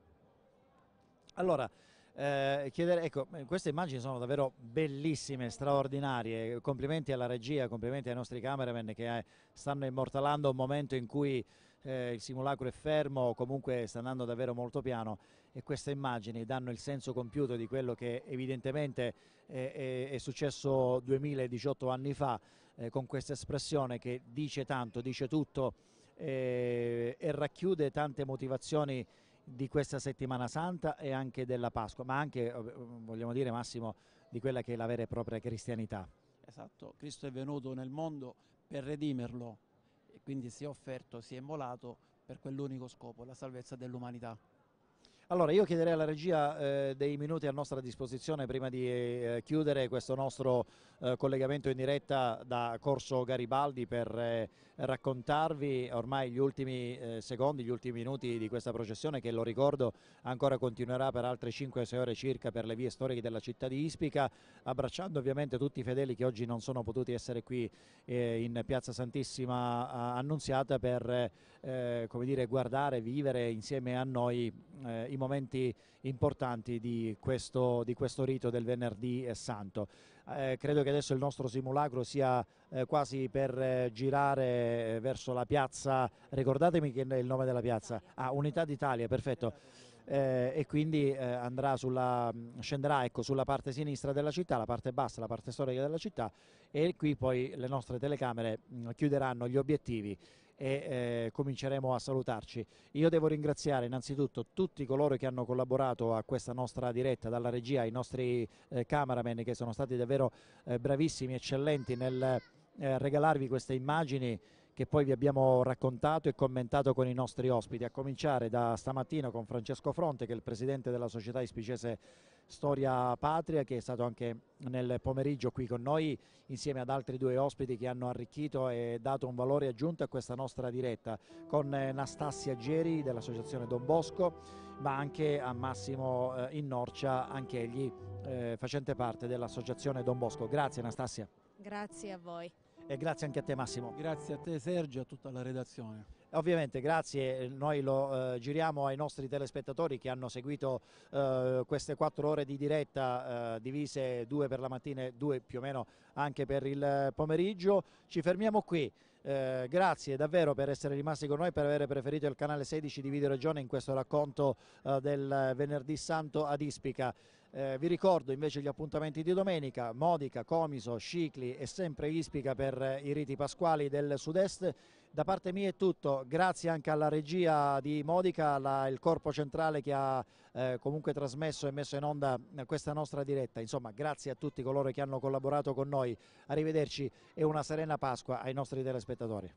Allora, ecco, queste immagini sono davvero bellissime, straordinarie, complimenti alla regia, complimenti ai nostri cameraman che stanno immortalando un momento in cui il simulacro è fermo o comunque sta andando davvero molto piano, e queste immagini danno il senso compiuto di quello che evidentemente è successo 2018 anni fa, con questa espressione che dice tanto, dice tutto e racchiude tante motivazioni di questa settimana santa e anche della Pasqua, ma anche, vogliamo dire Massimo, di quella che è la vera e propria cristianità. Esatto, Cristo è venuto nel mondo per redimerlo e quindi si è offerto, si è immolato per quell'unico scopo, la salvezza dell'umanità. Allora io chiederei alla regia dei minuti a nostra disposizione prima di chiudere questo nostro collegamento in diretta da Corso Garibaldi per raccontarvi ormai gli ultimi secondi, gli ultimi minuti di questa processione che, lo ricordo, ancora continuerà per altre 5-6 ore circa per le vie storiche della città di Ispica, abbracciando ovviamente tutti i fedeli che oggi non sono potuti essere qui in Piazza Santissima Annunziata per come dire, guardare, vivere insieme a noi i momenti importanti di questo rito del Venerdì Santo. Credo che adesso il nostro simulacro sia quasi per girare verso la piazza, ricordatemi che è il nome della piazza, Unità d'Italia, perfetto. E quindi scenderà ecco, sulla parte sinistra della città, la parte bassa, la parte storica della città, e qui poi le nostre telecamere chiuderanno gli obiettivi e cominceremo a salutarci. Io devo ringraziare innanzitutto tutti coloro che hanno collaborato a questa nostra diretta, dalla regia, i nostri cameraman che sono stati davvero bravissimi, eccellenti nel regalarvi queste immagini che poi vi abbiamo raccontato e commentato con i nostri ospiti, a cominciare da stamattina con Francesco Fronte, che è il presidente della società ispicese Storia Patria, che è stato anche nel pomeriggio qui con noi insieme ad altri due ospiti che hanno arricchito e dato un valore aggiunto a questa nostra diretta, con Nastassia Geri dell'associazione Don Bosco, ma anche a Massimo Innorcia, anche egli facente parte dell'associazione Don Bosco. Grazie Nastassia. Grazie a voi. E grazie anche a te Massimo. Grazie a te Sergio e a tutta la redazione. Ovviamente grazie, noi lo giriamo ai nostri telespettatori che hanno seguito queste 4 ore di diretta, divise 2 per la mattina e 2 più o meno anche per il pomeriggio. Ci fermiamo qui. Grazie davvero per essere rimasti con noi, per aver preferito il canale 16 di Videoregione in questo racconto del Venerdì Santo ad Ispica. Vi ricordo invece gli appuntamenti di domenica: Modica, Comiso, Scicli e sempre Ispica per i riti pasquali del sud-est. Da parte mia è tutto, grazie anche alla regia di Modica, il corpo centrale che ha comunque trasmesso e messo in onda questa nostra diretta. Insomma, grazie a tutti coloro che hanno collaborato con noi. Arrivederci e una serena Pasqua ai nostri telespettatori.